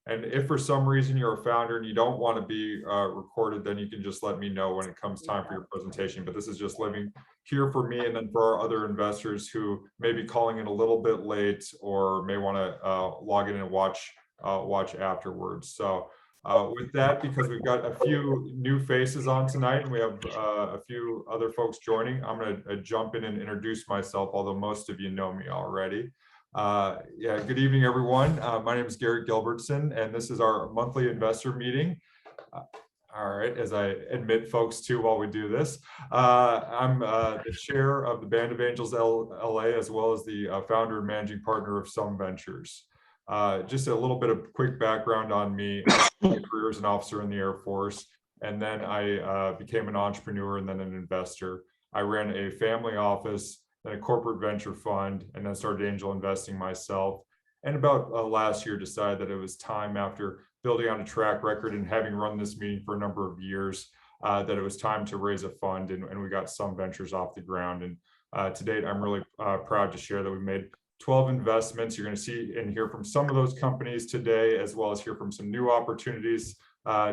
And if for some reason you're a founder and you don't want to be recorded, then you can just let me know when it comes time for your presentation. But this is just living here for me and then for our other investors who may be calling in a little bit late or may want to log in and watch afterwards. So with that, because we've got a few new faces on tonight and we have a few other folks joining, I'm going to jump in and introduce myself, although most of you know me already. Yeah, good evening, everyone. My name is Garrett Gilbertson, and this is our monthly investor meeting. All right, as I admit folks too while we do this, I'm the chair of the Band of Angels LA, as well as the founder and managing partner of Some Ventures. Just a little bit of quick background on me. I started my career as an officer in the Air Force, and then I became an entrepreneur and then an investor. I ran a family office, then a corporate venture fund, and then started angel investing myself. And about last year decided that it was time, after building on a track record and having run this meeting for a number of years, that it was time to raise a fund, and we got Some Ventures off the ground. And to date, I'm really proud to share that we've made 12 investments. You're going to see and hear from some of those companies today, as well as hear from some new opportunities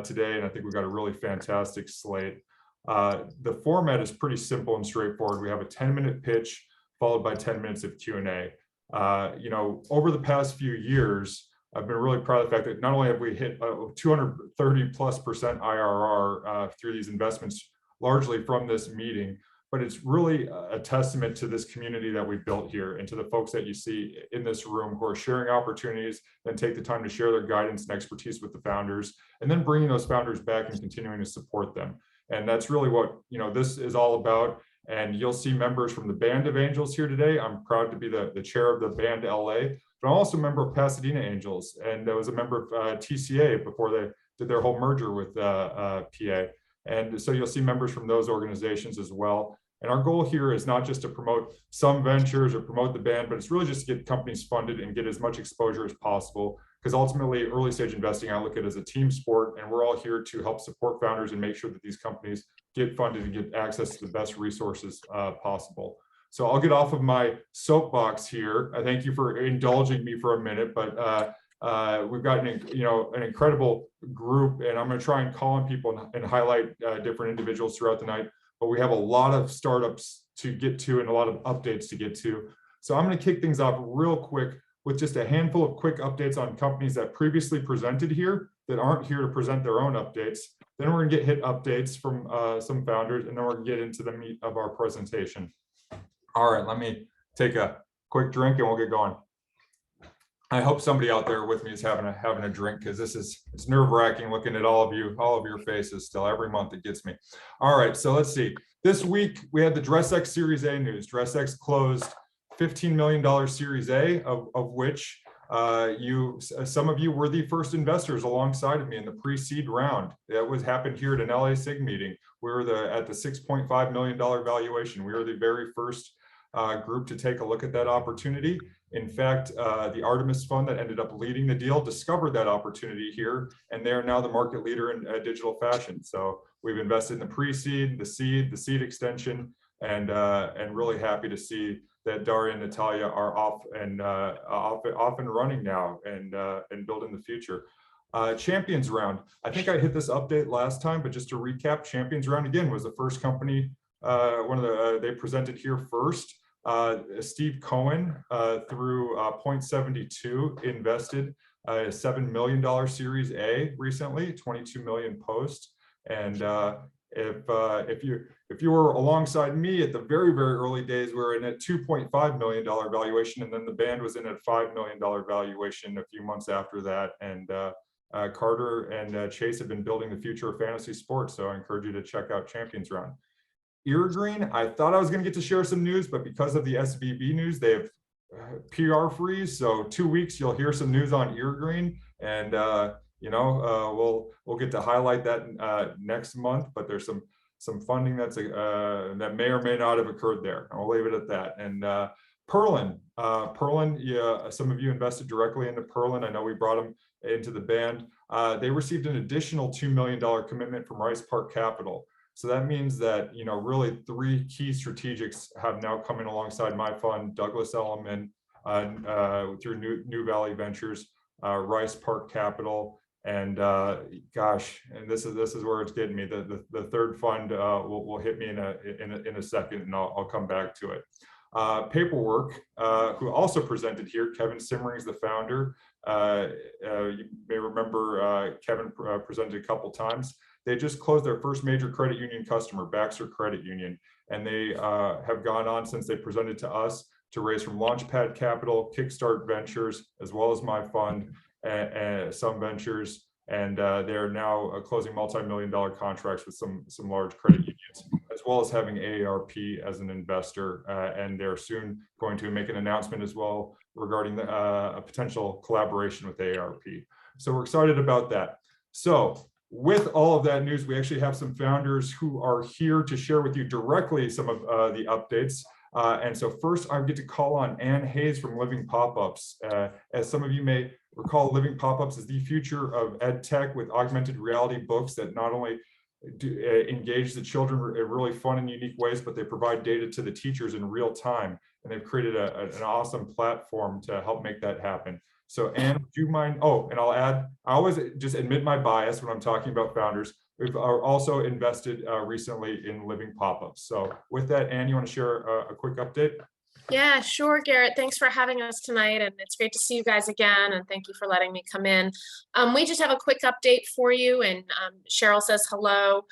today. And I think we've got a really fantastic slate. The format is pretty simple and straightforward. We have a 10-minute pitch followed by 10 minutes of Q&A. Over the past few years, I've been really proud of the fact that not only have we hit 230+% IRR through these investments, largely from this meeting, but it's really a testament to this community that we've built here and to the folks that you see in this room who are sharing opportunities, then take the time to share their guidance and expertise with the founders, and then bringing those founders back and continuing to support them. And that's really what this is all about. And you'll see members from the Band of Angels here today. I'm proud to be the chair of the Band LA, but I'm also a member of Pasadena Angels, and I was a member of TCA before they did their whole merger with PA. And so you'll see members from those organizations as well. And our goal here is not just to promote Some Ventures or promote the Band, but it's really just to get companies funded and get as much exposure as possible. Because ultimately, early stage investing, I look at it as a team sport, and we're all here to help support founders and make sure that these companies get funded and get access to the best resources possible. So I'll get off of my soapbox here. I thank you for indulging me for a minute, but we've got an incredible group, and I'm going to try and call on people and highlight different individuals throughout the night. But we have a lot of startups to get to and a lot of updates to get to. So I'm going to kick things off real quick with just a handful of quick updates on companies that previously presented here that aren't here to present their own updates. Then we're going to get hit updates from some founders, and then we're going to get into the meat of our presentation. All right, let me take a quick drink and we'll get going. I hope somebody out there with me is having a drink, because it's nerve-wracking looking at all of your faces still. Every month it gets me. All right, so let's see. This week we had the DressX Series A news. DressX closed $15 million Series A, of which some of you were the first investors alongside of me in the pre-seed round. That happened here at an LA SIG meeting. We were at the $6.5 million valuation. We were the very first group to take a look at that opportunity. In fact, the Artemis fund that ended up leading the deal discovered that opportunity here, and they're now the market leader in digital fashion. So we've invested in the pre-seed, the seed extension, and really happy to see that Daria and Natalia are off and running now and building the future. Champions round. I think I hit this update last time, but just to recap, Champions round again was the first company. They presented here first. Steve Cohen through Point72 invested a $7 million Series A recently, 22 million post. And if you were alongside me at the very early days, we were in a $2.5 million valuation, and then the Band was in a $5 million valuation a few months after that. And Carter and Chase have been building the future of fantasy sports, so I encourage you to check out Champions Round. Eargreen, I thought I was going to get to share some news, but because of the SVB news, they have PR freeze. So 2 weeks, you'll hear some news on Eargreen, and we'll get to highlight that next month. But there's some funding that may or may not have occurred there. I'll leave it at that. And Perlin, yeah, some of you invested directly into Perlin. I know we brought them into the Band. They received an additional $2 million commitment from Rice Park Capital. So that means that, really 3 key strategics have now come in alongside my fund, Douglas Ellermeier through New Valley Ventures, Rice Park Capital, and gosh, and this is where it's getting me. The third fund will hit me in a second, and I'll come back to it. Paperwork, who also presented here, Kevin Simmering's the founder. You may remember Kevin presented a couple times. They just closed their first major credit union customer, Baxter Credit Union, and they have gone on since they presented to us to raise from Launchpad Capital, Kickstart Ventures, as well as my fund, and some ventures, and they're now closing multi-million-dollar contracts with some large credit unions, as well as having AARP as an investor, and they're soon going to make an announcement as well regarding a potential collaboration with AARP. So we're excited about that. So with all of that news, we actually have some founders who are here to share with you directly some of the updates. And so first I get to call on Ann Hayes from Living Pop-Ups. As some of you may recall, Living Pop-Ups is the future of ed tech with augmented reality books that not only engage the children in really fun and unique ways, but they provide data to the teachers in real time. And they've created an awesome platform to help make that happen. So Ann, would you mind? Oh, and I'll add, I always just admit my bias when I'm talking about founders. We've also invested recently in Living Pop-Ups. So with that, Ann, you want to share a quick update? Yeah, sure, Garrett. Thanks for having us tonight, and it's great to see you guys again, and thank you for letting me come in. We just have a quick update for you, and Cheryl says hello.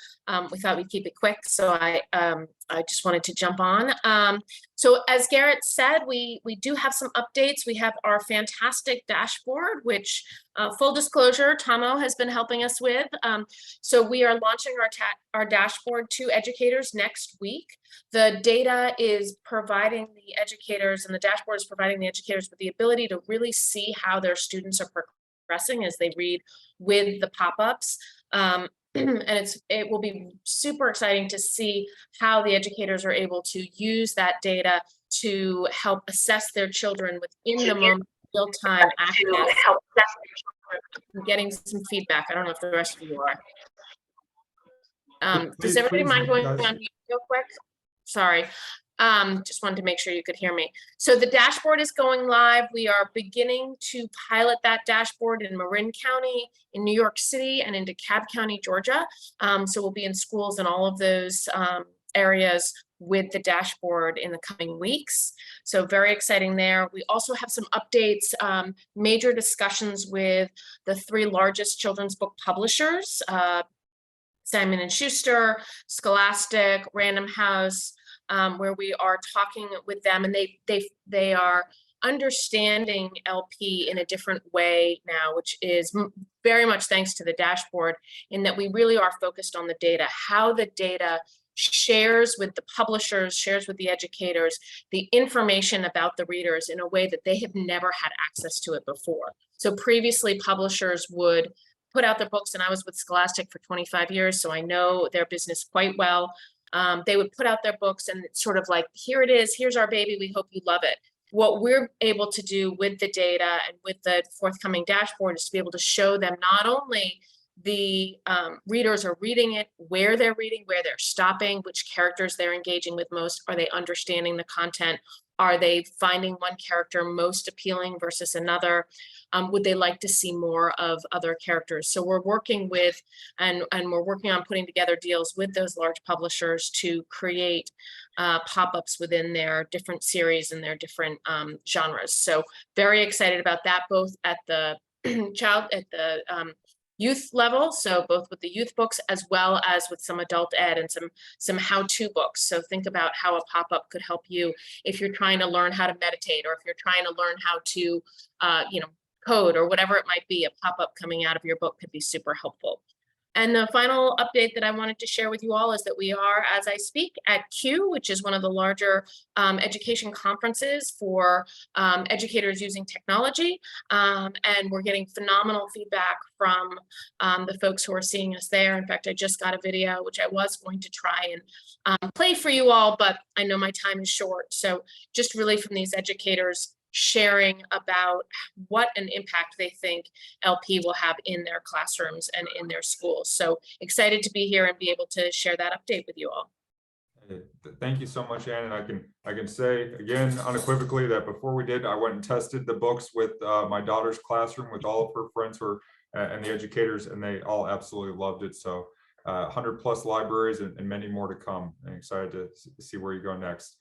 We thought we'd keep it quick, so I just wanted to jump on. So as Garrett said, we do have some updates. We have our fantastic dashboard, which full disclosure, Tomo has been helping us with. So we are launching our dashboard to educators next week. The data is providing the educators, and the dashboard is providing the educators with the ability to really see how their students are progressing as they read with the pop-ups. And it will be super exciting to see how the educators are able to use that data to help assess their children within the moment, real-time access. I'm getting some feedback. I don't know if the rest of you are. Does everybody mind going on mute real quick? Sorry. Just wanted to make sure you could hear me. So the dashboard is going live. We are beginning to pilot that dashboard in Marin County, in New York City, and in DeKalb County, Georgia. So we'll be in schools in all of those areas with the dashboard in the coming weeks. So very exciting there. We also have some updates, major discussions with the 3 largest children's book publishers, Simon & Schuster, Scholastic, Random House, where we are talking with them, and they are understanding LP in a different way now, which is very much thanks to the dashboard, in that we really are focused on the data, how the data shares with the publishers, shares with the educators, the information about the readers in a way that they have never had access to it before. So previously publishers would put out their books, and I was with Scholastic for 25 years, so I know their business quite well. They would put out their books and it's sort of like, here it is, here's our baby, we hope you love it. What we're able to do with the data and with the forthcoming dashboard is to be able to show them not only the readers are reading it, where they're reading, where they're stopping, which characters they're engaging with most, are they understanding the content, are they finding one character most appealing versus another, would they like to see more of other characters. So we're working with, and we're working on putting together deals with those large publishers to create pop-ups within their different series and their different genres. So very excited about that, both at the youth level, so both with the youth books as well as with some adult ed and some how-to books. So think about how a pop-up could help you if you're trying to learn how to meditate, or if you're trying to learn how to code, or whatever it might be. A pop-up coming out of your book could be super helpful. And the final update that I wanted to share with you all is that we are, as I speak, at CUE, which is one of the larger education conferences for educators using technology. And we're getting phenomenal feedback from the folks who are seeing us there. In fact, I just got a video, which I was going to try and play for you all, but I know my time is short. So just really from these educators sharing about what an impact they think LP will have in their classrooms and in their schools. So excited to be here and be able to share that update with you all. Thank you so much, Ann. And I can say again unequivocally that before we did, I went and tested the books with my daughter's classroom with all of her friends who are and the educators, and they all absolutely loved it. So 100+ libraries and many more to come. I'm excited to see where you go next.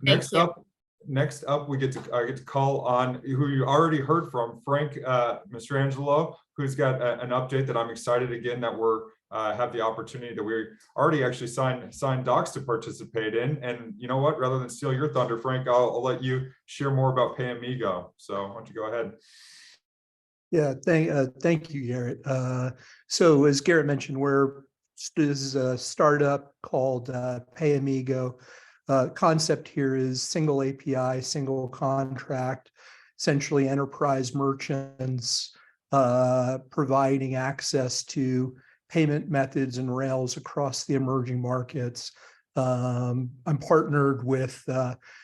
Next up, I get to call on who you already heard from, Frank Mastrangelo, who's got an update that I'm excited again that we're have the opportunity that we already actually signed docs to participate in. And you know what? Rather than steal your thunder, Frank, I'll let you share more about PayAmigo. So why don't you go ahead? Yeah, thank you, Garrett. So as Garrett mentioned, this is a startup called PayAmigo. Concept here is single API, single contract, essentially enterprise merchants providing access to payment methods and rails across the emerging markets. I'm partnered with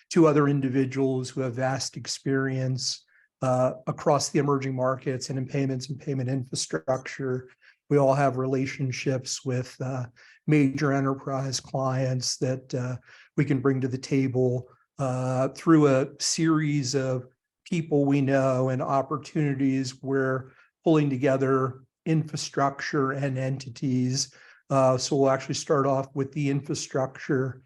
2 other individuals who have vast experience across the emerging markets and in payments and payment infrastructure. We all have relationships with major enterprise clients that we can bring to the table through a series of people we know and opportunities where pulling together infrastructure and entities. So we'll actually start off with the infrastructure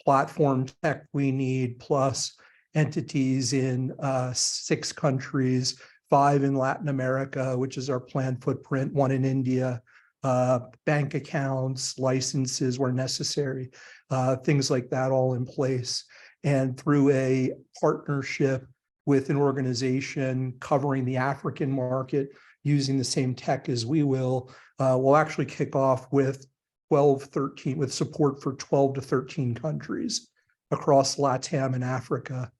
platform tech we need, plus entities in 6 countries, 5 in Latin America, which is our planned footprint, 1 in India, bank accounts, licenses where necessary, things like that all in place. And through a partnership with an organization covering the African market using the same tech as we will, we'll actually kick off with 13 with support for 12 to 13 countries across LATAM and Africa.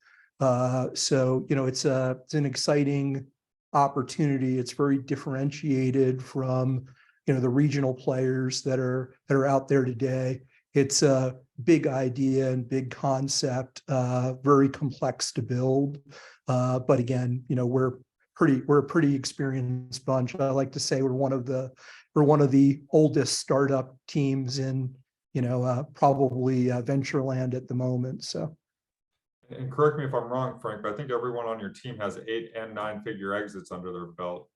So, you know, it's an exciting opportunity. It's very differentiated from, you know, the regional players that are out there today. It's a big idea and big concept, very complex to build. But again, you know, we're a pretty experienced bunch. I like to say we're one of the oldest startup teams in, you know, probably venture land at the moment. So. And correct me if I'm wrong, Frank, but I think everyone on your team has 8 and 9-figure exits under their belt.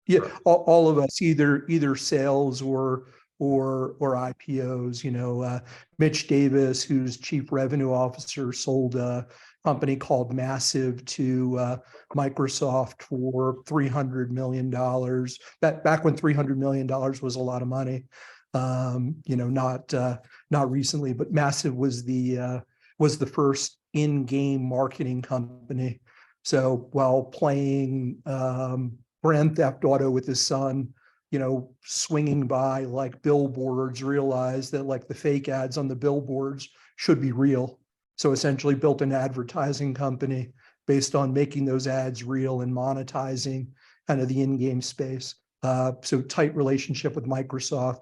Yeah, all of us either sales or IPOs. You know, Mitch Davis, who's chief revenue officer, sold a company called Massive to Microsoft for $300 million. Back when $300 million was a lot of money. You know, not recently, but Massive was the first in-game marketing company. So while playing Grand Theft Auto with his son, you know, swinging by like billboards, realized that like the fake ads on the billboards should be real. So essentially built an advertising company based on making those ads real and monetizing kind of the in-game space. So tight relationship with Microsoft,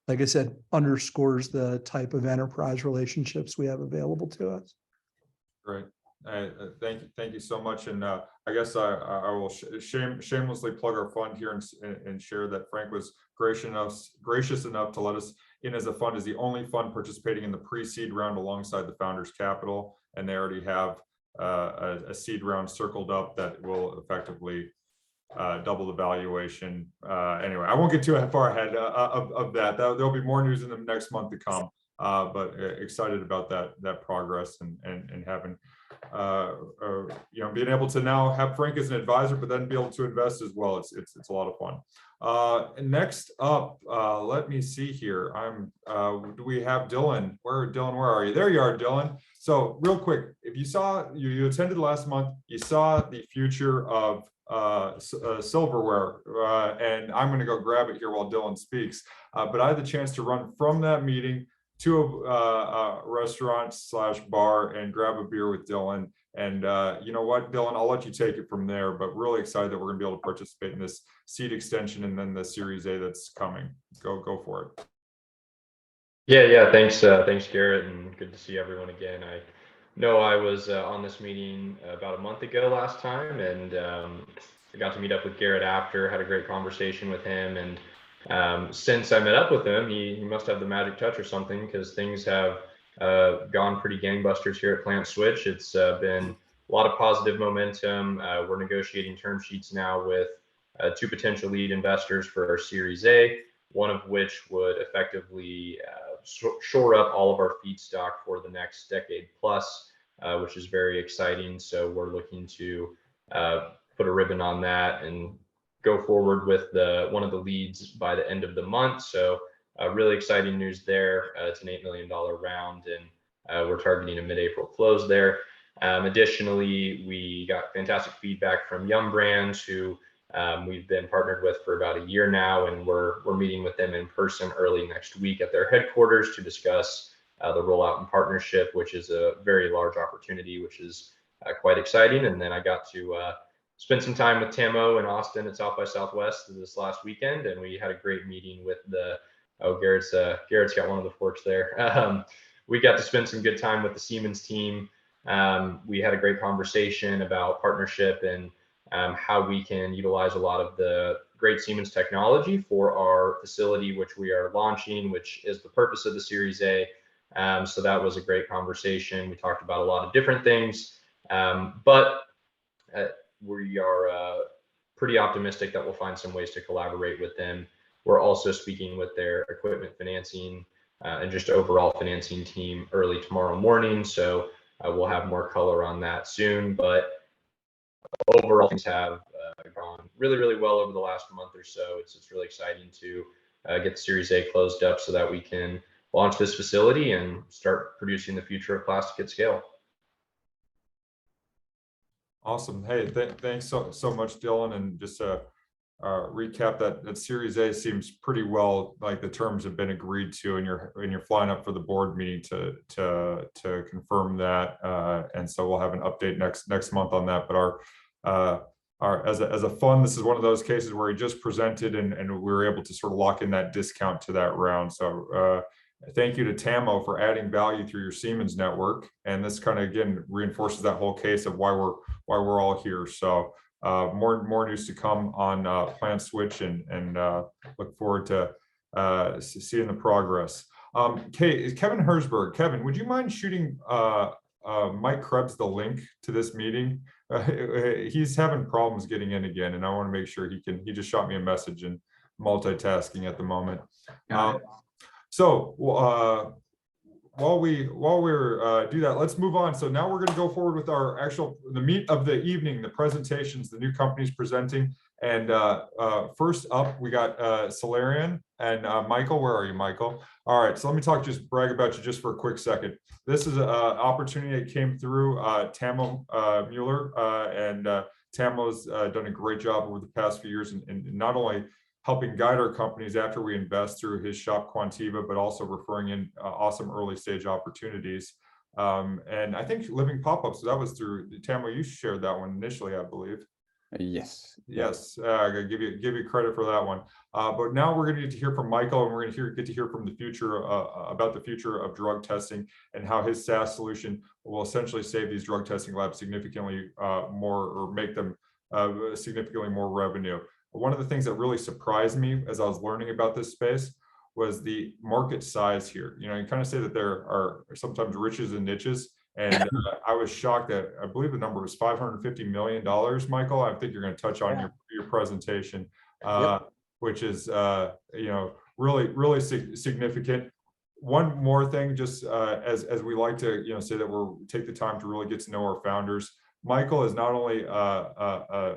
like I said, underscores the type of enterprise relationships we have available to us. Great. Thank you so much. And I guess I will shamelessly plug our fund here and share that Frank was gracious enough to let us in as a fund, as the only fund participating in the pre-seed round alongside the Founders Capital. And they already have a seed round circled up that will effectively double the valuation. Anyway, I won't get too far ahead of that. There'll be more news in the next month to come. But excited about that progress and having you know, being able to now have Frank as an advisor, but then be able to invest as well. It's a lot of fun. Next up, let me see here. Do we have Dillon? Dillon, where are you? There you are, Dillon. So real quick, if you attended last month, you saw the future of silverware, and I'm going to go grab it here while Dillon speaks. But I had the chance to run from that meeting to a restaurant/bar and grab a beer with Dillon. And you know what, Dillon, I'll let you take it from there, but really excited that we're gonna be able to participate in this seed extension and then the Series A that's coming. Go for it. Yeah. Thanks, Garrett, and good to see everyone again. I know I was on this meeting about a month ago last time, and I got to meet up with Garrett after, had a great conversation with him, and Since I met up with him, he must have the magic touch or something, because things have gone pretty gangbusters here at PlantSwitch. It's been a lot of positive momentum. We're negotiating term sheets now with 2 potential lead investors for our Series A, one of which would effectively shore up all of our feedstock for the next decade plus, which is very exciting. So we're looking to put a ribbon on that and go forward with one of the leads by the end of the month. So really exciting news there. It's an $8 million round, and we're targeting a mid-April close there. Additionally, we got fantastic feedback from Yum Brands, who we've been partnered with for about a year now, and we're meeting with them in person early next week at their headquarters to discuss the rollout and partnership, which is a very large opportunity, which is quite exciting. And then I got to spend some time with Tamo in Austin at South by Southwest this last weekend, and we had a great meeting with Garrett's got one of the forks there. We got to spend some good time with the Siemens team. We had a great conversation about partnership and how we can utilize a lot of the great Siemens technology for our facility, which we are launching, which is the purpose of the Series A. So that was a great conversation. We talked about a lot of different things, but we are pretty optimistic that we'll find some ways to collaborate with them. We're also speaking with their equipment financing and just overall financing team early tomorrow morning. So we'll have more color on that soon. But overall, things have gone really, really well over the last month or so. It's really exciting to get the Series A closed up so that we can launch this facility and start producing the future of plastic at scale. Awesome. Hey, thanks so much, Dillon. And just to recap, that Series A seems pretty well like the terms have been agreed to, and you're flying up for the board meeting to confirm that. And so we'll have an update next month on that. But as a fund, this is one of those cases where he just presented and we were able to sort of lock in that discount to that round. So thank you to Tamo for adding value through your Siemens network. And this kind of, again, reinforces that whole case of why we're all here. So more news to come on PlantSwitch, and look forward to seeing the progress. Kevin Herzberg. Kevin, would you mind shooting Mike Krebs the link to this meeting? He's having problems getting in again, and I want to make sure he just shot me a message and multitasking at the moment. So while we're do that, let's move on. So now we're going to go forward with the meat of the evening, the presentations, the new companies presenting. And first up, we got Cellarian and Michael. Where are you, Michael? All right, so let me brag about you just for a quick second. This is an opportunity that came through Tamo Mueller, and Tamo's done a great job over the past few years, and not only helping guide our companies after we invest through his shop Quantiva, but also referring in awesome early stage opportunities. And I think Living Pop-Ups, so that was through Tamo. You shared that one initially, I believe. Yes. Yes, I gotta give you credit for that one. But now we're going to get to hear from Michael, and we're going to get to hear from the future about the future of drug testing and how his SaaS solution will essentially save these drug testing labs significantly more, or make them significantly more revenue. One of the things that really surprised me as I was learning about this space was the market size here. You kind of say that there are sometimes riches and niches. And I was shocked that I believe the number was $550 million, Michael. I think you're going to touch on your presentation, which is, really, really significant. One more thing, just as we like to, say that we'll take the time to really get to know our founders. Michael is not only a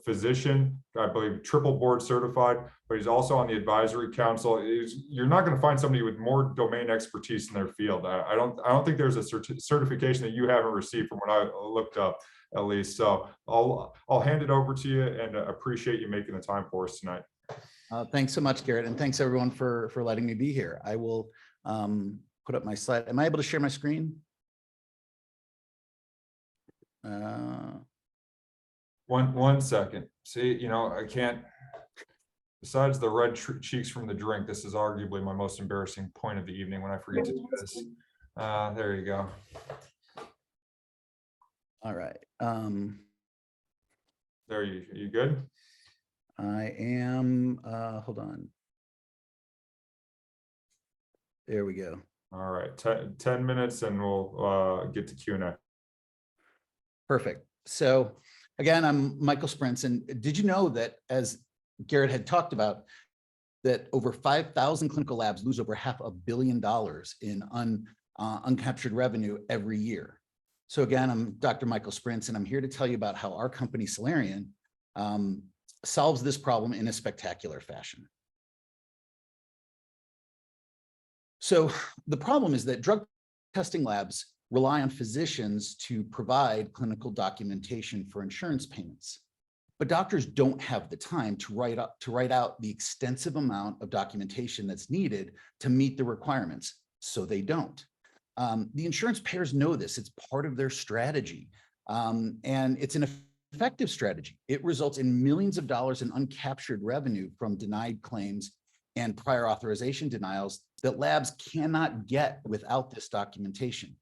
physician, I believe triple board certified, but he's also on the advisory council. You're not going to find somebody with more domain expertise in their field. I don't think there's a certification that you haven't received from what I looked up, at least. So I'll hand it over to you, and appreciate you making the time for us tonight. Thanks so much, Garrett, and thanks everyone for letting me be here. I will put up my slide. Am I able to share my screen? One second. See, I can't. Besides the red cheeks from the drink, this is arguably my most embarrassing point of the evening when I forget to do this. There you go. All right. There you good? I am. Hold on. There we go. All right, 10 minutes and we'll get to Q&A. Perfect. So again, I'm Michael Sprintz, and did you know that, as Garrett had talked about, that over 5,000 clinical labs lose over $500 million in uncaptured revenue every year? So again, I'm Dr. Michael Sprintz, and I'm here to tell you about how our company, Cellarian, solves this problem in a spectacular fashion. So the problem is that drug testing labs rely on physicians to provide clinical documentation for insurance payments. But doctors don't have the time to write out the extensive amount of documentation that's needed to meet the requirements, so they don't. The insurance payers know this. It's part of their strategy, and it's an effective strategy. It results in millions of dollars in uncaptured revenue from denied claims and prior authorization denials that labs cannot get without this documentation.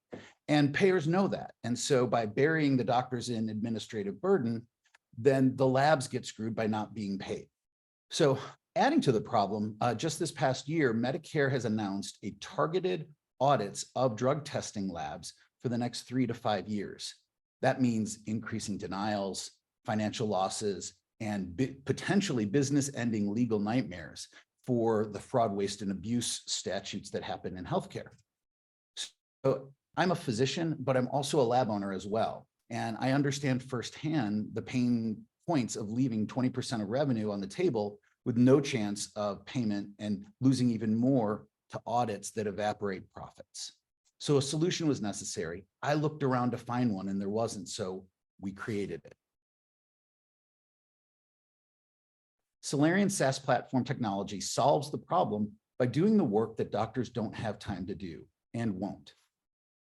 And payers know that. And so by burying the doctors in administrative burden, then the labs get screwed by not being paid. So adding to the problem, just this past year, Medicare has announced a targeted audits of drug testing labs for the next 3 to 5 years. That means increasing denials, financial losses, and potentially business-ending legal nightmares for the fraud, waste, and abuse statutes that happen in healthcare. So I'm a physician, but I'm also a lab owner as well. And I understand firsthand the pain points of leaving 20% of revenue on the table with no chance of payment and losing even more to audits that evaporate profits. So a solution was necessary. I looked around to find one and there wasn't, so we created it. Cellarian SaaS platform technology solves the problem by doing the work that doctors don't have time to do and won't.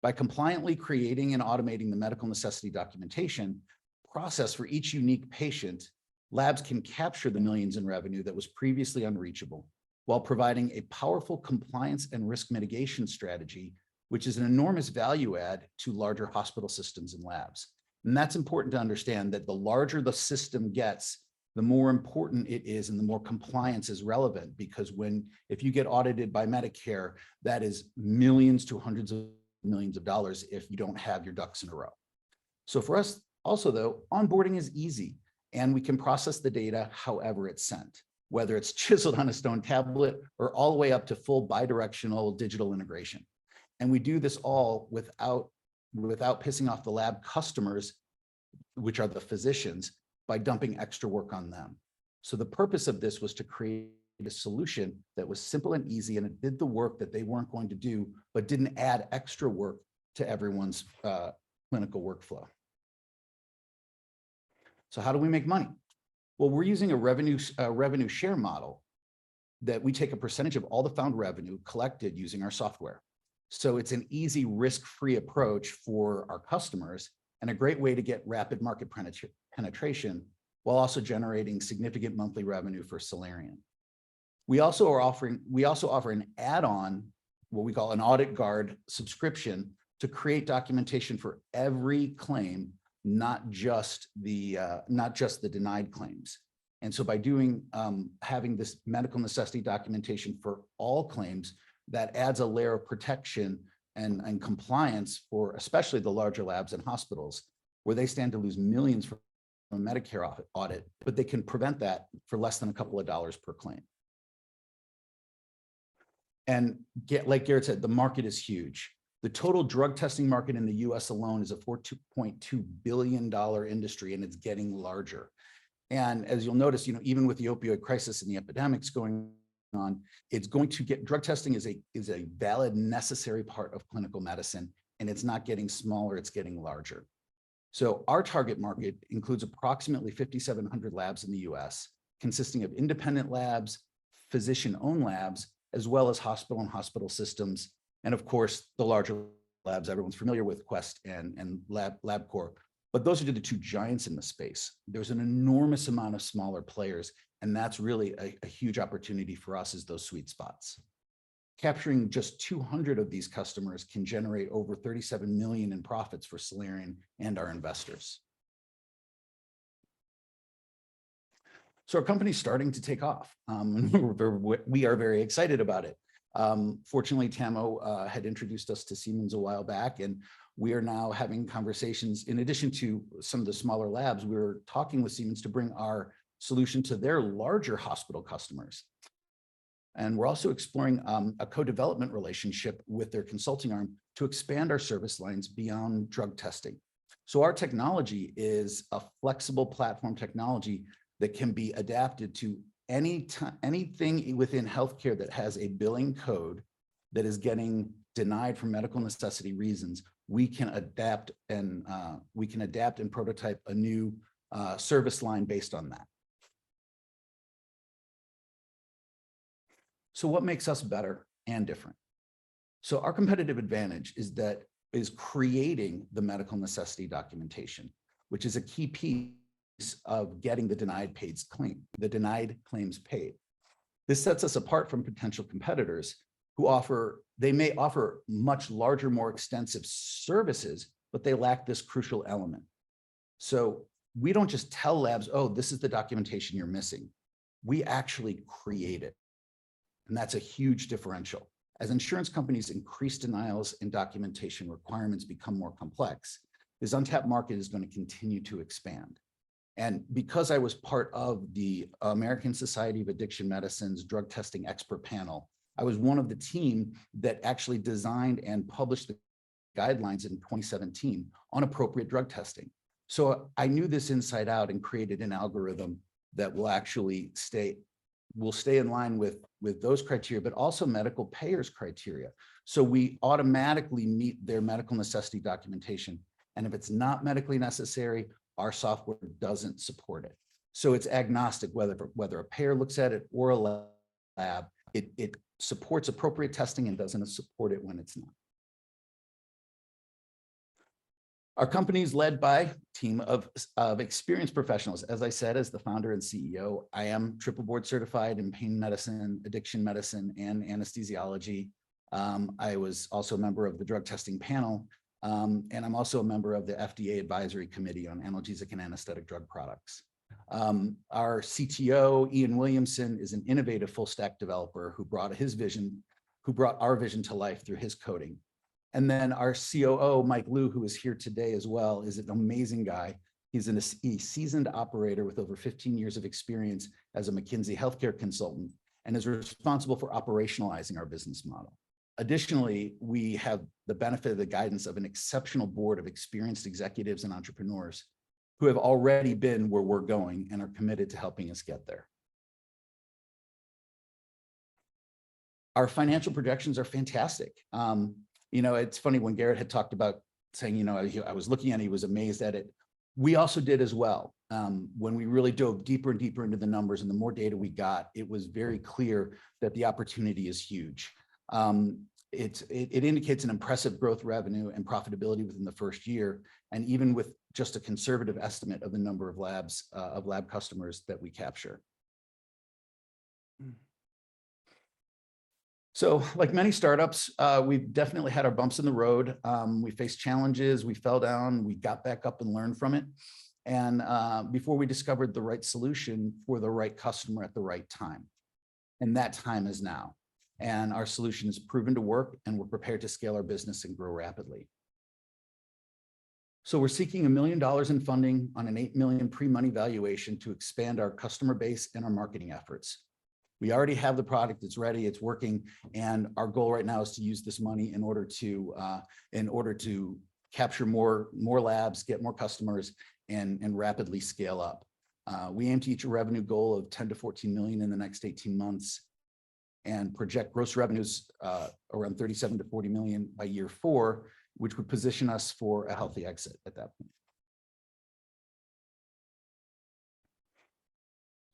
By compliantly creating and automating the medical necessity documentation process for each unique patient, labs can capture the millions in revenue that was previously unreachable, while providing a powerful compliance and risk mitigation strategy, which is an enormous value add to larger hospital systems and labs. And that's important to understand, that the larger the system gets, the more important it is and the more compliance is relevant, because if you get audited by Medicare, that is millions to hundreds of millions of dollars if you don't have your ducks in a row. So for us also though, onboarding is easy and we can process the data however it's sent, whether it's chiseled on a stone tablet or all the way up to full bidirectional digital integration. And we do this all without pissing off the lab customers, which are the physicians, by dumping extra work on them. So the purpose of this was to create a solution that was simple and easy, and it did the work that they weren't going to do, but didn't add extra work to everyone's clinical workflow. So how do we make money? Well, we're using a revenue share model that we take a percentage of all the found revenue collected using our software. So it's an easy, risk-free approach for our customers and a great way to get rapid market penetration while also generating significant monthly revenue for Cellarian. We also offer an add-on, what we call an Audit Guard subscription, to create documentation for every claim, not just the denied claims. And so by having this medical necessity documentation for all claims, that adds a layer of protection and compliance for especially the larger labs and hospitals, where they stand to lose millions from a Medicare audit, but they can prevent that for less than a couple of dollars per claim. And like Garrett said, the market is huge. The total drug testing market in the US alone is a $4.2 billion industry, and it's getting larger. And as you'll notice, even with the opioid crisis and the epidemics going on, it's going to drug testing is a valid, necessary part of clinical medicine, and it's not getting smaller, it's getting larger. So our target market includes approximately 5,700 labs in the US, consisting of independent labs, physician-owned labs, as well as hospital systems, and of course, the larger labs everyone's familiar with, Quest and LabCorp. But those are the two giants in the space. There's an enormous amount of smaller players, and that's really a huge opportunity for us, is those sweet spots. Capturing just 200 of these customers can generate over 37 million in profits for Cellarian and our investors. So our company's starting to take off. We are very excited about it. Fortunately, Tamo had introduced us to Siemens a while back, and we are now having conversations. In addition to some of the smaller labs, we're talking with Siemens to bring our solution to their larger hospital customers. And we're also exploring a co-development relationship with their consulting arm to expand our service lines beyond drug testing. So our technology is a flexible platform technology that can be adapted to anything within healthcare that has a billing code that is getting denied for medical necessity reasons. We can adapt and prototype a new service line based on that. So what makes us better and different? So our competitive advantage is creating the medical necessity documentation, which is a key piece of getting the denied claims paid. This sets us apart from potential competitors who may offer much larger, more extensive services, but they lack this crucial element. So we don't just tell labs, oh, this is the documentation you're missing. We actually create it. And that's a huge differential. As insurance companies increase denials and documentation requirements become more complex, this untapped market is going to continue to expand. And because I was part of the American Society of Addiction Medicine's drug testing expert panel, I was one of the team that actually designed and published the guidelines in 2017 on appropriate drug testing. So I knew this inside out and created an algorithm that will actually stay in line with those criteria, but also medical payers' criteria. So we automatically meet their medical necessity documentation. And if it's not medically necessary, our software doesn't support it. So it's agnostic whether a payer looks at it or a lab. It supports appropriate testing and doesn't support it when it's not. Our company is led by a team of experienced professionals. As I said, as the founder and CEO, I am triple board certified in pain medicine, addiction medicine, and anesthesiology. I was also a member of the drug testing panel, and I'm also a member of the FDA advisory committee on analgesic and anesthetic drug products. Our CTO, Ian Williamson, is an innovative full stack developer who brought our vision to life through his coding. And then our COO, Mike Liu, who is here today as well, is an amazing guy. He's a seasoned operator with over 15 years of experience as a McKinsey healthcare consultant and is responsible for operationalizing our business model. Additionally, we have the benefit of the guidance of an exceptional board of experienced executives and entrepreneurs who have already been where we're going and are committed to helping us get there. Our financial projections are fantastic. You know, it's funny when Garrett had talked about saying, you know, I was looking at it, he was amazed at it. We also did as well. When we really dove deeper and deeper into the numbers and the more data we got, it was very clear that the opportunity is huge. It indicates an impressive growth revenue and profitability within the first year, and even with just a conservative estimate of the number of labs, of lab customers that we capture. So like many startups, we've definitely had our bumps in the road. We faced challenges, we fell down, we got back up and learned from it. And before we discovered the right solution for the right customer at the right time. And that time is now. And our solution is proven to work, and we're prepared to scale our business and grow rapidly. So we're seeking $1 million in funding on an $8 million pre-money valuation to expand our customer base and our marketing efforts. We already have the product, it's ready, it's working, and our goal right now is to use this money in order to capture more labs, get more customers, and rapidly scale up. We aim to reach a revenue goal of 10 to 14 million in the next 18 months, and project gross revenues around 37 to 40 million by year 4, which would position us for a healthy exit at that point.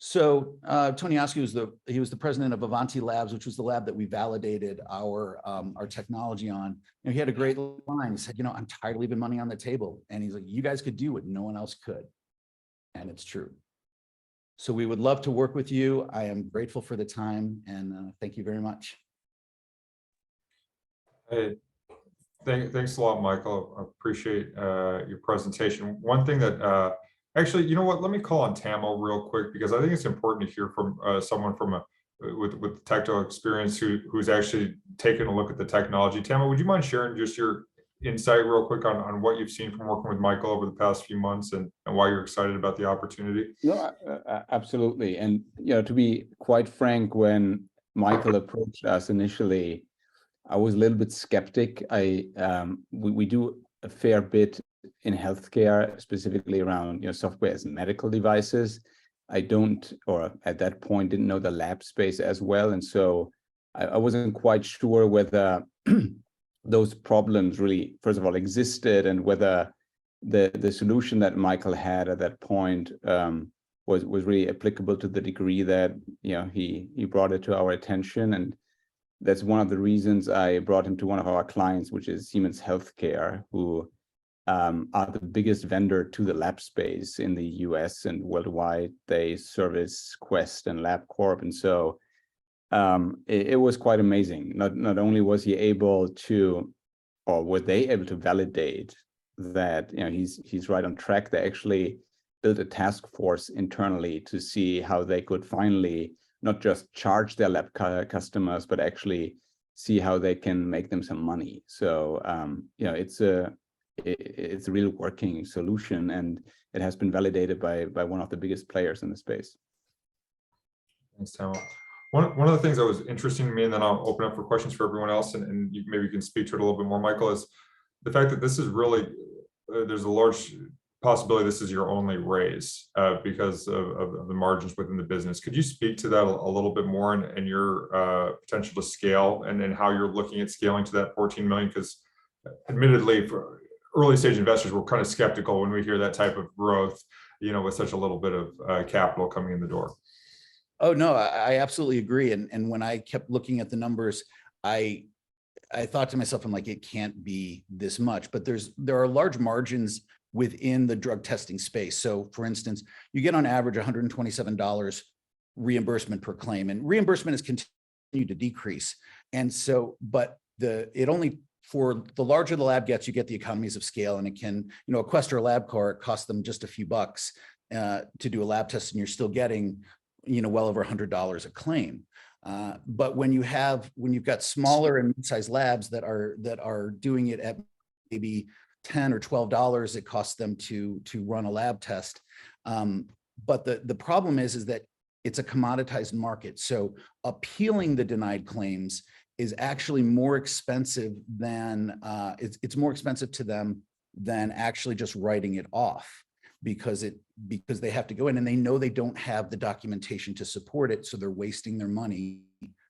So Tony Oski was the president of Avanti Labs, which was the lab that we validated our technology on. And he had a great line. He said, you know, I'm tired of leaving money on the table. And he's like, you guys could do what no one else could. And it's true. So we would love to work with you. I am grateful for the time, and thank you very much. Hey, thanks a lot, Michael. I appreciate your presentation. One thing that actually, you know what, let me call on Tamo real quick, because I think it's important to hear from someone from with technical experience who's actually taken a look at the technology. Tama, would you mind sharing just your insight real quick on what you've seen from working with Michael over the past few months and why you're excited about the opportunity? No, absolutely. And, to be quite frank, when Michael approached us initially, I was a little bit skeptic. We do a fair bit in healthcare, specifically around, software as medical devices. I don't, or at that point, didn't know the lab space as well. And so I wasn't quite sure whether those problems really, first of all, existed, and whether the solution that Michael had at that point was really applicable to the degree that he brought it to our attention. And that's one of the reasons I brought him to one of our clients, which is Siemens Healthcare, who are the biggest vendor to the lab space in the US and worldwide. They service Quest and LabCorp. And so it was quite amazing. Not only was he able to, or were they able to validate that he's right on track. They actually built a task force internally to see how they could finally not just charge their lab customers, but actually see how they can make them some money. So it's a real working solution, and it has been validated by one of the biggest players in the space. Thanks, Tama. One of the things that was interesting to me, and then I'll open up for questions for everyone else, and maybe you can speak to it a little bit more, Michael, is the fact that this is really, there's a large possibility this is your only raise because of the margins within the business. Could you speak to that a little bit more and your potential to scale, and then how you're looking at scaling to that 14 million? Because admittedly, for early stage investors, we're kind of skeptical when we hear that type of growth, with such a little bit of capital coming in the door. Oh, no, I absolutely agree. And when I kept looking at the numbers, I thought to myself, I'm like, it can't be this much. But there are large margins within the drug testing space. So for instance, you get on average $127 reimbursement per claim, and reimbursement has continued to decrease. And so, but it only, for the larger the lab gets, you get the economies of scale, and it can, a Quest or a LabCorp, it costs them just a few bucks to do a lab test, and you're still getting well over $100 a claim. But when you've got smaller and mid-sized labs that are doing it at maybe $10 or $12 it costs them to run a lab test. But the problem is that it's a commoditized market. So appealing the denied claims is actually more expensive than it's more expensive to them than actually just writing it off, because they have to go in and they know they don't have the documentation to support it. So they're wasting their money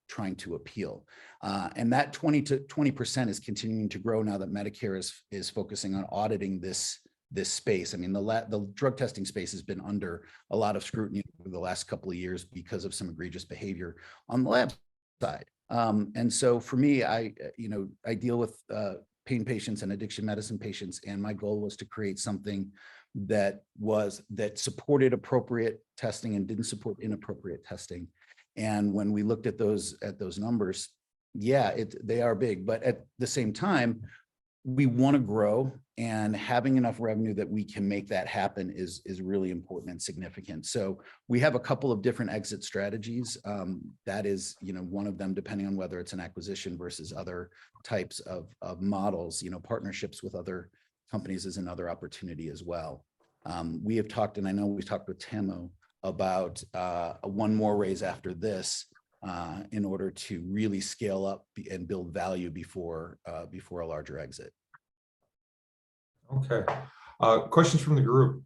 trying to appeal. And that 20% is continuing to grow now that Medicare is focusing on auditing this space. I mean, the drug testing space has been under a lot of scrutiny over the last couple of years because of some egregious behavior on the lab side. And so for me, I deal with pain patients and addiction medicine patients, and my goal was to create something that supported appropriate testing and didn't support inappropriate testing. And when we looked at those numbers, yeah, they are big, but at the same time, we want to grow, and having enough revenue that we can make that happen is really important and significant. So we have a couple of different exit strategies. That is, one of them, depending on whether it's an acquisition versus other types of models. Partnerships with other companies is another opportunity as well. We have talked, and I know we've talked with Tamo about one more raise after this in order to really scale up and build value before a larger exit. Okay. Questions from the group?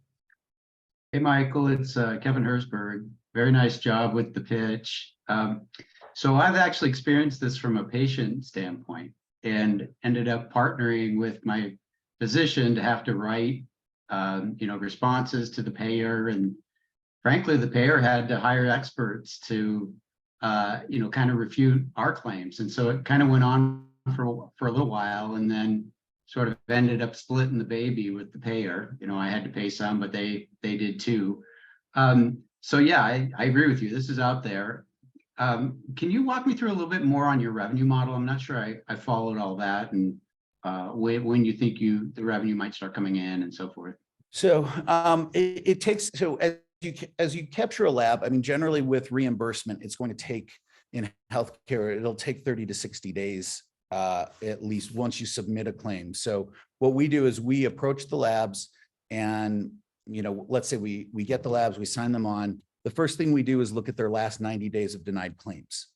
Hey, Michael, it's Kevin Hersberg. Very nice job with the pitch. So I've actually experienced this from a patient standpoint, and ended up partnering with my physician to have to write responses to the payer, and frankly, the payer had to hire experts to kind of refute our claims. And so it kind of went on for a little while, and then sort of ended up splitting the baby with the payer. I had to pay some, but they did too. So yeah, I agree with you. This is out there. Can you walk me through a little bit more on your revenue model? I'm not sure I followed all that, and when you think the revenue might start coming in and so forth. So it takes, so as you capture a lab, I mean, generally with reimbursement, it's going to take in healthcare, it'll take 30 to 60 days at least once you submit a claim. So what we do is we approach the labs and, let's say we get the labs, we sign them on. The first thing we do is look at their last 90 days of denied claims.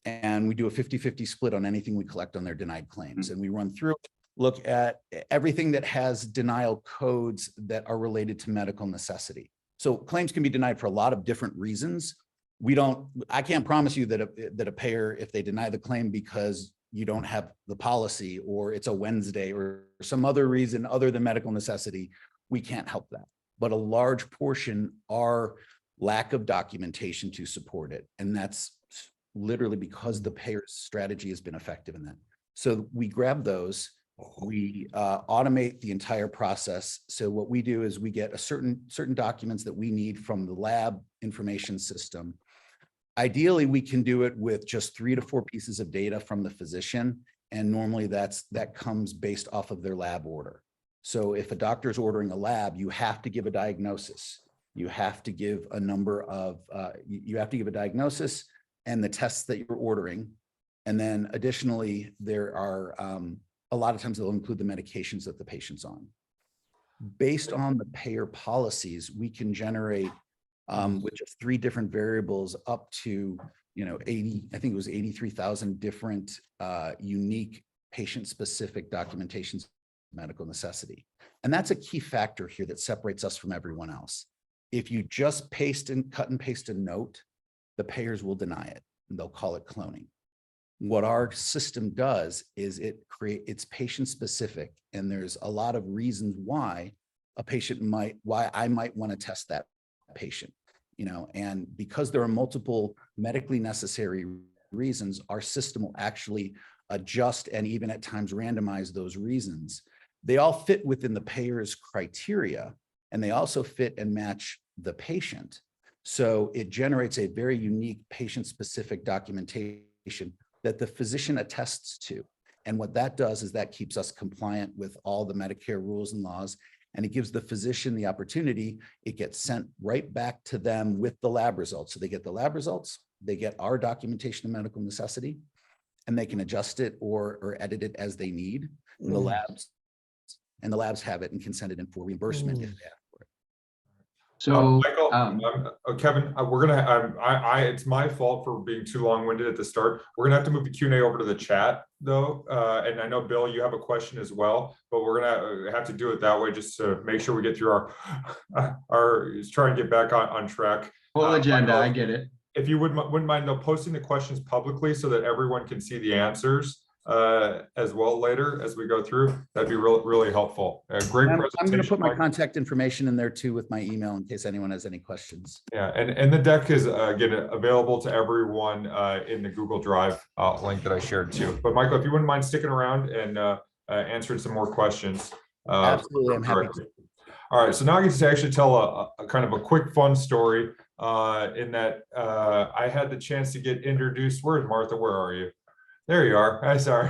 And we do a 50-50 split on anything we collect on their denied claims. And we run through, look at everything that has denial codes that are related to medical necessity. So claims can be denied for a lot of different reasons. I can't promise you that a payer, if they deny the claim because you don't have the policy or it's a Wednesday or some other reason other than medical necessity, we can't help that. But a large portion are lack of documentation to support it. And that's literally because the payer's strategy has been effective in that. So we grab those, we automate the entire process. So what we do is we get certain documents that we need from the lab information system. Ideally, we can do it with just 3 to 4 pieces of data from the physician. And normally that comes based off of their lab order. So if a doctor is ordering a lab, you have to give a diagnosis. You have to give a number of, you have to give a diagnosis and the tests that you're ordering. And then additionally, there are a lot of times they'll include the medications that the patient's on. Based on the payer policies, we can generate with just 3 different variables up to 80, I think it was 83,000 different unique patient-specific documentations of medical necessity. And that's a key factor here that separates us from everyone else. If you just cut and paste a note, the payers will deny it and they'll call it cloning. What our system does is it's patient specific, and there's a lot of reasons why I might want to test that patient, and because there are multiple medically necessary reasons, our system will actually adjust and even at times randomize those reasons. They all fit within the payer's criteria, and they also fit and match the patient. So it generates a very unique patient-specific documentation that the physician attests to. And what that does is that keeps us compliant with all the Medicare rules and laws, and it gives the physician the opportunity. It gets sent right back to them with the lab results. So they get the lab results, they get our documentation of medical necessity, and they can adjust it or edit it as they need. And the labs have it and can send it in for reimbursement if they have for it. So, Michael, Kevin, we're gonna. It's my fault for being too long-winded at the start. We're gonna have to move the Q&A over to the chat, though, and I know Bill, you have a question as well, but we're gonna have to do it that way just to make sure we get through our try and get back on track. Full agenda, Michael, I get it. If you wouldn't mind though, posting the questions publicly so that everyone can see the answers as well later as we go through, that'd be really helpful. Great presentation. I'm going to put my contact information in there too with my email in case anyone has any questions. Yeah, and the deck is again available to everyone in the Google Drive link that I shared too. But Michael, if you wouldn't mind sticking around and answering some more questions. Absolutely, I'm happy to. All right, so now I get to actually tell a kind of a quick fun story in that I had the chance to get introduced. Where's Martha? Where are you? There you are. I'm sorry.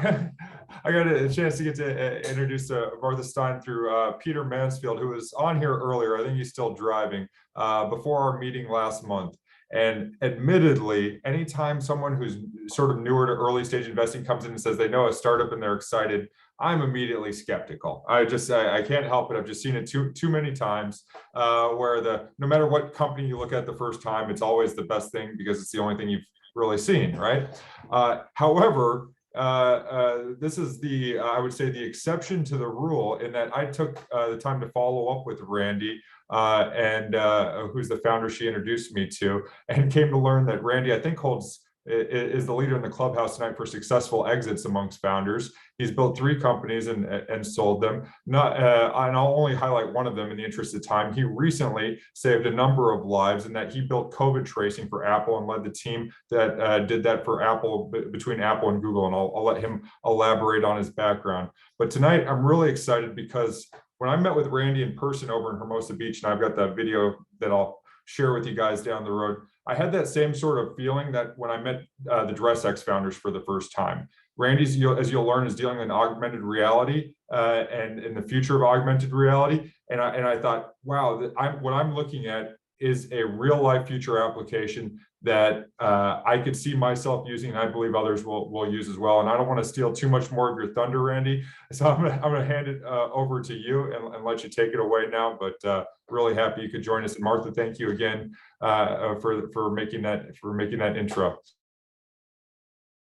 I got a chance to get to introduce Martha Stein through Peter Mansfield, who was on here earlier. I think he's still driving before our meeting last month. And admittedly, anytime someone who's sort of newer to early stage investing comes in and says they know a startup and they're excited, I'm immediately skeptical. I can't help it. I've just seen it too many times where no matter what company you look at the first time, it's always the best thing because it's the only thing you've really seen, right? However, this is I would say the exception to the rule in that I took the time to follow up with Randy and who's the founder she introduced me to, and came to learn that Randy, I think, is the leader in the clubhouse tonight for successful exits amongst founders. He's built 3 companies and sold them. And I'll only highlight one of them in the interest of time. He recently saved a number of lives in that he built COVID tracing for Apple and led the team that did that for Apple, between Apple and Google. And I'll let him elaborate on his background. But tonight I'm really excited because when I met with Randy in person over in Hermosa Beach, and I've got that video that I'll share with you guys down the road, I had that same sort of feeling that when I met the DressX founders for the first time. Randy's, as you'll learn, is dealing in augmented reality and in the future of augmented reality. And I thought, wow, what I'm looking at is a real life future application that I could see myself using, and I believe others will use as well. And I don't want to steal too much more of your thunder, Randy. So I'm gonna hand it over to you and let you take it away now. But really happy you could join us. And Martha, thank you again for making that intro.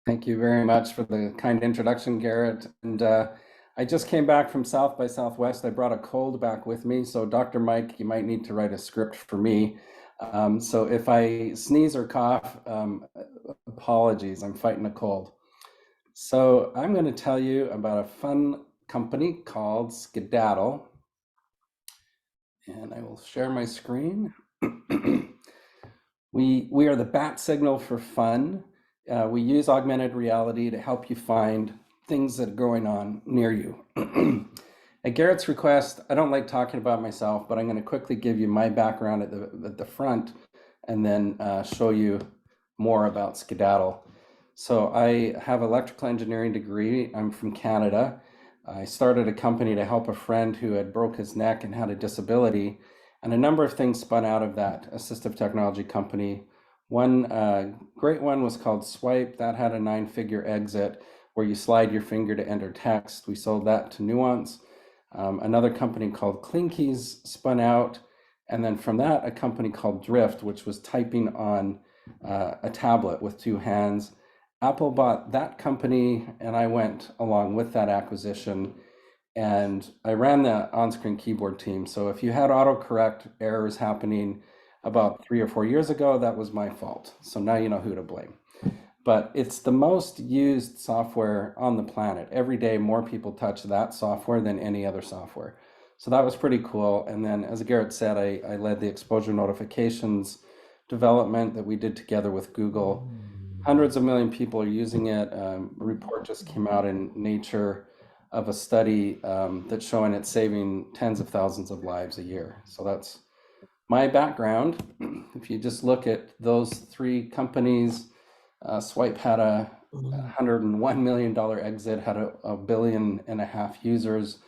Thank you very much for the kind introduction, Garrett. And I just came back from South by Southwest. I brought a cold back with me. So Dr. Mike, you might need to write a script for me. So if I sneeze or cough, apologies, I'm fighting a cold. So I'm going to tell you about a fun company called Skidattl. And I will share my screen. We are the bat signal for fun. We use augmented reality to help you find things that are going on near you. At Garrett's request, I don't like talking about myself, but I'm going to quickly give you my background at the front and then show you more about Skidattl. So I have an electrical engineering degree. I'm from Canada. I started a company to help a friend who had broke his neck and had a disability, and a number of things spun out of that assistive technology company. One great one was called Swipe. That had a 9-figure exit where you slide your finger to enter text. We sold that to Nuance. Another company called Clinkies spun out. And then from that, a company called Drift, which was typing on a tablet with 2 hands. Apple bought that company, and I went along with that acquisition. And I ran the on-screen keyboard team. So if you had autocorrect errors happening about 3 or 4 years ago, that was my fault. So now you know who to blame. But it's the most used software on the planet. Every day, more people touch that software than any other software. So that was pretty cool. And then, as Garrett said, I led the exposure notifications development that we did together with Google. Hundreds of million people are using it. A report just came out in Nature of a study that's showing it's saving tens of thousands of lives a year. So that's my background. If you just look at those 3 companies, Swipe had a $101 million exit, had a 1.5 billion users.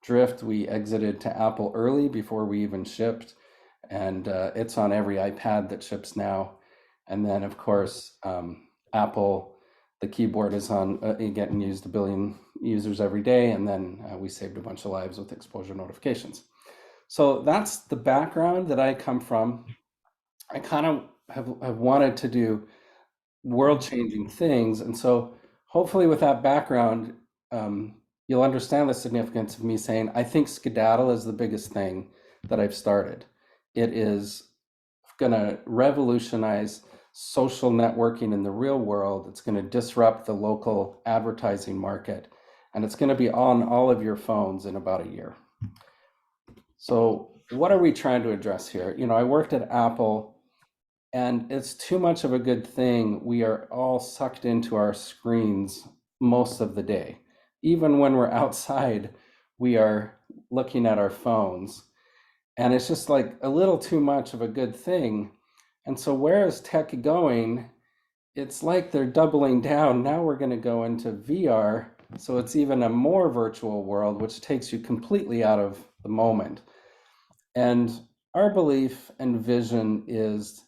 Drift, we exited to Apple early before we even shipped, and it's on every iPad that ships now. And then, of course, Apple, the keyboard is on getting used 1 billion users every day, and then we saved a bunch of lives with exposure notifications. So that's the background that I come from. I kind of have wanted to do world-changing things, and so hopefully with that background, you'll understand the significance of me saying I think Skidattl is the biggest thing that I've started. It is going to revolutionize social networking in the real world. It's going to disrupt the local advertising market, and it's going to be on all of your phones in about a year. So what are we trying to address here? You know, I worked at Apple, and it's too much of a good thing. We are all sucked into our screens most of the day. Even when we're outside, we are looking at our phones. And it's just like a little too much of a good thing. And so where is tech going? It's like they're doubling down. Now we're going to go into VR. So it's even a more virtual world, which takes you completely out of the moment. And our belief and vision is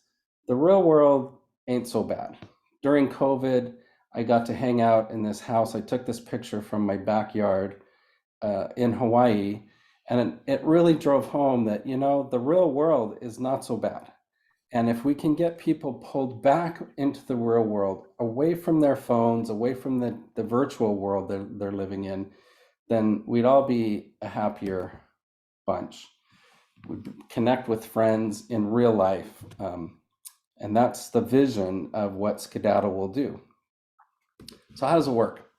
the real world ain't so bad. During COVID, I got to hang out in this house. I took this picture from my backyard in Hawaii, and it really drove home that, you know, the real world is not so bad. And if we can get people pulled back into the real world, away from their phones, away from the virtual world that they're living in, then we'd all be a happier bunch. We'd connect with friends in real life. And that's the vision of what Skidattl will do. So how does it work?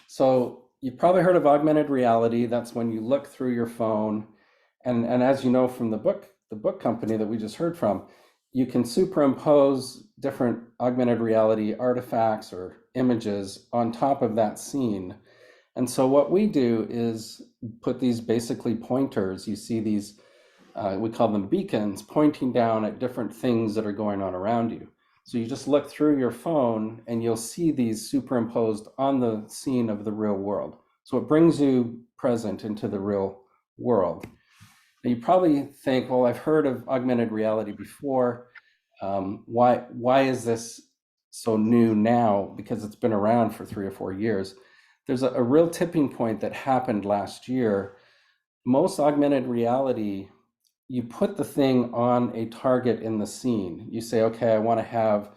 So you've probably heard of augmented reality. That's when you look through your phone. And as you know from the book company that we just heard from, you can superimpose different augmented reality artifacts or images on top of that scene. And so what we do is put these basically pointers. You see these, we call them beacons, pointing down at different things that are going on around you. So you just look through your phone and you'll see these superimposed on the scene of the real world. So it brings you present into the real world. Now, you probably think, well, I've heard of augmented reality before. Why is this so new now? Because it's been around for 3 or 4 years. There's a real tipping point that happened last year. Most augmented reality, you put the thing on a target in the scene. You say, okay, I want to have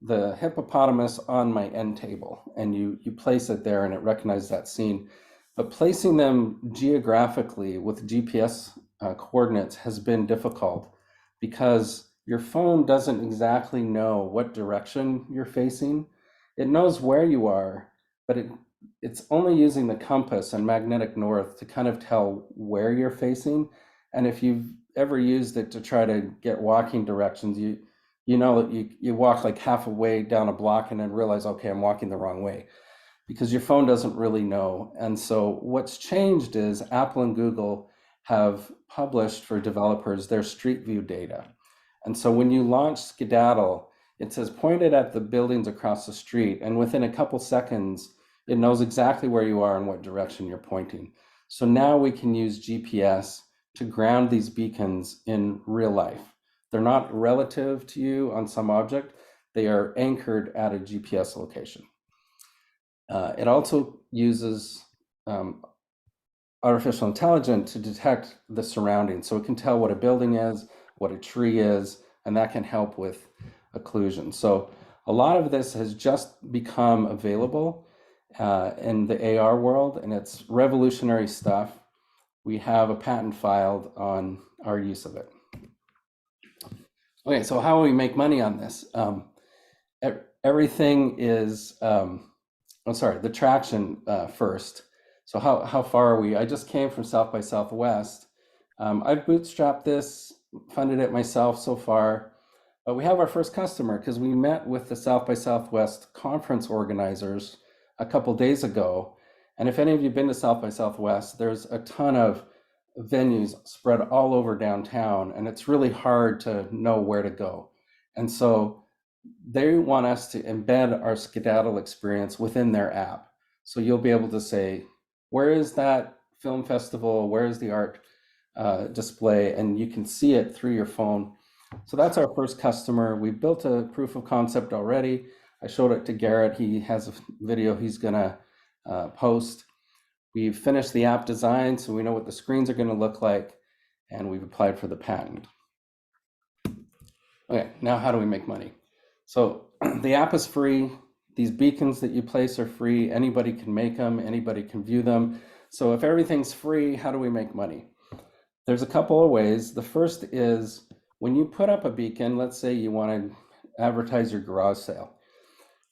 the hippopotamus on my end table, and you place it there and it recognizes that scene. But placing them geographically with GPS coordinates has been difficult because your phone doesn't exactly know what direction you're facing. It knows where you are, but it's only using the compass and magnetic north to kind of tell where you're facing. And if you've ever used it to try to get walking directions, you know that you walk like half a way down a block and then realize, okay, I'm walking the wrong way, because your phone doesn't really know. And so what's changed is Apple and Google have published for developers their Street View data. And so when you launch Skidattl, it says pointed at the buildings across the street, and within a couple seconds, it knows exactly where you are and what direction you're pointing. So now we can use GPS to ground these beacons in real life. They're not relative to you on some object. They are anchored at a GPS location. It also uses artificial intelligence to detect the surroundings. So it can tell what a building is, what a tree is, and that can help with occlusion. So a lot of this has just become available in the AR world, and it's revolutionary stuff. We have a patent filed on our use of it. Okay, so how will we make money on this? Everything is, the traction first. So how far are we? I just came from South by Southwest. I've bootstrapped this, funded it myself so far, but we have our first customer because we met with the South by Southwest conference organizers a couple days ago. And if any of you have been to South by Southwest, there's a ton of venues spread all over downtown, and it's really hard to know where to go. And so they want us to embed our Skidattl experience within their app. So you'll be able to say, where is that film festival? Where is the art display? And you can see it through your phone. So that's our first customer. We built a proof of concept already. I showed it to Garrett. He has a video he's gonna post. We've finished the app design, so we know what the screens are gonna look like, and we've applied for the patent. Okay, now how do we make money? So the app is free. These beacons that you place are free. Anybody can make them, anybody can view them. So if everything's free, how do we make money? There's a couple of ways. The first is when you put up a beacon, let's say you want to advertise your garage sale.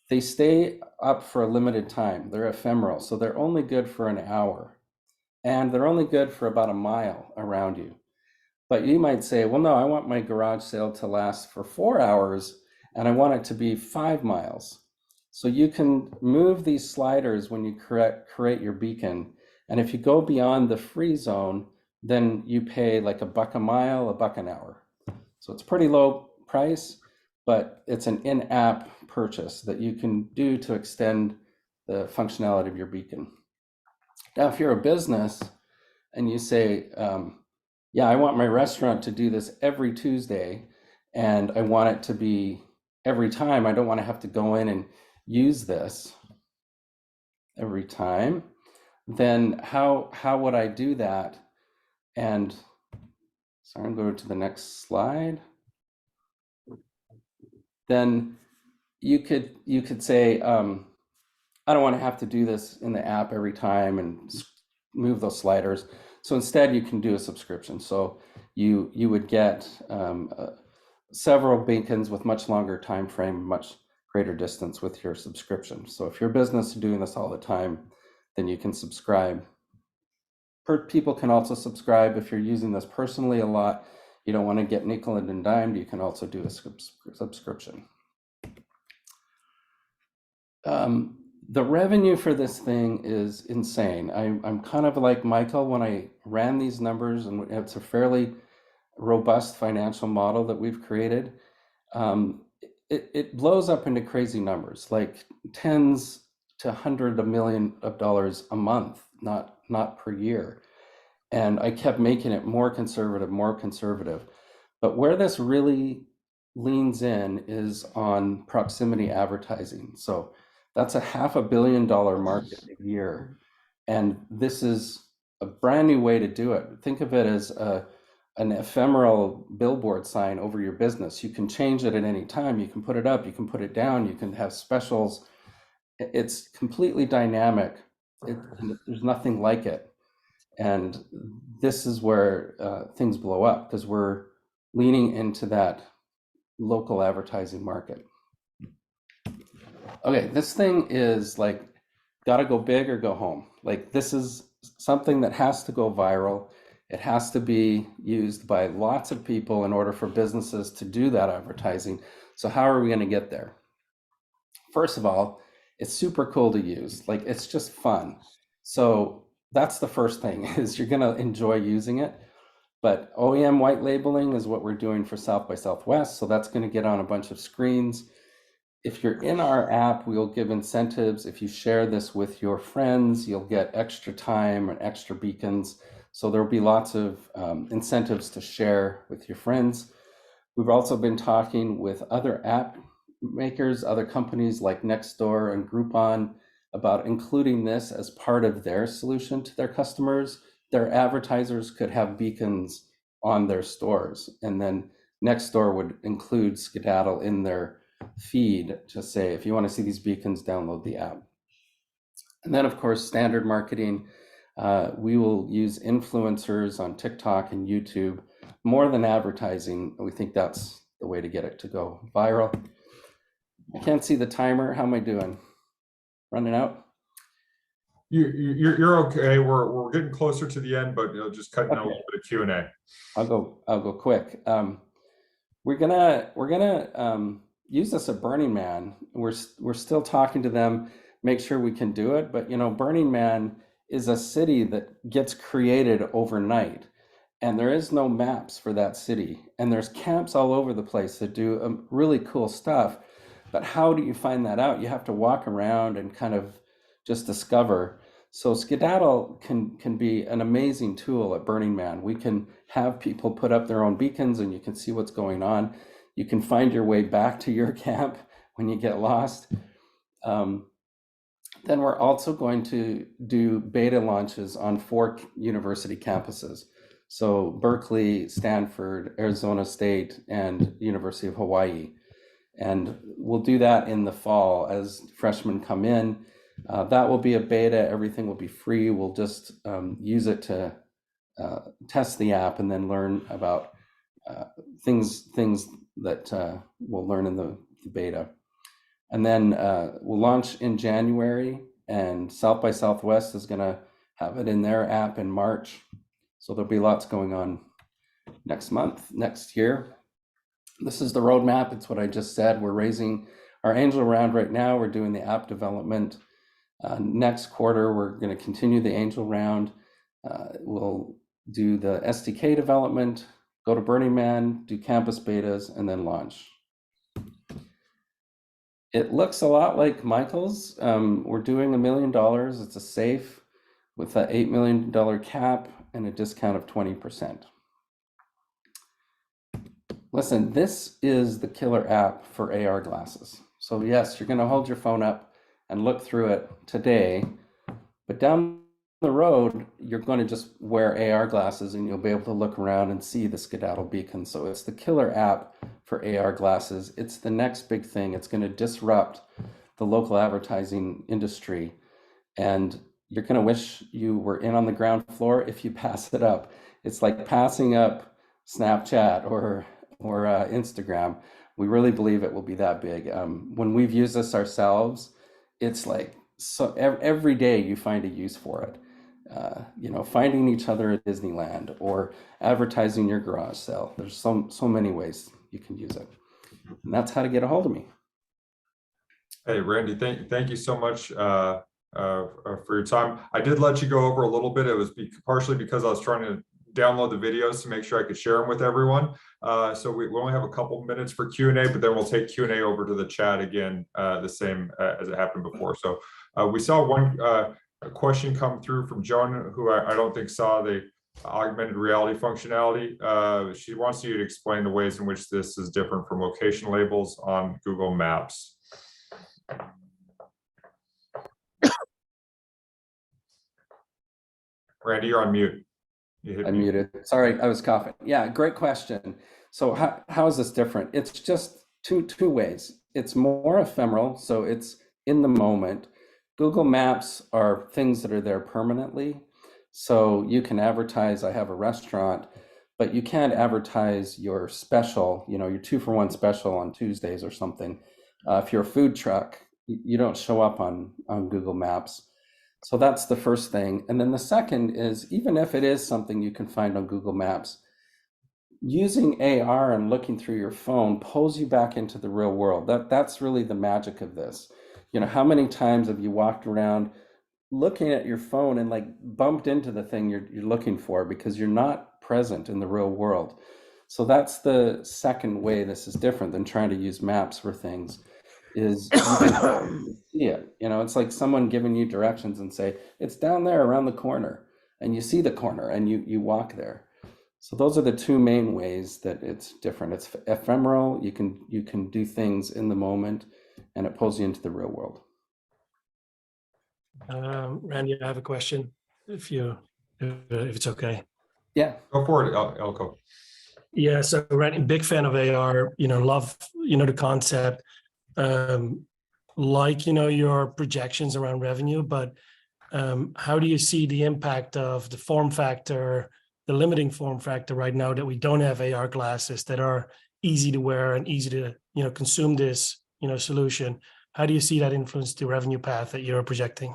They stay up for a limited time. They're ephemeral, so they're only good for an hour. And they're only good for about a mile around you. But you might say, well, no, I want my garage sale to last for 4 hours, and I want it to be 5 miles. So you can move these sliders when you create your beacon. And if you go beyond the free zone, then you pay like $1 a mile, $1 an hour. So it's pretty low price, but it's an in-app purchase that you can do to extend the functionality of your beacon. Now, if you're a business and you say, yeah, I want my restaurant to do this every Tuesday, and I want it to be every time. I don't want to have to go in and use this every time. Then how would I do that? And sorry, I'm going to the next slide. Then you could say, I don't want to have to do this in the app every time and move those sliders. So instead, you can do a subscription. So you would get several beacons with much longer time frame, much greater distance with your subscription. So if your business is doing this all the time, then you can subscribe. People can also subscribe if you're using this personally a lot. You don't want to get nickel and dimed. You can also do a subscription. The revenue for this thing is insane. I'm kind of like Michael when I ran these numbers, and it's a fairly robust financial model that we've created. It blows up into crazy numbers, like tens to hundreds of millions of dollars a month, not per year. And I kept making it more conservative, more conservative. But where this really leans in is on proximity advertising. So that's a $500 million market a year. And this is a brand new way to do it. Think of it as an ephemeral billboard sign over your business. You can change it at any time. You can put it up, you can put it down, you can have specials. It's completely dynamic. There's nothing like it. And this is where things blow up, because we're leaning into that local advertising market. Okay, this thing is like, gotta go big or go home. Like, this is something that has to go viral. It has to be used by lots of people in order for businesses to do that advertising. So how are we gonna get there? First of all, it's super cool to use. Like, it's just fun. So that's the first thing, is you're gonna enjoy using it. But OEM white labeling is what we're doing for South by Southwest. So that's gonna get on a bunch of screens. If you're in our app, we'll give incentives. If you share this with your friends, you'll get extra time and extra beacons. So there'll be lots of incentives to share with your friends. We've also been talking with other app makers, other companies like Nextdoor and Groupon, about including this as part of their solution to their customers. Their advertisers could have beacons on their stores, and then Nextdoor would include Skidattl in their feed to say, if you want to see these beacons, download the app. And then, of course, standard marketing. We will use influencers on TikTok and YouTube more than advertising. We think that's the way to get it to go viral. I can't see the timer. How am I doing? Running out? You're okay. We're getting closer to the end, but just cutting out a little bit of Q&A. I'll go quick. We're gonna use this at Burning Man. We're still talking to them, make sure we can do it. But Burning Man is a city that gets created overnight, and there is no maps for that city. And there's camps all over the place that do really cool stuff. But how do you find that out? You have to walk around and kind of just discover. So Skidattl can be an amazing tool at Burning Man. We can have people put up their own beacons, and you can see what's going on. You can find your way back to your camp when you get lost. Then we're also going to do beta launches on 4 university campuses. So Berkeley, Stanford, Arizona State, and University of Hawaii. And we'll do that in the fall as freshmen come in. That will be a beta. Everything will be free. We'll just use it to test the app and then learn about things that we'll learn in the beta. And then we'll launch in January, and South by Southwest is going to have it in their app in March. So there'll be lots going on next month, next year. This is the roadmap. It's what I just said. We're raising our angel round right now. We're doing the app development. Next quarter, we're going to continue the angel round. We'll do the SDK development, go to Burning Man, do campus betas, and then launch. It looks a lot like Michael's. We're doing $1 million. It's a safe with an $8 million cap and a discount of 20%. Listen, this is the killer app for AR glasses. So yes, you're going to hold your phone up and look through it today, but down the road, you're going to just wear AR glasses and you'll be able to look around and see the Skidattl beacon. So it's the killer app for AR glasses. It's the next big thing. It's going to disrupt the local advertising industry, and you're going to wish you were in on the ground floor if you pass it up. It's like passing up Snapchat or Instagram. We really believe it will be that big. When we've used this ourselves, it's like, so every day you find a use for it. Finding each other at Disneyland or advertising your garage sale. There's so many ways you can use it. And that's how to get a hold of me. Hey, Randy, thank you so much for your time. I did let you go over a little bit. It was partially because I was trying to download the videos to make sure I could share them with everyone. So we only have a couple minutes for Q&A, but then we'll take Q&A over to the chat again, the same as it happened before. So we saw one question come through from Joan, who I don't think saw the augmented reality functionality. She wants you to explain the ways in which this is different from location labels on Google Maps. Randy, you're on mute. I'm muted. Sorry, I was coughing. Yeah, great question. So how is this different? It's just two ways. It's more ephemeral, so it's in the moment. Google Maps are things that are there permanently. So you can advertise, I have a restaurant, but you can't advertise your special, you know, your 2-for-1 special on Tuesdays or something. If you're a food truck, you don't show up on Google Maps. So that's the first thing. And then the second is, even if it is something you can find on Google Maps, using AR and looking through your phone pulls you back into the real world. That's really the magic of this. You know, how many times have you walked around looking at your phone and like bumped into the thing you're looking for because you're not present in the real world? So that's the second way this is different than trying to use maps for things, is you can see it. You know, it's like someone giving you directions and say, it's down there around the corner, and you see the corner and you walk there. So those are the two main ways that it's different. It's ephemeral, you can do things in the moment, and it pulls you into the real world. Randy, I have a question, if it's okay. Yeah. Go for it, Elko. Yeah, so Randy, big fan of AR, love, the concept, your projections around revenue, but how do you see the impact of the form factor, the limiting form factor right now that we don't have AR glasses that are easy to wear and easy to, consume this, solution? How do you see that influence the revenue path that you're projecting?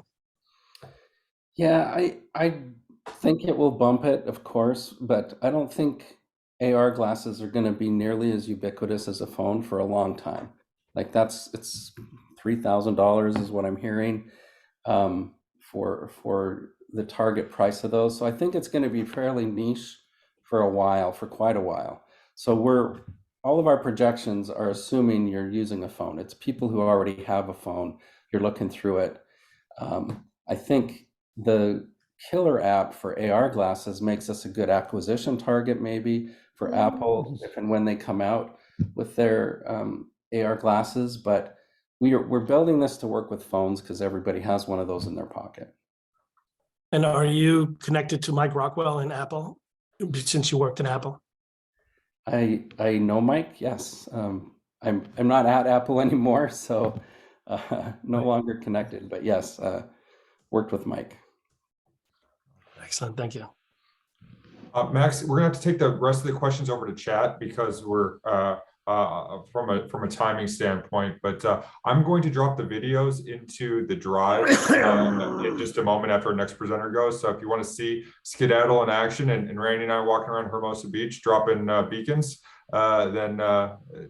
Yeah, I think it will bump it, of course, but I don't think AR glasses are going to be nearly as ubiquitous as a phone for a long time. Like it's $3,000 is what I'm hearing for the target price of those. So I think it's going to be fairly niche for quite a while. So all of our projections are assuming you're using a phone. It's people who already have a phone. You're looking through it. I think the killer app for AR glasses makes us a good acquisition target, maybe for Apple, if and when they come out with their AR glasses. But we're building this to work with phones because everybody has one of those in their pocket. And are you connected to Mike Rockwell in Apple, since you worked in Apple? I know Mike, yes. I'm not at Apple anymore, so no longer connected, but yes, worked with Mike. Excellent, thank you. Max, we're gonna have to take the rest of the questions over to chat because we're from a timing standpoint, but I'm going to drop the videos into the drive in just a moment after our next presenter goes. So if you want to see Skidattl in action and Randy and I walking around Hermosa Beach dropping beacons, then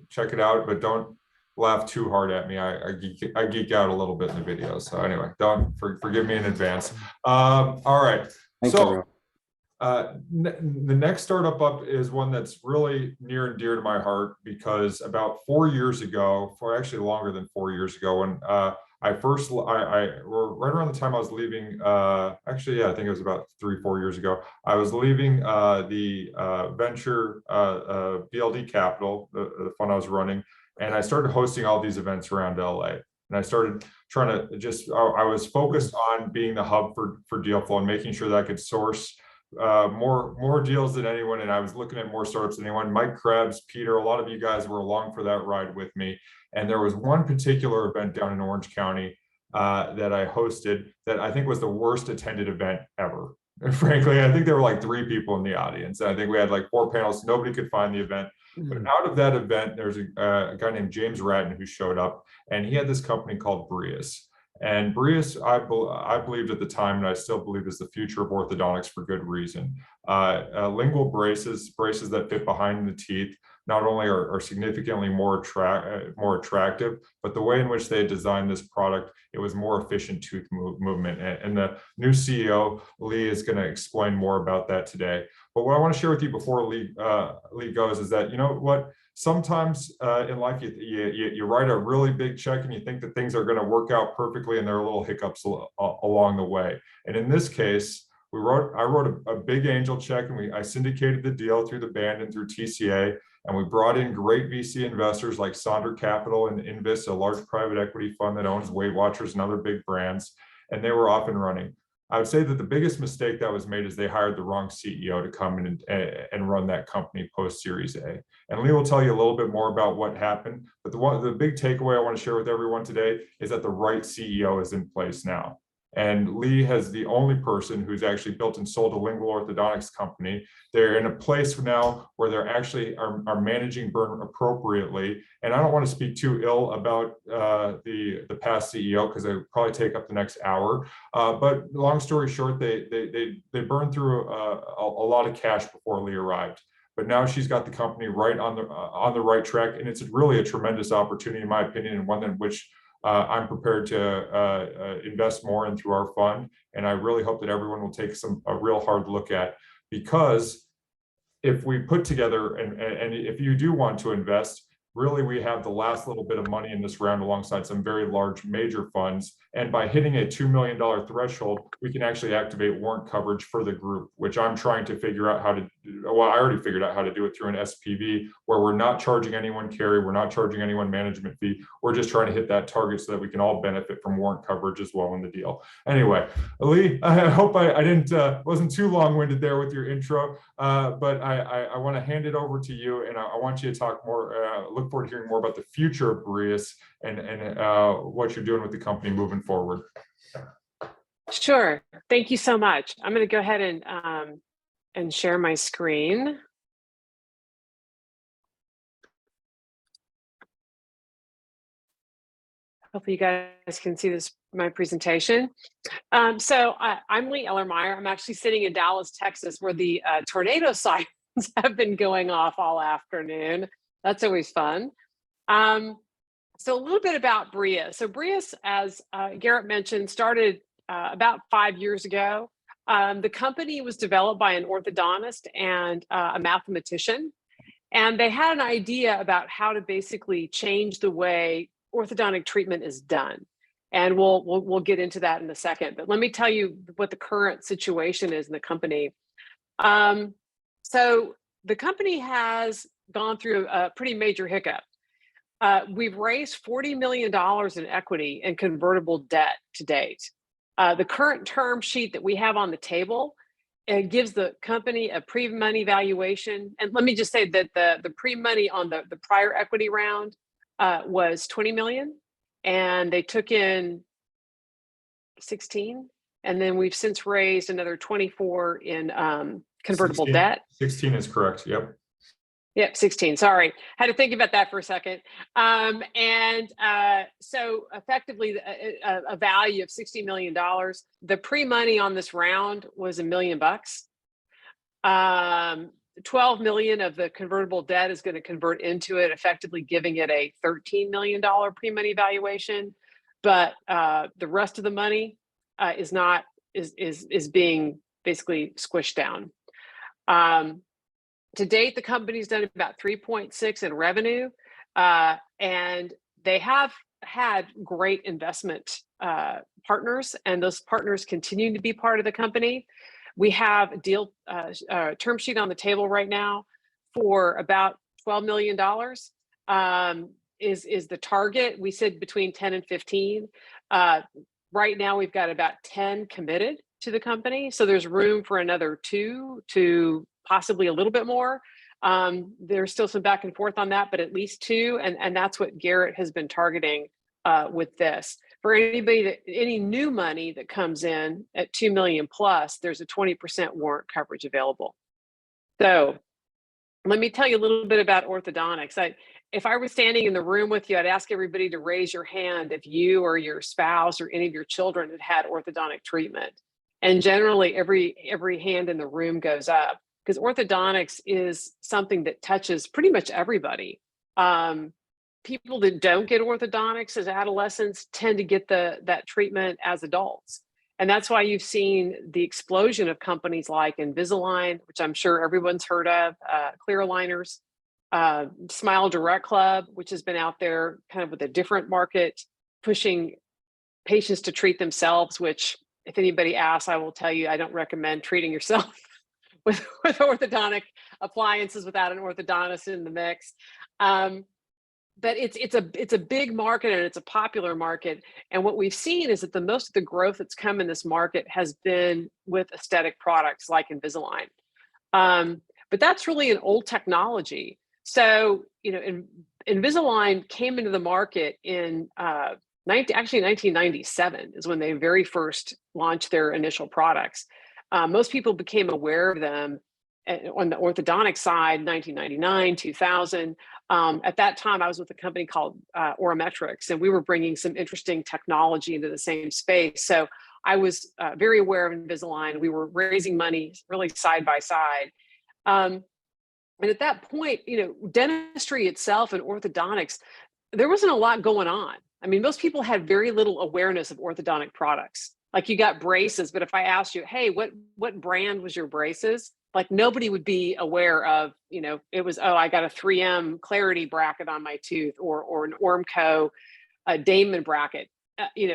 check it out, but don't laugh too hard at me. I geek out a little bit in the video. So anyway, don't forgive me in advance. All right. Thanks, everyone. The next startup up is one that's really near and dear to my heart because about 4 years ago, actually longer than 4 years ago, when I right around the time I was leaving, actually, yeah, I think it was about 3-4 years ago, I was leaving the venture BLD Capital, the fund I was running, and I started hosting all these events around LA. And I started trying to I was focused on being the hub for deal flow and making sure that I could source more deals than anyone, and I was looking at more startups than anyone. Mike Krebs, Peter, a lot of you guys were along for that ride with me. And there was one particular event down in Orange County that I hosted that I think was the worst attended event ever. And frankly, I think there were like 3 people in the audience. And I think we had like 4 panels. Nobody could find the event. But out of that event, there's a guy named James Ratton who showed up, and he had this company called BRIUS. And BRIUS, I believed at the time, and I still believe is the future of orthodontics for good reason. Lingual braces that fit behind the teeth, not only are significantly more attractive, but the way in which they designed this product, it was more efficient tooth movement. And the new CEO, Lee, is going to explain more about that today. But what I want to share with you before Lee goes is that, you know what, sometimes in life you write a really big check and you think that things are going to work out perfectly, and there are little hiccups along the way. And in this case, I wrote a big angel check, and I syndicated the deal through the band and through TCA. And we brought in great VC investors like Sonder Capital and Invest, a large private equity fund that owns Weight Watchers and other big brands. And they were off and running. I would say that the biggest mistake that was made is they hired the wrong CEO to come in and run that company post Series A. And Lee will tell you a little bit more about what happened. But the big takeaway I want to share with everyone today is that the right CEO is in place now. And Lee has the only person who's actually built and sold a lingual orthodontics company. They're in a place now where they're actually are managing burn appropriately. And I don't want to speak too ill about the past CEO because they would probably take up the next hour. But long story short, they burned through a lot of cash before Lee arrived. But now she's got the company right on the right track, and it's really a tremendous opportunity, in my opinion, and one in which I'm prepared to invest more in through our fund. And I really hope that everyone will take a real hard look at, because if we put together, and if you do want to invest, really we have the last little bit of money in this round alongside some very large major funds. And by hitting a $2 million threshold, we can actually activate warrant coverage for the group, which I'm trying to figure out how to do. Well, I already figured out how to do it through an SPV, where we're not charging anyone carry, we're not charging anyone management fee. We're just trying to hit that target so that we can all benefit from warrant coverage as well in the deal. Anyway, Lee, I hope I wasn't too long-winded there with your intro, but I want to hand it over to you, and I want you to talk more, look forward to hearing more about the future of BRIUS and what you're doing with the company moving forward. Sure. Thank you so much. I'm going to go ahead and share my screen. Hopefully you guys can see my presentation. I'm Lee Ellermeier. I'm actually sitting in Dallas, Texas, where the tornado sirens have been going off all afternoon. That's always fun. So a little bit about BRIUS. So BRIUS, as Garrett mentioned, started about 5 years ago. The company was developed by an orthodontist and a mathematician, and they had an idea about how to basically change the way orthodontic treatment is done. And we'll get into that in a second. But let me tell you what the current situation is in the company. So the company has gone through a pretty major hiccup. We've raised $40 million in equity and convertible debt to date. The current term sheet that we have on the table gives the company a pre-money valuation. And let me just say that the pre-money on the prior equity round was 20 million, and they took in 16, and then we've since raised another 24 in convertible 16, debt. 16 is correct. Yep. Yep, 16. Sorry, had to think about that for a second. So effectively, a value of $60 million. The pre-money on this round was $1 million. 12 million of the convertible debt is going to convert into it, effectively giving it a $13 million pre-money valuation. But the rest of the money is being basically squished down. To date, the company's done about 3.6 in revenue, and they have had great investment partners, and those partners continue to be part of the company. We have a deal term sheet on the table right now for about $12 million is the target. We said between 10 and 15. Right now, we've got about 10 committed to the company, so there's room for another 2 to possibly a little bit more. There's still some back and forth on that, but at least 2, and that's what Garrett has been targeting with this. For any new money that comes in at 2 million plus, there's a 20% warrant coverage available. So let me tell you a little bit about orthodontics. If I were standing in the room with you, I'd ask everybody to raise your hand if you or your spouse or any of your children had orthodontic treatment. And generally every hand in the room goes up, because orthodontics is something that touches pretty much everybody. People that don't get orthodontics as adolescents tend to get that treatment as adults. And that's why you've seen the explosion of companies like Invisalign, which I'm sure everyone's heard of, clear aligners, Smile Direct Club, which has been out there kind of with a different market, pushing patients to treat themselves, which if anybody asks, I will tell you, I don't recommend treating yourself with orthodontic appliances without an orthodontist in the mix. But it's a big market and it's a popular market. And what we've seen is that most of the growth that's come in this market has been with aesthetic products like Invisalign. But that's really an old technology. So, Invisalign came into the market in actually 1997 is when they very first launched their initial products. Most people became aware of them on the orthodontic side, 1999, 2000. At that time, I was with a company called Orometrics, and we were bringing some interesting technology into the same space. So I was very aware of Invisalign. We were raising money really side by side. And at that point, dentistry itself and orthodontics, there wasn't a lot going on. I mean, most people had very little awareness of orthodontic products. Like you got braces, but if I asked you, hey, what brand was your braces? Like nobody would be aware of, it was, oh, I got a 3M Clarity bracket on my tooth or an Ormco Damon bracket.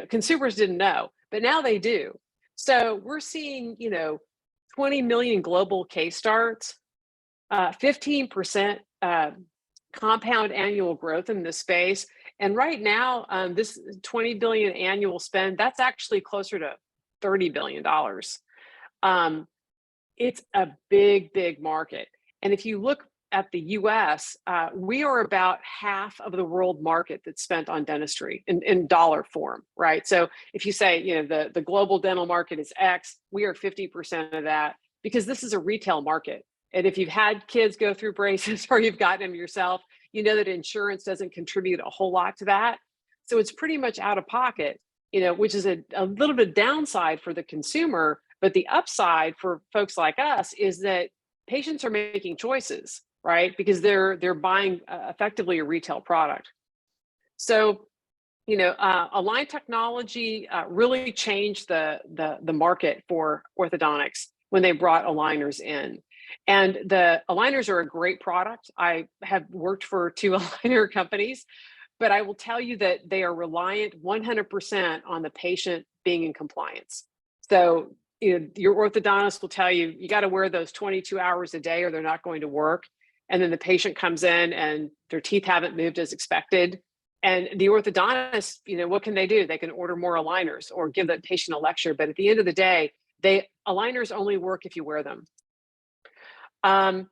Consumers didn't know, but now they do. So we're seeing, 20 million global case starts, 15% compound annual growth in this space. And right now, this 20 billion annual spend, that's actually closer to $30 billion. It's a big, big market. And if you look at the US, we are about half of the world market that's spent on dentistry in dollar form, right? So if you say, the global dental market is X, we are 50% of that because this is a retail market. And if you've had kids go through braces or you've gotten them yourself, you know that insurance doesn't contribute a whole lot to that. So it's pretty much out of pocket, which is a little bit downside for the consumer. But the upside for folks like us is that patients are making choices, right? Because they're buying effectively a retail product. So, Align technology really changed the market for orthodontics when they brought aligners in. And the aligners are a great product. I have worked for 2 aligner companies, but I will tell you that they are reliant 100% on the patient being in compliance. So, your orthodontist will tell you, you got to wear those 22 hours a day or they're not going to work. And then the patient comes in and their teeth haven't moved as expected. And the orthodontist, what can they do? They can order more aligners or give that patient a lecture. But at the end of the day, aligners only work if you wear them. And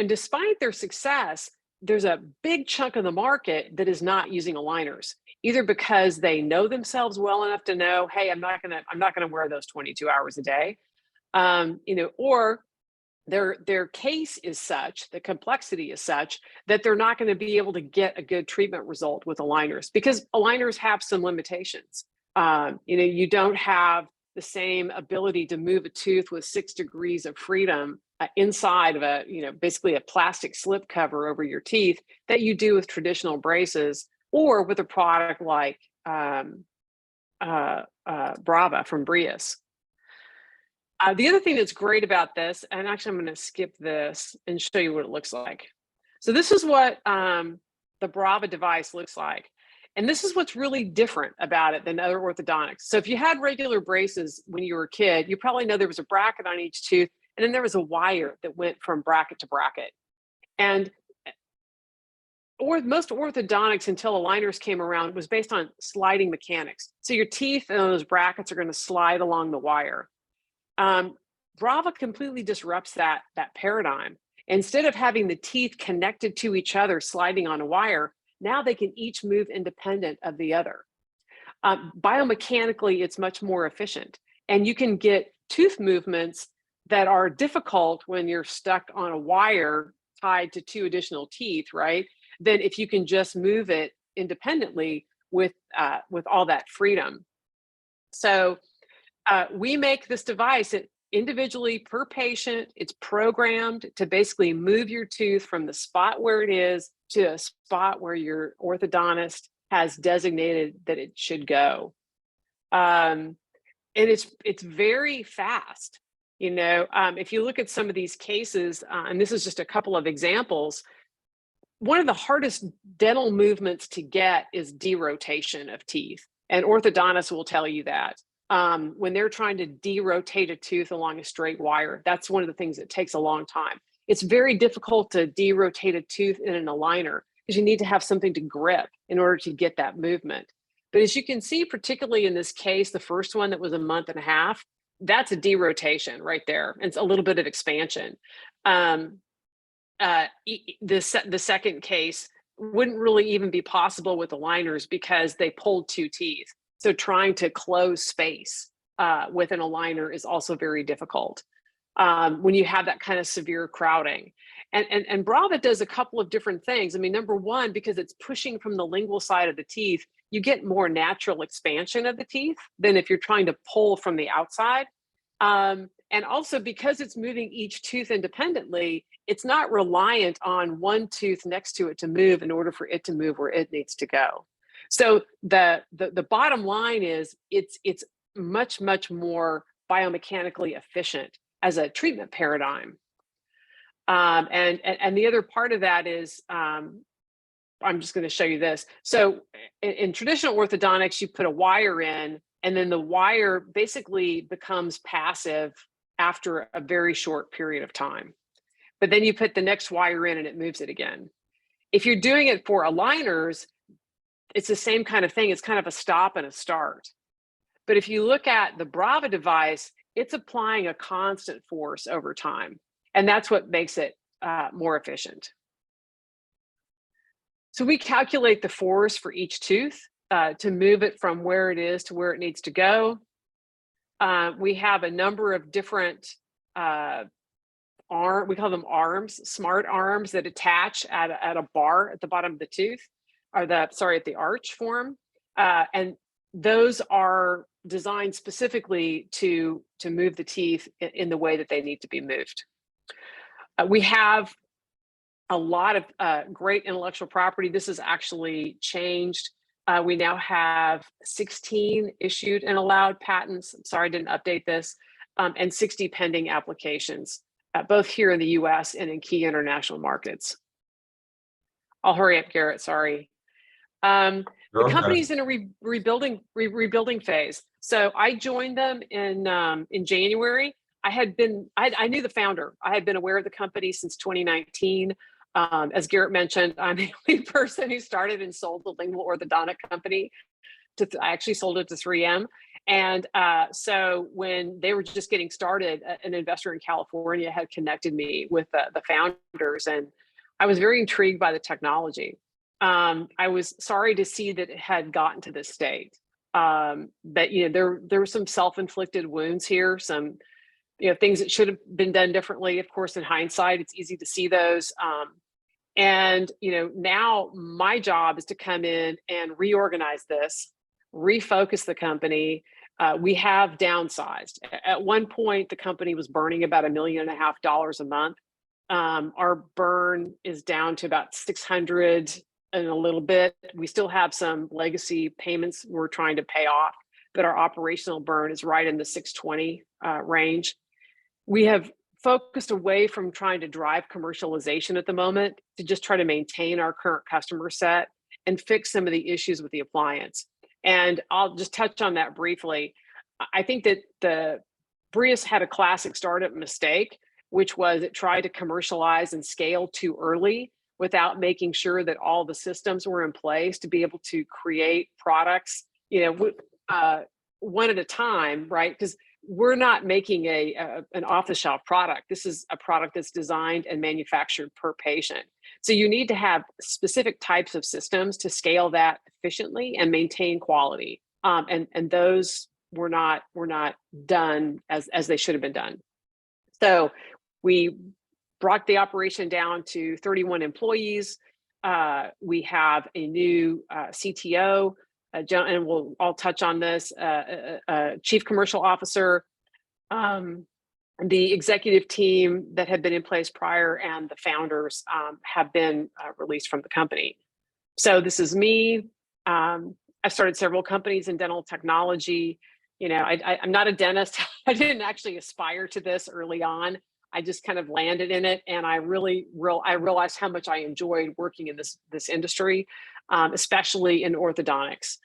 despite their success, there's a big chunk of the market that is not using aligners, either because they know themselves well enough to know, hey, I'm not gonna wear those 22 hours a day, or their case is such, the complexity is such that they're not going to be able to get a good treatment result with aligners because aligners have some limitations. You don't have the same ability to move a tooth with 6 degrees of freedom inside of basically a plastic slip cover over your teeth that you do with traditional braces or with a product like Brava from BRIUS. The other thing that's great about this, and actually I'm going to skip this and show you what it looks like. So this is what the Brava device looks like. And this is what's really different about it than other orthodontics. So if you had regular braces when you were a kid, you probably know there was a bracket on each tooth, and then there was a wire that went from bracket to bracket. And most orthodontics until aligners came around was based on sliding mechanics. So your teeth and those brackets are going to slide along the wire. Brava completely disrupts that paradigm. Instead of having the teeth connected to each other, sliding on a wire, now they can each move independent of the other. Biomechanically, it's much more efficient. And you can get tooth movements that are difficult when you're stuck on a wire tied to 2 additional teeth, right? Than if you can just move it independently with all that freedom. So we make this device individually per patient. It's programmed to basically move your tooth from the spot where it is to a spot where your orthodontist has designated that it should go. And it's very fast. If you look at some of these cases, and this is just a couple of examples, one of the hardest dental movements to get is derotation of teeth. And orthodontists will tell you that. when they're trying to derotate a tooth along a straight wire. That's one of the things that takes a long time. It's very difficult to derotate a tooth in an aligner because you need to have something to grip in order to get that movement. But as you can see, particularly in this case, the first one that was a month and a half, that's a derotation right there. And it's a little bit of expansion. The second case wouldn't really even be possible with aligners because they pulled 2 teeth. So trying to close space with an aligner is also very difficult when you have that kind of severe crowding. And Brava does a couple of different things. I mean, number one, because it's pushing from the lingual side of the teeth, you get more natural expansion of the teeth than if you're trying to pull from the outside. And also because it's moving each tooth independently, it's not reliant on one tooth next to it to move in order for it to move where it needs to go. So the bottom line is it's much more biomechanically efficient as a treatment paradigm. And the other part of that is, I'm just going to show you this. So in traditional orthodontics, you put a wire in, and then the wire basically becomes passive after a very short period of time. But then you put the next wire in and it moves it again. If you're doing it for aligners, it's the same kind of thing. It's kind of a stop and a start. But if you look at the Brava device, it's applying a constant force over time. And that's what makes it more efficient. So we calculate the force for each tooth to move it from where it is to where it needs to go. We have a number of different we call them arms, smart arms that attach at a bar at the bottom of the tooth, or at the arch form. And those are designed specifically to move the teeth in the way that they need to be moved. We have a lot of great intellectual property. This has actually changed. We now have 16 issued and allowed patents. I'm sorry, I didn't update this, and 60 pending applications, both here in the US and in key international markets. I'll hurry up, Garrett, sorry. The company's in a rebuilding phase. So I joined them in January. I knew the founder. I had been aware of the company since 2019. As Garrett mentioned, I'm the only person who started and sold the lingual orthodontic company. I actually sold it to 3M. And so when they were just getting started, an investor in California had connected me with the founders, and I was very intrigued by the technology. I was sorry to see that it had gotten to this state. But there were some self-inflicted wounds here, some things that should have been done differently. Of course, in hindsight, it's easy to see those. And now my job is to come in and reorganize this, refocus the company. We have downsized. At one point, the company was burning about $1.5 million a month. Our burn is down to about 600 and a little bit. We still have some legacy payments we're trying to pay off, but our operational burn is right in the 620 range. We have focused away from trying to drive commercialization at the moment to just try to maintain our current customer set and fix some of the issues with the appliance. And I'll just touch on that briefly. I think that the BRIUS had a classic startup mistake, which was it tried to commercialize and scale too early without making sure that all the systems were in place to be able to create products, one at a time, right? Because we're not making an off-the-shelf product. This is a product that's designed and manufactured per patient. So you need to have specific types of systems to scale that efficiently and maintain quality. And those were not done as they should have been done. So we brought the operation down to 31 employees. We have a new CTO, and I'll touch on this, Chief Commercial Officer, the executive team that had been in place prior, and the founders have been released from the company. So this is me. I've started several companies in dental technology. I'm not a dentist. I didn't actually aspire to this early on. I just kind of landed in it, and I realized how much I enjoyed working in this industry, especially in orthodontics.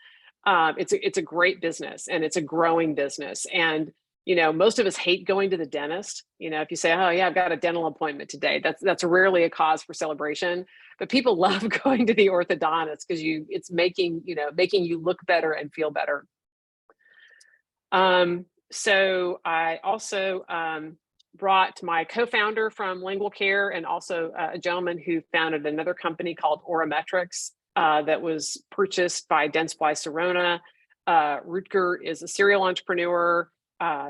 It's a great business, and it's a growing business. And most of us hate going to the dentist. If you say, "Oh yeah, I've got a dental appointment today," that's rarely a cause for celebration. But people love going to the orthodontist because it's making you look better and feel better. So I also brought my co-founder from Lingual Care, and also a gentleman who founded another company called Aurametrics that was purchased by Dentsply Sirona. Rutger is a serial entrepreneur.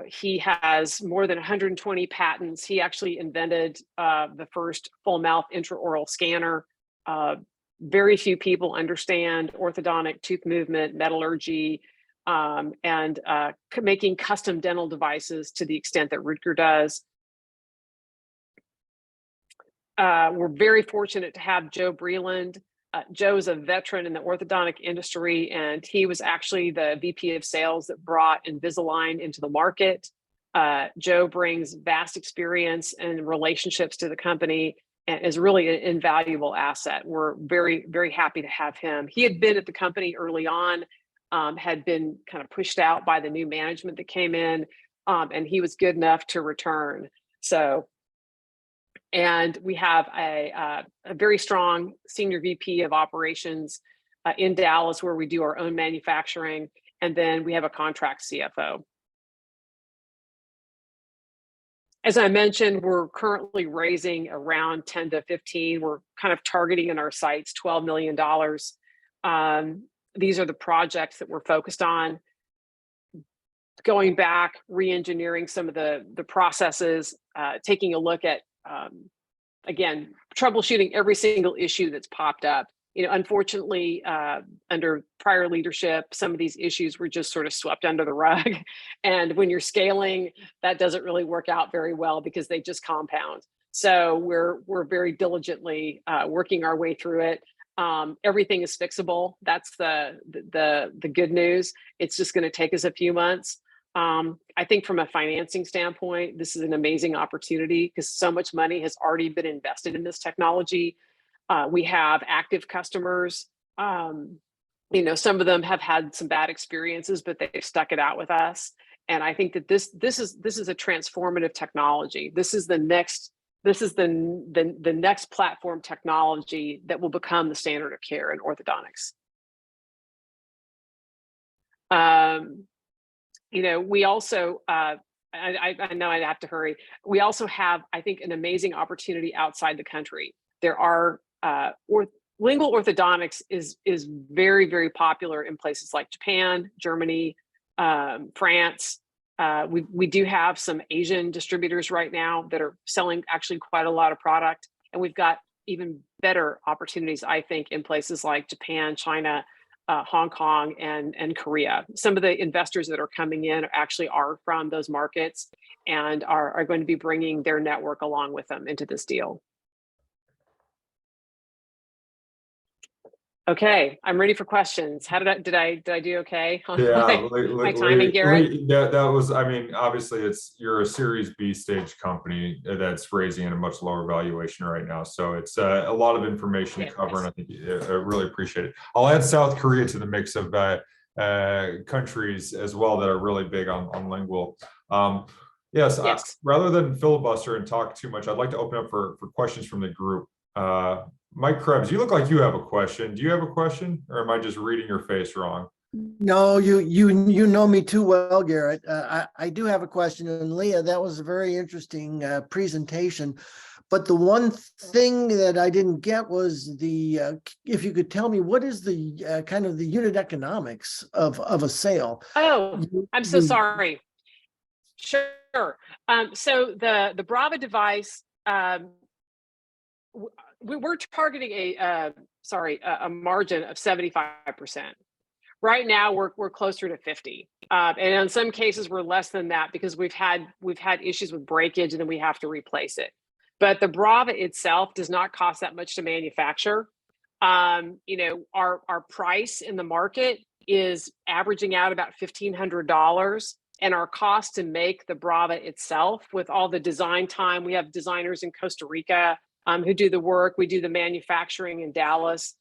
He has more than 120 patents. He actually invented the first full mouth intraoral scanner. Very few people understand orthodontic tooth movement, metallurgy, and making custom dental devices to the extent that Rutger does. We're very fortunate to have Joe Breland. Joe is a veteran in the orthodontic industry, and he was actually the VP of sales that brought Invisalign into the market. Joe brings vast experience and relationships to the company and is really an invaluable asset. We're very, very happy to have him. He had been at the company early on, had been kind of pushed out by the new management that came in, and he was good enough to return. And we have a very strong senior VP of operations in Dallas, where we do our own manufacturing. And then we have a contract CFO. As I mentioned, we're currently raising around 10 to 15. We're kind of targeting in our sights $12 million. These are the projects that we're focused on. Going back, re-engineering some of the processes, taking a look at, again, troubleshooting every single issue that's popped up. Unfortunately, under prior leadership, some of these issues were just sort of swept under the rug. And when you're scaling, that doesn't really work out very well because they just compound. So we're very diligently working our way through it. Everything is fixable. That's the good news. It's just going to take us a few months. I think from a financing standpoint, this is an amazing opportunity because so much money has already been invested in this technology. We have active customers. Some of them have had some bad experiences, but they've stuck it out with us. And I think that this is a transformative technology. This is the next platform technology that will become the standard of care in orthodontics. We also, I know I have to hurry. We also have, I think, an amazing opportunity outside the country. There are, lingual orthodontics is very, very popular in places like Japan, Germany, France. We do have some Asian distributors right now that are selling actually quite a lot of product. And we've got even better opportunities, I think, in places like Japan, China, Hong Kong, and Korea. Some of the investors that are coming in actually are from those markets and are going to be bringing their network along with them into this deal. Okay, I'm ready for questions. How did I do okay? Yeah, my timing, Garrett? That was, I mean, obviously you're a Series B stage company that's raising at a much lower valuation right now. So it's a lot of information to cover, and I think I really appreciate it. I'll add South Korea to the mix of countries as well that are really big on lingual. Yes. Rather than filibuster and talk too much, I'd like to open up for questions from the group. Mike Krebs, you look like you have a question. Do you have a question, or am I just reading your face wrong? No, you know me too well, Garrett. I do have a question, and Leah, that was a very interesting presentation. But the one thing that I didn't get was if you could tell me what is the kind of the unit economics of a sale. Oh, I'm so sorry. Sure. So the Brava device. We're targeting a margin of 75%. Right now, we're closer to 50, and in some cases we're less than that because we've had issues with breakage and then we have to replace it. But the Brava itself does not cost that much to manufacture. Our price in the market is averaging out about $1,500, and our cost to make the Brava itself, with all the design time, we have designers in Costa Rica who do the work. We do the manufacturing in Dallas.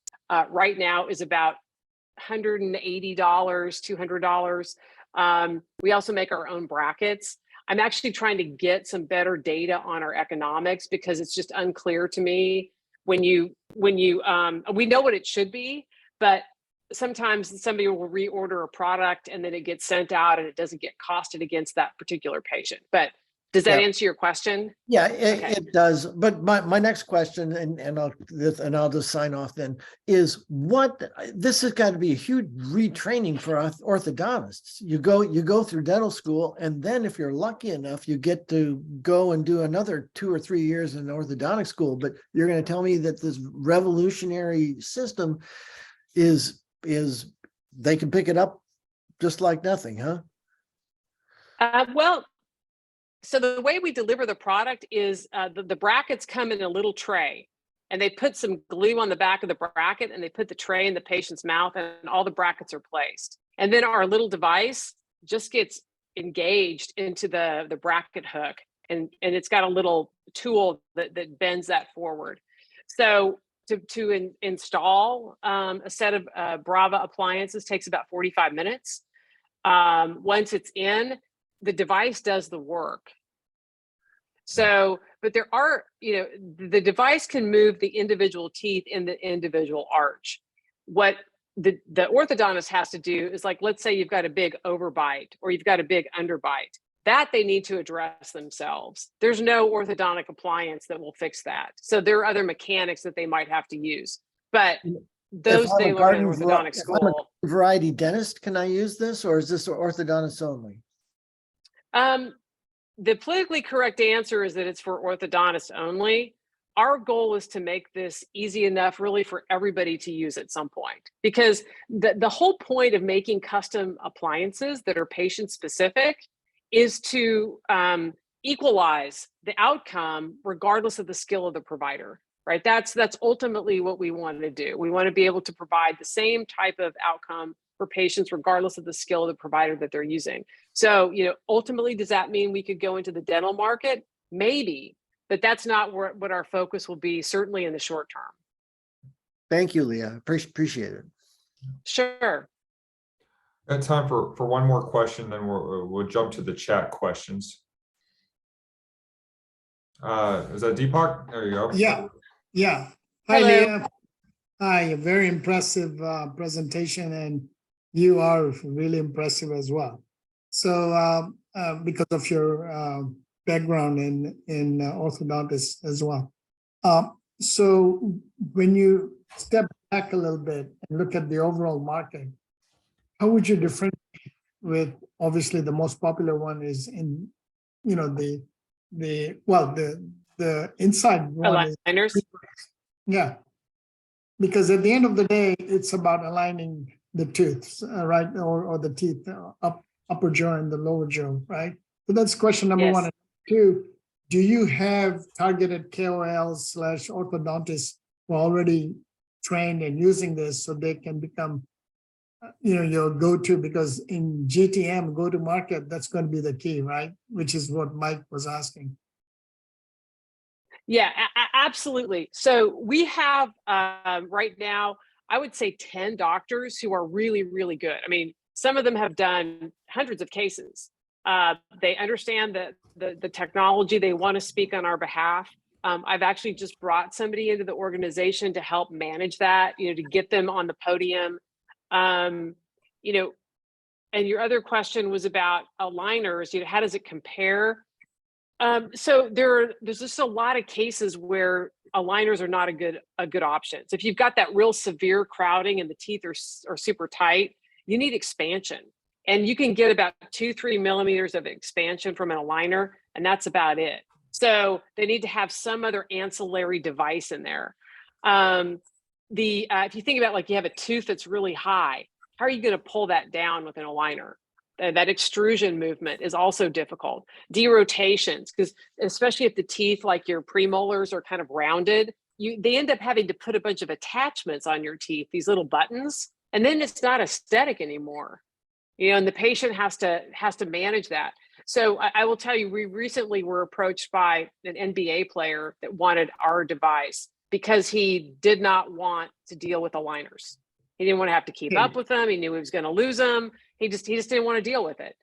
Right now is about $180, $200. We also make our own brackets. I'm actually trying to get some better data on our economics because it's just unclear to me we know what it should be, but sometimes somebody will reorder a product and then it gets sent out and it doesn't get costed against that particular patient. But does that answer your question? Yeah, Okay. it does. But my next question, and I'll just sign off then, is this has got to be a huge retraining for orthodontists. You go through dental school, and then if you're lucky enough, you get to go and do another 2 or 3 years in orthodontic school. But you're going to tell me that this revolutionary system is they can pick it up just like nothing, huh? Well, so the way we deliver the product is the brackets come in a little tray, and they put some glue on the back of the bracket, and they put the tray in the patient's mouth, and all the brackets are placed. And then our little device just gets engaged into the bracket hook, and it's got a little tool that bends that forward. So to install a set of Brava appliances takes about 45 minutes. Once it's in, the device does the work. So, but there are, the device can move the individual teeth in the individual arch. What the orthodontist has to do is, like, let's say you've got a big overbite or you've got a big underbite, that they need to address themselves. There's no orthodontic appliance that will fix that. So there are other mechanics that they might have to use, but those they learn in orthodontic school. If I'm a variety dentist, can I use this, or is this orthodontist only? The politically correct answer is that it's for orthodontists only. Our goal is to make this easy enough really for everybody to use at some point, because the whole point of making custom appliances that are patient specific is to equalize the outcome regardless of the skill of the provider, right? That's ultimately what we want to do. We want to be able to provide the same type of outcome for patients regardless of the skill of the provider that they're using. So, ultimately, does that mean we could go into the dental market? Maybe, but that's not what our focus will be, certainly in the short term. Thank you, Leah. Appreciate it. Sure. Got time for one more question, then we'll jump to the chat questions. Is that Deepak? There you go. Yeah. Hi, Hello. Leah. Hi, a very impressive presentation, and you are really impressive as well. So because of your background in orthodontist as well. So when you step back a little bit and look at the overall market, how would you differentiate with, obviously the most popular one is in, the inside one Aligners. Yeah. Because at the end of the day, it's about aligning the tooths, right? Or the teeth, upper jaw and the lower jaw, right? So that's question number Yes. one. And two, do you have targeted KOLs / orthodontists who are already trained and using this so they can become, your go-to? Because in GTM, go to market, that's going to be the key, right? Which is what Mike was asking. Yeah, absolutely. So we have right now, I would say 10 doctors who are really, really good. I mean, some of them have done hundreds of cases. They understand the technology. They want to speak on our behalf. I've actually just brought somebody into the organization to help manage that, to get them on the podium. And your other question was about aligners, how does it compare? So there's just a lot of cases where aligners are not a good option. So if you've got that real severe crowding and the teeth are super tight, you need expansion. And you can get about 2-3 millimeters of expansion from an aligner, and that's about it. So they need to have some other ancillary device in there. If you think about, like, you have a tooth that's really high, how are you going to pull that down with an aligner? That extrusion movement is also difficult. Derotations, because especially if the teeth, like your premolars, are kind of rounded, they end up having to put a bunch of attachments on your teeth, these little buttons, and then it's not aesthetic anymore. And the patient has to manage that. So I will tell you, we recently were approached by an NBA player that wanted our device because he did not want to deal with aligners. He didn't want to have to keep up with them. He knew he was going to lose them. He just didn't want to deal with it.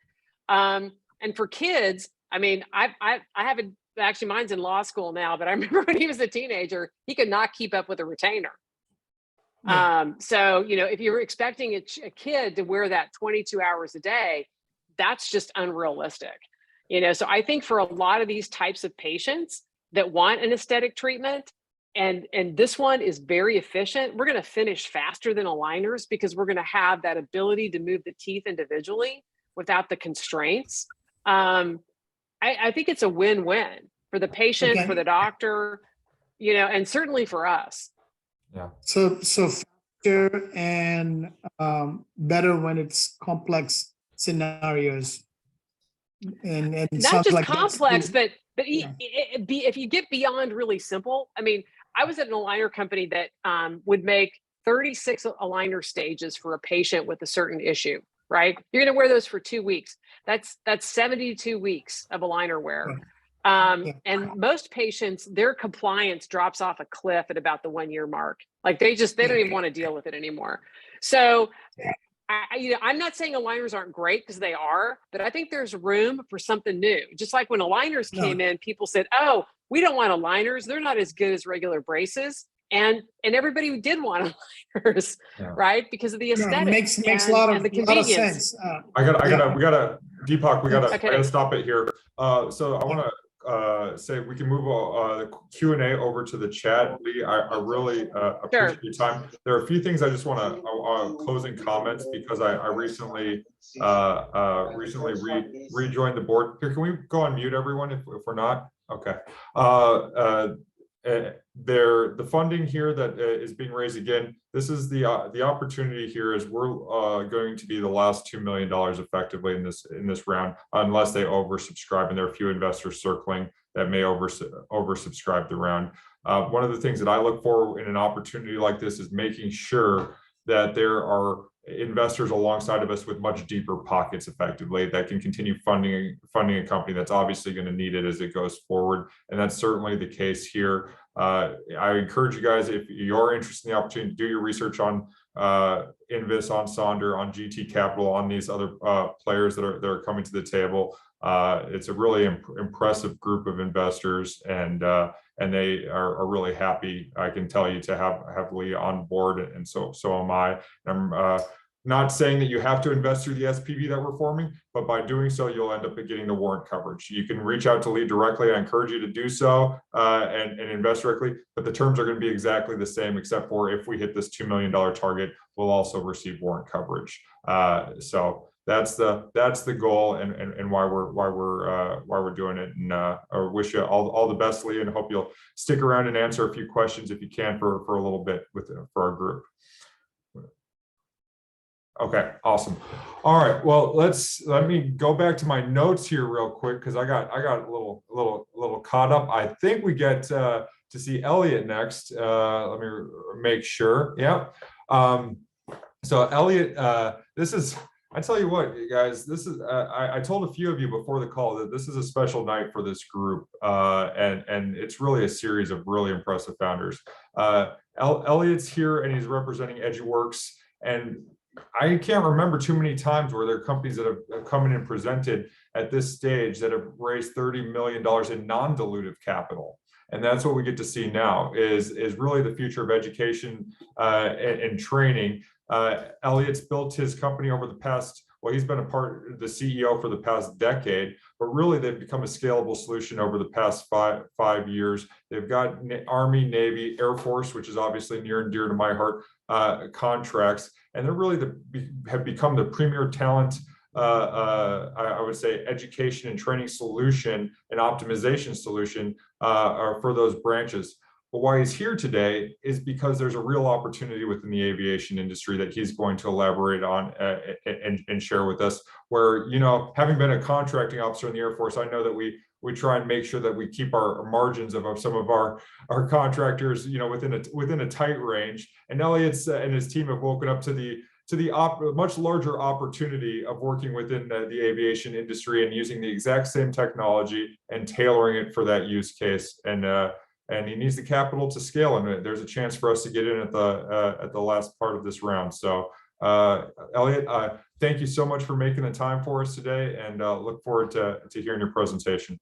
And for kids, I mean, I haven't, actually mine's in law school now, but I remember when he was a teenager, he could not keep up with a retainer. So, you know, if you're expecting a kid to wear that 22 hours a day, that's just unrealistic. You know, so I think for a lot of these types of patients that want an aesthetic treatment, and this one is very efficient, we're going to finish faster than aligners because we're going to have that ability to move the teeth individually without the constraints. I think it's a win-win for the patient, for the doctor, you know, and certainly for us. Yeah. So faster and better when it's complex scenarios. And not just like complex, but if you get beyond really simple, I mean, I was at an aligner company that would make 36 aligner stages for a patient with a certain issue, right? You're going to wear those for 2 weeks. That's 72 weeks of aligner wear. And most patients, their compliance drops off a cliff at about the 1 year mark. Like they don't even want to deal with it anymore. So I'm not saying aligners aren't great, because they are, but I think there's room for something new. Just like when aligners came in, people said, oh, we don't want aligners. They're not as good as regular braces. And everybody did want aligners, right? Because of the aesthetics. Makes a lot of sense. We gotta, Deepak, we gotta stop it here. So I want to say we can move the Q&A over to the chat. Lee, I really appreciate your time. There are a few things I just want to closing comments, because I recently rejoined the board. Here, can we go on mute, everyone, if we're not? Okay. The funding here that is being raised again, this is the opportunity here is we're going to be the last $2 million effectively in this round, unless they oversubscribe, and there are a few investors circling that may oversubscribe the round. One of the things that I look for in an opportunity like this is making sure that there are investors alongside of us with much deeper pockets effectively that can continue funding a company that's obviously going to need it as it goes forward. And that's certainly the case here. I encourage you guys, if you're interested in the opportunity, to do your research on Invis, on Sonder, on GT Capital, on these other players that are coming to the table. It's a really impressive group of investors, and they are really happy, I can tell you, to have Lee on board, and so am I. I'm not saying that you have to invest through the SPV that we're forming, but by doing so, you'll end up getting the warrant coverage. You can reach out to Lee directly. I encourage you to do so and invest directly, but the terms are going to be exactly the same, except for if we hit this $2 million target, we'll also receive warrant coverage. So that's the goal, and why we're doing it. And I wish you all the best, Lee, and hope you'll stick around and answer a few questions if you can for a little bit for our group. Okay, awesome. All right, well, let me go back to my notes here real quick, because I got a little caught up. I think we get to see Elliot next. Let me make sure. Yep. So Elliot, this is, I tell you what, you guys, this is I told a few of you before the call that this is a special night for this group, and it's really a series of really impressive founders. Elliot's here, and he's representing Eduworks, and I can't remember too many times where there are companies that have come in and presented at this stage that have raised $30 million in non-dilutive capital. And that's what we get to see now is really the future of education and training. Elliot's built his company over the past, well, he's been the CEO for the past decade, but really they've become a scalable solution over the past five years. They've got Army, Navy, Air Force, which is obviously near and dear to my heart, contracts, and they're really have become the premier talent, I would say, education and training solution and optimization solution for those branches. But why he's here today is because there's a real opportunity within the aviation industry that he's going to elaborate on and share with us, where, you know, having been a contracting officer in the Air Force, I know that we try and make sure that we keep our margins of some of our contractors, you know, within a tight range. And Elliot's and his team have woken up to the much larger opportunity of working within the aviation industry and using the exact same technology and tailoring it for that use case. And and he needs the capital to scale. And there's a chance for us to get in at the last part of this round. So Elliot, thank you so much for making the time for us today, and look forward to hearing your presentation.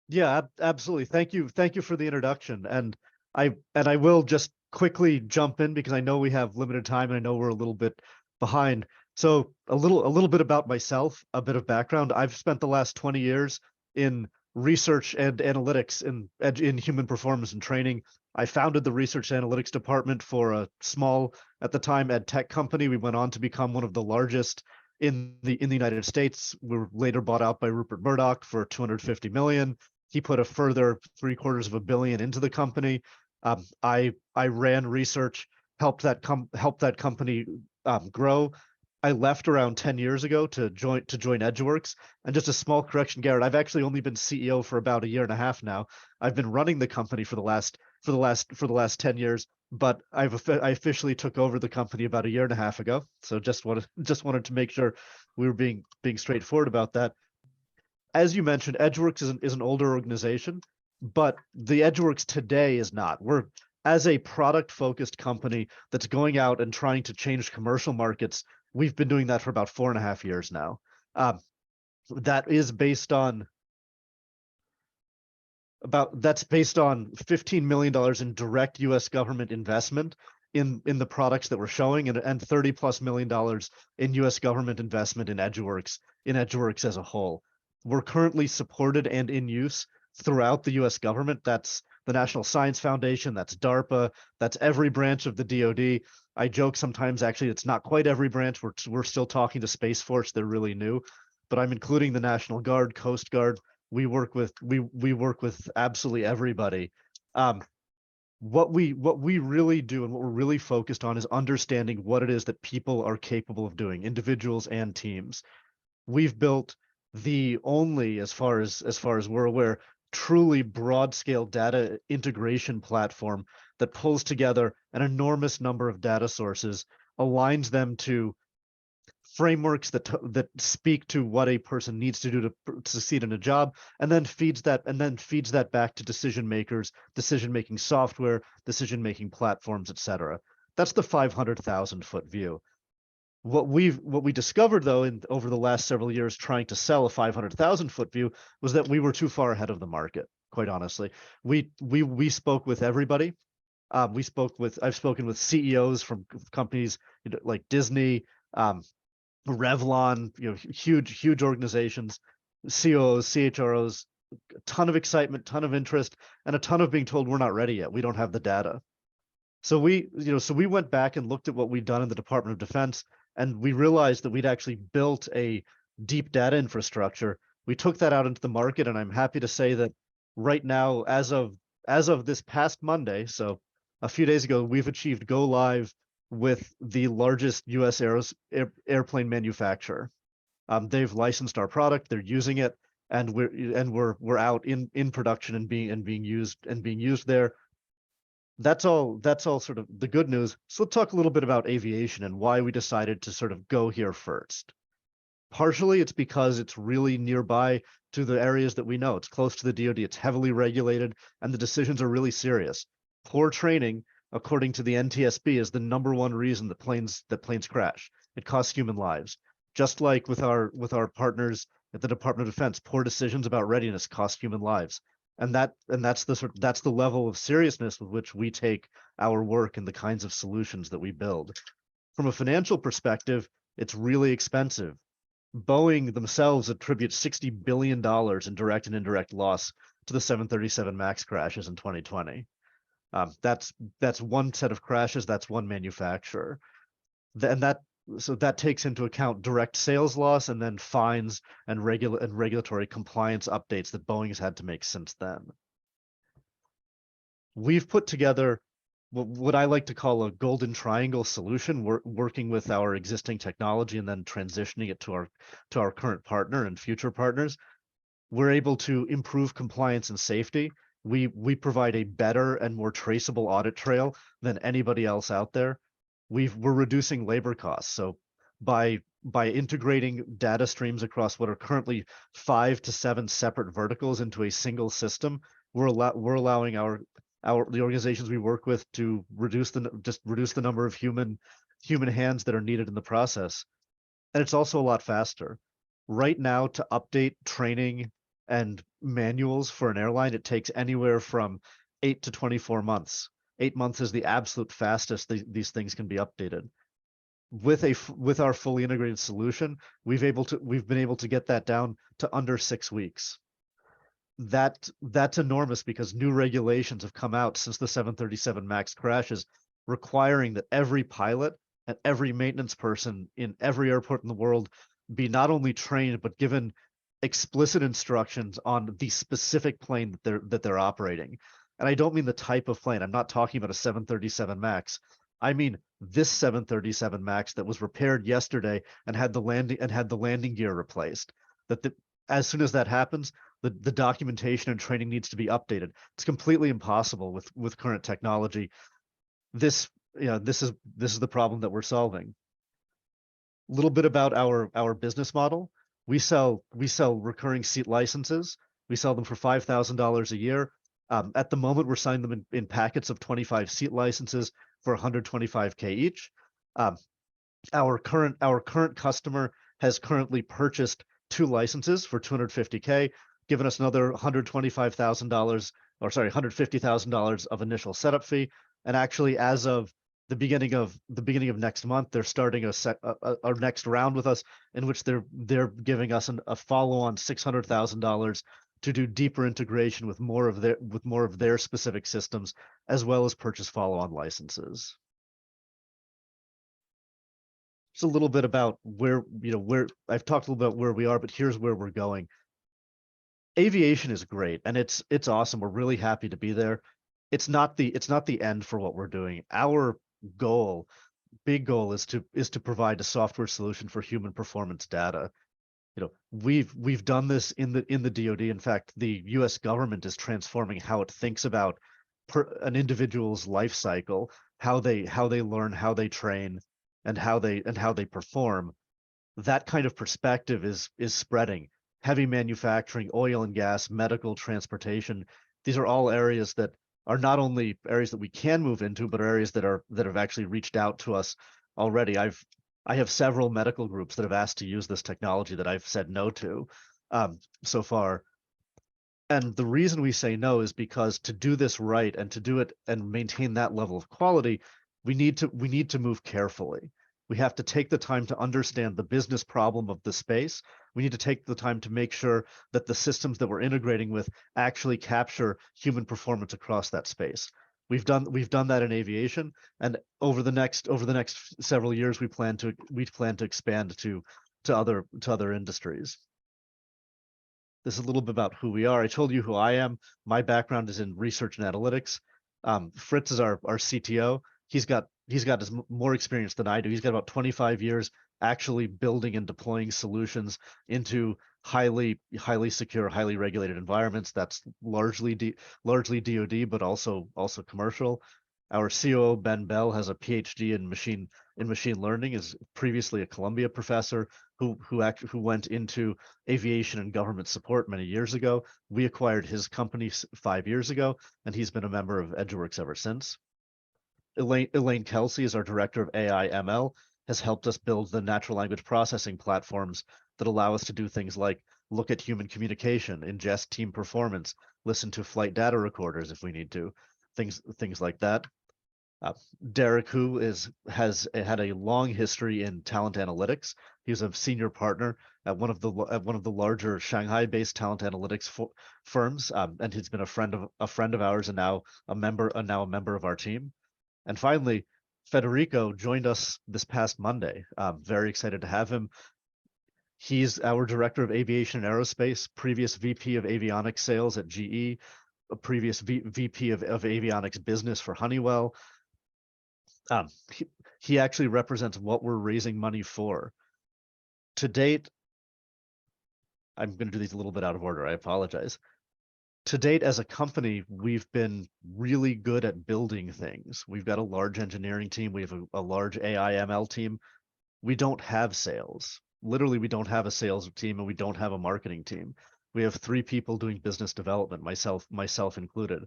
Yeah, absolutely. Thank you for the introduction. And I will just quickly jump in because I know we have limited time and I know we're a little bit behind. So a little bit about myself, a bit of background. I've spent the last 20 years in research and analytics in human performance and training. I founded the research analytics department for a small, at the time, ed tech company. We went on to become one of the largest in the United States. We were later bought out by Rupert Murdoch for $250 million. He put a further $750 million into the company. I ran research, helped that company grow. I left around 10 years ago to join Eduworks. And just a small correction, Garrett, I've actually only been CEO for about a year and a half now. I've been running the company for the last 10 years, but I officially took over the company about a year and a half ago. So just wanted to make sure we were being straightforward about that. As you mentioned, Eduworks is an older organization, but the Eduworks today is not. We're, as a product-focused company that's going out and trying to change commercial markets, we've been doing that for about 4.5 years now. That is based on $15 million in direct U.S. government investment in the products that we're showing, and $30+ million in U.S. government investment in Eduworks as a whole. We're currently supported and in use throughout the U.S. government. That's the National Science Foundation, that's DARPA, that's every branch of the DoD. I joke sometimes, actually, it's not quite every branch. We're still talking to Space Force. They're really new, but I'm including the National Guard, Coast Guard. We work with absolutely everybody. What we really do and what we're really focused on is understanding what it is that people are capable of doing, individuals and teams. We've built the only, as far as we're aware, truly broad scale data integration platform that pulls together an enormous number of data sources, aligns them to frameworks that speak to what a person needs to do to succeed in a job, and then feeds that back to decision makers, decision-making software, decision-making platforms, etc. That's the 500,000-foot view. What we discovered, though, over the last several years trying to sell a 500,000-foot view was that we were too far ahead of the market, quite honestly. We spoke with everybody. I've spoken with CEOs from companies like Disney, Revlon, huge organizations, COOs, CHROs, a ton of excitement, ton of interest, and a ton of being told we're not ready yet. We don't have the data. So we went back and looked at what we'd done in the Department of Defense, and we realized that we'd actually built a deep data infrastructure. We took that out into the market, and I'm happy to say that right now, as of this past Monday, so a few days ago, we've achieved go live with the largest U.S. airplane manufacturer. They've licensed our product, they're using it, and we're out in production and being used there. That's all sort of the good news. So let's talk a little bit about aviation and why we decided to sort of go here first. Partially, it's because it's really nearby to the areas that we know. It's close to the DoD, it's heavily regulated, and the decisions are really serious. Poor training, according to the NTSB, is the #1 reason that planes crash. It costs human lives. Just like with our partners at the Department of Defense, poor decisions about readiness cost human lives. And that's the level of seriousness with which we take our work and the kinds of solutions that we build. From a financial perspective, it's really expensive. Boeing themselves attribute $60 billion in direct and indirect loss to the 737 MAX crashes in 2020. That's one set of crashes, that's one manufacturer. So that takes into account direct sales loss and then fines and regulatory compliance updates that Boeing has had to make since then. We've put together what I like to call a golden triangle solution. We're working with our existing technology and then transitioning it to our current partner and future partners. We're able to improve compliance and safety. We provide a better and more traceable audit trail than anybody else out there. We're reducing labor costs. So by integrating data streams across what are currently 5 to 7 separate verticals into a single system, we're allowing the organizations we work with to reduce the number of human hands that are needed in the process. And it's also a lot faster. Right now, to update training and manuals for an airline, it takes anywhere from 8 to 24 months. 8 months is the absolute fastest these things can be updated. With our fully integrated solution, we've been able to get that down to under 6 weeks. That's enormous, because new regulations have come out since the 737 MAX crashes, requiring that every pilot and every maintenance person in every airport in the world be not only trained but given explicit instructions on the specific plane that they're operating. And I don't mean the type of plane. I'm not talking about a 737 MAX. I mean this 737 MAX that was repaired yesterday and had the landing gear replaced. As soon as that happens, the documentation and training needs to be updated. It's completely impossible with current technology. This is the problem that we're solving. A little bit about our business model. We sell recurring seat licenses. We sell them for $5,000 a year. At the moment, we're signing them in packets of 25 seat licenses for $125K each. Our current customer has currently purchased 2 licenses for $250K, given us another $150,000 of initial setup fee. And actually, as of the beginning of next month, they're starting our next round with us, in which they're giving us a follow-on $600,000 to do deeper integration with more of their specific systems, as well as purchase follow-on licenses. Just a little bit about where I've talked a little bit about where we are, but here's where we're going. Aviation is great, and it's awesome. We're really happy to be there. It's not the end for what we're doing. Our big goal is to provide a software solution for human performance data. We've done this in the DoD. In fact, the U.S. government is transforming how it thinks about an individual's life cycle, how they learn, how they train, and how they perform. That kind of perspective is spreading. Heavy manufacturing, oil and gas, medical, transportation. These are all areas that are not only areas that we can move into, but areas that have actually reached out to us already. I have several medical groups that have asked to use this technology that I've said no to so far. And the reason we say no is because to do this right and to do it and maintain that level of quality, we need to move carefully. We have to take the time to understand the business problem of the space. We need to take the time to make sure that the systems that we're integrating with actually capture human performance across that space. We've done that in aviation, and over the next several years, we plan to expand to other industries. This is a little bit about who we are. I told you who I am. My background is in research and analytics. Fritz is our CTO. He's got more experience than I do. He's got about 25 years actually building and deploying solutions into highly secure, highly regulated environments. That's largely DoD, but also commercial. Our COO, Ben Bell, has a PhD in machine learning, is previously a Columbia professor who went into aviation and government support many years ago. We acquired his company 5 years ago, and he's been a member of Eduwork ever since. Elaine Kelsey is our director of AI ML, has helped us build the natural language processing platforms that allow us to do things like look at human communication, ingest team performance, listen to flight data recorders if we need to, things like that. Derek, who has had a long history in talent analytics. He's a senior partner at one of the larger Shanghai-based talent analytics firms, and he's been a friend of ours, and now a member of our team. And finally, Federico joined us this past Monday. Very excited to have him. He's our director of aviation and aerospace, previous VP of avionics sales at GE, a previous VP of avionics business for Honeywell. He actually represents what we're raising money for. To date, I'm going to do these a little bit out of order. I apologize. To date, as a company, we've been really good at building things. We've got a large engineering team. We have a large AI ML team. We don't have sales. Literally, we don't have a sales team, and we don't have a marketing team. We have 3 people doing business development, myself included.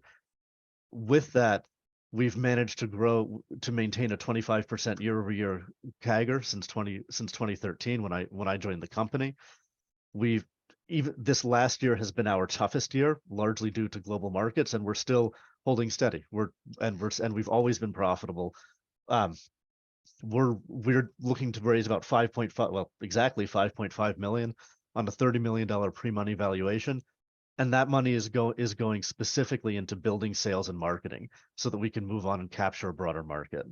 With that, we've managed to maintain a 25% year-over-year CAGR since 2013 when I joined the company. Even this last year has been our toughest year, largely due to global markets, and we're still holding steady. We've always been profitable. We're looking to raise about exactly 5.5 million on a $30 million pre-money valuation. And that money is going specifically into building sales and marketing so that we can move on and capture a broader market.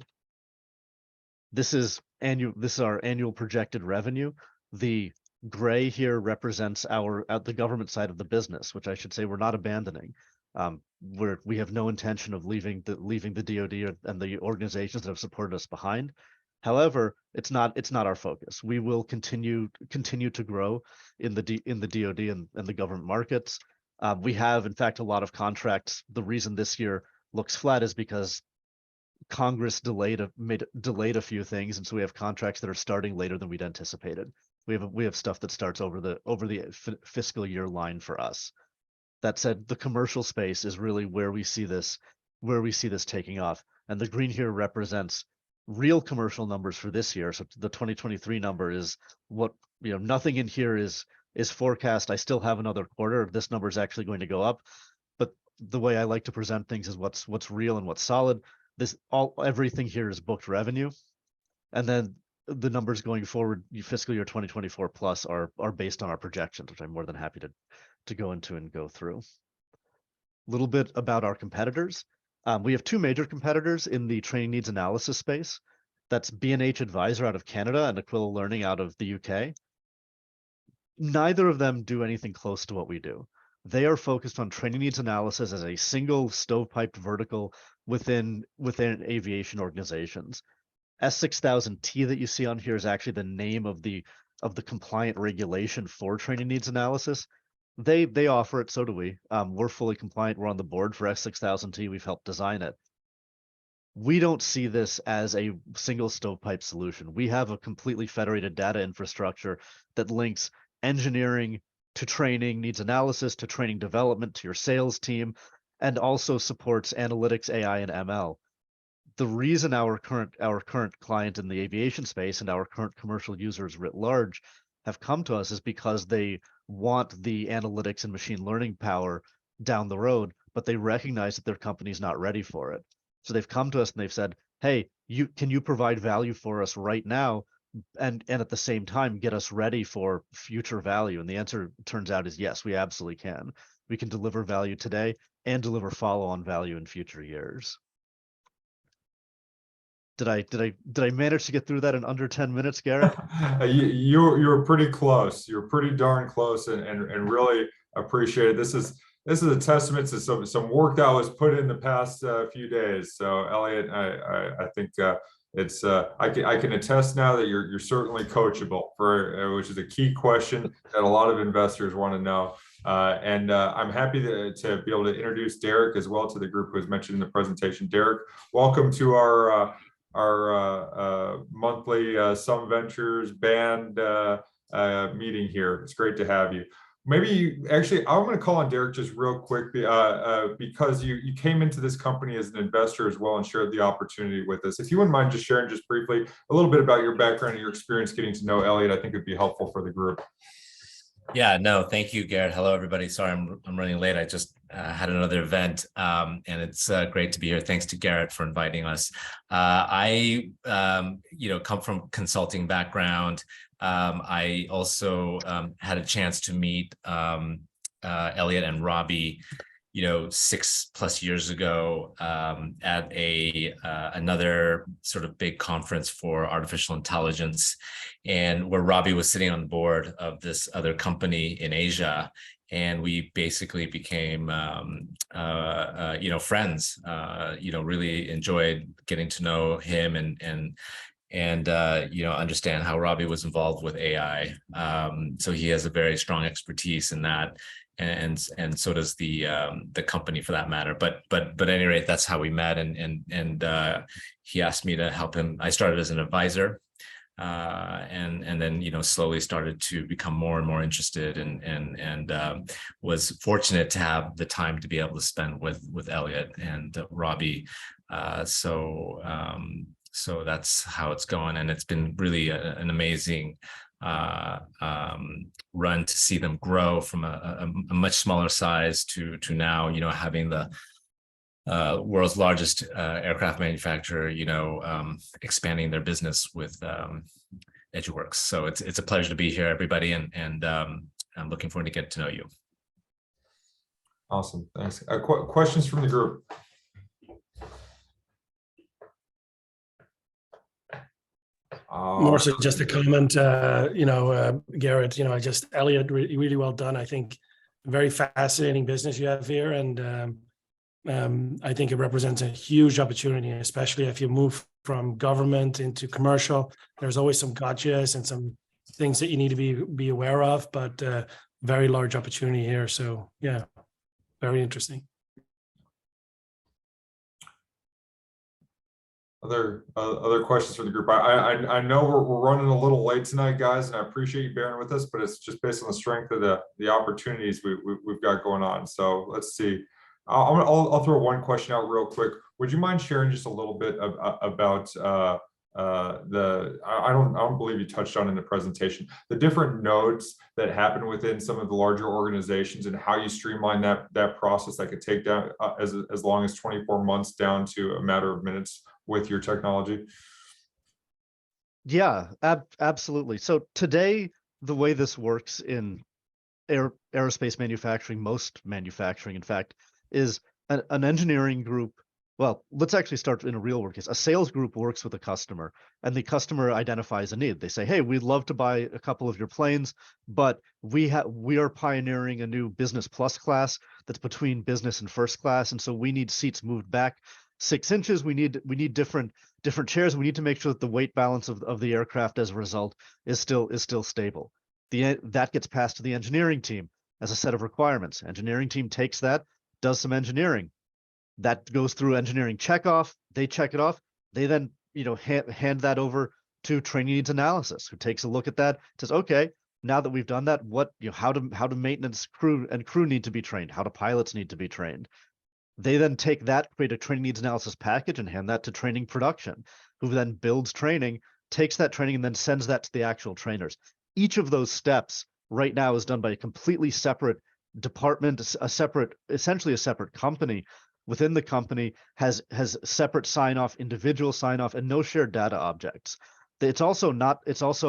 This is our annual projected revenue. The gray here represents the government side of the business, which I should say we're not abandoning. We have no intention of leaving the DoD and the organizations that have supported us behind. However, it's not our focus. We will continue to grow in the DoD and the government markets. We have, in fact, a lot of contracts. The reason this year looks flat is because Congress delayed a few things, and so we have contracts that are starting later than we'd anticipated. We have stuff that starts over the fiscal year line for us. That said, the commercial space is really where we see this taking off, and the green here represents real commercial numbers for this year. So the 2023 number is nothing in here is forecast. I still have another quarter. This number is actually going to go up, but the way I like to present things is what's real and what's solid. Everything here is booked revenue, and then the numbers going forward, fiscal year 2024 plus, are based on our projections, which I'm more than happy to go into and go through. A little bit about our competitors. We have 2 major competitors in the training needs analysis space. That's B&H Advisor out of Canada and Aquila Learning out of the UK. Neither of them do anything close to what we do. They are focused on training needs analysis as a single stovepiped vertical within aviation organizations. S6000T that you see on here is actually the name of the compliant regulation for training needs analysis. They offer it, so do we. We're fully compliant. We're on the board for S6000T. We've helped design it. We don't see this as a single stovepipe solution. We have a completely federated data infrastructure that links engineering to training needs analysis, to training development, to your sales team, and also supports analytics, AI, and ML. The reason our current client in the aviation space and our current commercial users writ large have come to us is because they want the analytics and machine learning power down the road, but they recognize that their company's not ready for it. So they've come to us and they've said, hey, can you provide value for us right now and at the same time get us ready for future value? And the answer turns out is yes, we absolutely can. We can deliver value today and deliver follow-on value in future years. Did I manage to get through that in under 10 minutes, Garrett? You were pretty close. You're pretty darn close, and really appreciate it. This is a testament to some work that was put in the past few days. So Elliot, I think I can attest now that you're certainly coachable, which is a key question that a lot of investors want to know. And I'm happy to be able to introduce Derek as well to the group who was mentioned in the presentation. Derek, welcome to our monthly Some Ventures band meeting here. It's great to have you. Maybe actually, I'm going to call on Derek just real quick because you came into this company as an investor as well and shared the opportunity with us. If you wouldn't mind just sharing just briefly a little bit about your background and your experience getting to know Elliot, I think it'd be helpful for the group. Yeah, no, thank you, Garrett. Hello, everybody. Sorry, I'm running late. I just had another event, and it's great to be here. Thanks to Garrett for inviting us. I, come from consulting background. I also had a chance to meet Elliot and Robbie, 6+ years ago at another sort of big conference for artificial intelligence, and where Robbie was sitting on the board of this other company in Asia, and we basically became friends. Really enjoyed getting to know him and understand how Robbie was involved with AI. So he has a very strong expertise in that. And so does the company for that matter. But at any rate, that's how we met. And he asked me to help him. I started as an advisor and then slowly started to become more and more interested, and was fortunate to have the time to be able to spend with Elliot and Robbie. So that's how it's going, and it's been really an amazing run to see them grow from a much smaller size to now having the world's largest aircraft manufacturer, expanding their business with Eduwork. So it's a pleasure to be here, everybody, and I'm looking forward to get to know you. Awesome, thanks. Questions from the group? More so just a comment, Garrett, Elliot, really well done. I think very fascinating business you have here, and I think it represents a huge opportunity, especially if you move from government into commercial. There's always some gotchas and some things that you need to be aware of, but very large opportunity here. So yeah, very interesting. Other questions from the group? I know we're running a little late tonight, guys, and I appreciate you bearing with us, but it's just based on the strength of the opportunities we've got going on. So let's see. I'll throw one question out real quick. Would you mind sharing just a little bit about I don't believe you touched on in the presentation, the different nodes that happen within some of the larger organizations, and how you streamline that process that could take down as long as 24 months down to a matter of minutes with your technology? Yeah, absolutely. So today, the way this works in aerospace manufacturing, most manufacturing, in fact, is an engineering group. Well, let's actually start in a real work case. A sales group works with a customer, and the customer identifies a need. They say, hey, we'd love to buy a couple of your planes, but we are pioneering a new business plus class that's between business and first class, and so we need seats moved back 6 inches. We need different chairs. We need to make sure that the weight balance of the aircraft as a result is still stable. That gets passed to the engineering team as a set of requirements. Engineering team takes that, does some engineering. That goes through engineering checkoff. They check it off. They then hand that over to training needs analysis, who takes a look at that, says, okay, now that we've done that, how do maintenance crew need to be trained? How do pilots need to be trained? They then take that, create a training needs analysis package, and hand that to training production, who then builds training, takes that training, and then sends that to the actual trainers. Each of those steps right now is done by a completely separate department, essentially a separate company. Within the company has separate sign-off, individual sign-off, and no shared data objects. It's also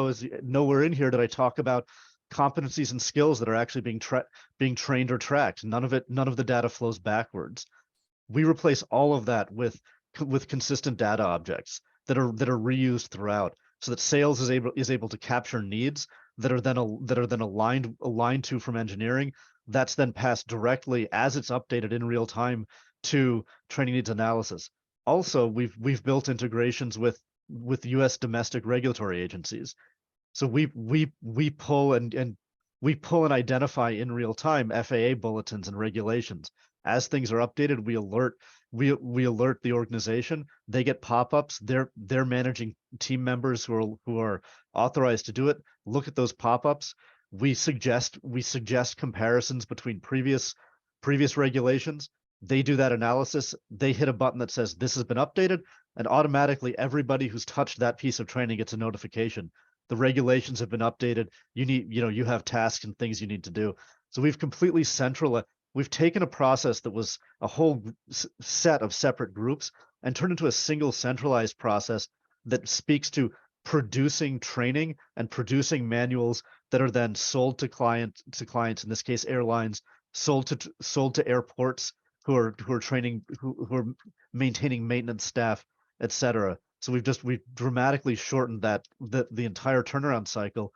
as nowhere in here that I talk about competencies and skills that are actually being trained or tracked. None of the data flows backwards. We replace all of that with consistent data objects that are reused throughout, so that sales is able to capture needs that are then aligned to from engineering. That's then passed directly as it's updated in real time to training needs analysis. Also, we've built integrations with U.S. domestic regulatory agencies. So we pull and identify in real time FAA bulletins and regulations. As things are updated, we alert the organization. They get pop-ups. They're managing team members who are authorized to do it. Look at those pop-ups. We suggest comparisons between previous regulations. They do that analysis. They hit a button that says this has been updated, and automatically everybody who's touched that piece of training gets a notification. The regulations have been updated. You have tasks and things you need to do. So we've completely we've taken a process that was a whole set of separate groups and turned into a single centralized process that speaks to producing training and producing manuals that are then sold to clients, in this case airlines, sold to airports who are training, who are maintaining maintenance staff, etc. So we've dramatically shortened the entire turnaround cycle,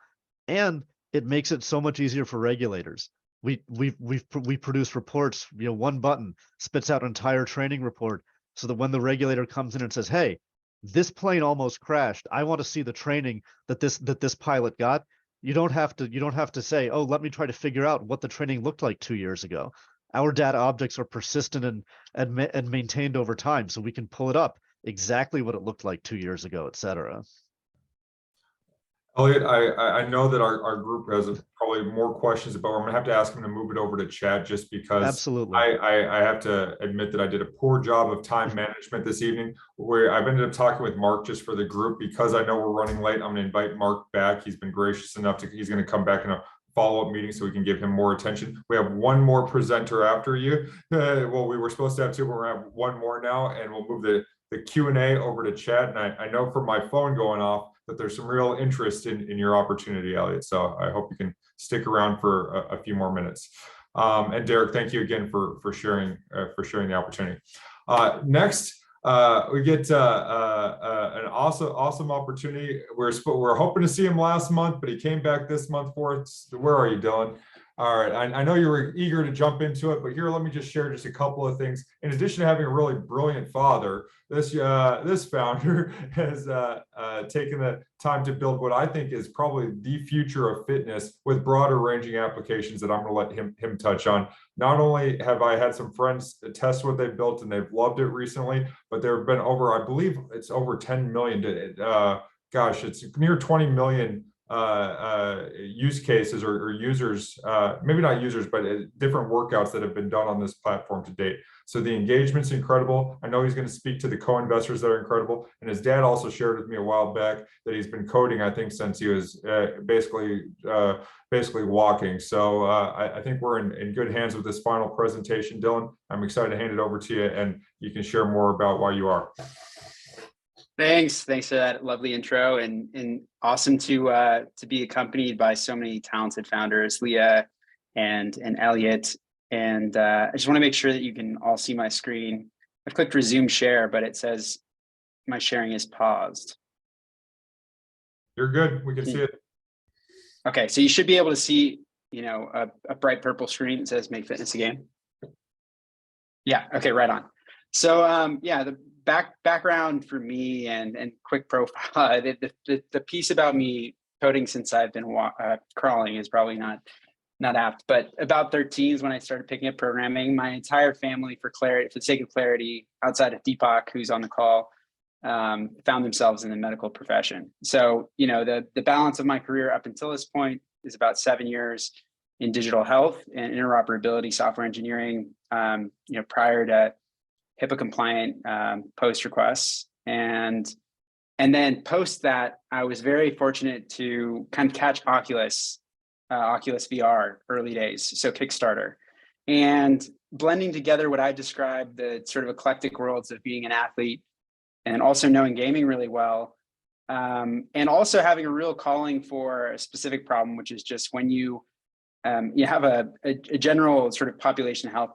and it makes it so much easier for regulators. We produce reports. One button spits out an entire training report, so that when the regulator comes in and says, "Hey, this plane almost crashed. I want to see the training that this pilot got." You don't have to say, "Oh, let me try to figure out what the training looked like 2 years ago." Our data objects are persistent and maintained over time, so we can pull it up exactly what it looked like 2 years ago, etc. Elliot, I know that our group has probably more questions about, I'm gonna have to ask him to move it over to chat just because Absolutely. I have to admit that I did a poor job of time management this evening, where I've ended up talking with Mark just for the group because I know we're running late. I'm gonna invite Mark back. He's been gracious enough to, he's gonna come back in a follow-up meeting so we can give him more attention. We have one more presenter after you. Well, we were supposed to have two, but we're gonna have one more now, and we'll move the Q&A over to chat. And I know from my phone going off that there's some real interest in your opportunity, Elliot. So I hope you can stick around for a few more minutes. And Derek, thank you again for sharing the opportunity. Next, we get an awesome opportunity. We're hoping to see him last month, but he came back this month for us. Where are you, Dillon? All right, I know you were eager to jump into it, but here, let me just share just a couple of things. In addition to having a really brilliant father, this founder has taken the time to build what I think is probably the future of fitness with broader ranging applications that I'm going to let him touch on. Not only have I had some friends test what they've built and they've loved it recently, but there have been over, I believe it's over 10 million, gosh, it's near 20 million use cases or users, maybe not users, but different workouts that have been done on this platform to date. So the engagement's incredible. I know he's going to speak to the co-investors that are incredible. And his dad also shared with me a while back that he's been coding, I think, since he was basically walking. So I think we're in good hands with this final presentation, Dillon. I'm excited to hand it over to you, and you can share more about YUR. Thanks for that lovely intro, and awesome to be accompanied by so many talented founders, Leah and Elliot. And I just want to make sure that you can all see my screen. I've clicked resume share, but it says my sharing is paused. You're good. We can see it. Okay, so you should be able to see, a bright purple screen that says "Make Fitness a Game." Yeah. Okay. Right on. So yeah, the background for me and quick profile. The piece about me coding since I've been crawling is probably not apt, but about 13 is when I started picking up programming. My entire family, for the sake of clarity, outside of Deepak, who's on the call, found themselves in the medical profession. So, the balance of my career up until this point is about 7 years in digital health and interoperability software engineering, prior to HIPAA compliant post requests. And then post that, I was very fortunate to kind of catch Oculus VR early days, so Kickstarter, and blending together what I described the sort of eclectic worlds of being an athlete and also knowing gaming really well, and also having a real calling for a specific problem, which is just when you have a general sort of population health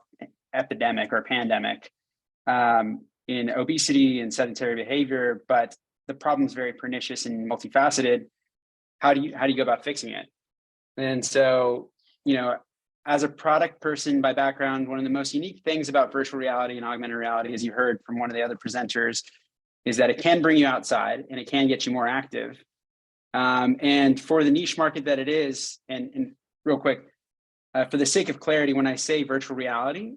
epidemic or pandemic in obesity and sedentary behavior, but the problem is very pernicious and multifaceted. How do you go about fixing it? And so, as a product person by background, one of the most unique things about virtual reality and augmented reality, as you heard from one of the other presenters, is that it can bring you outside and it can get you more active. And for the niche market that it is, and real quick, for the sake of clarity, when I say virtual reality,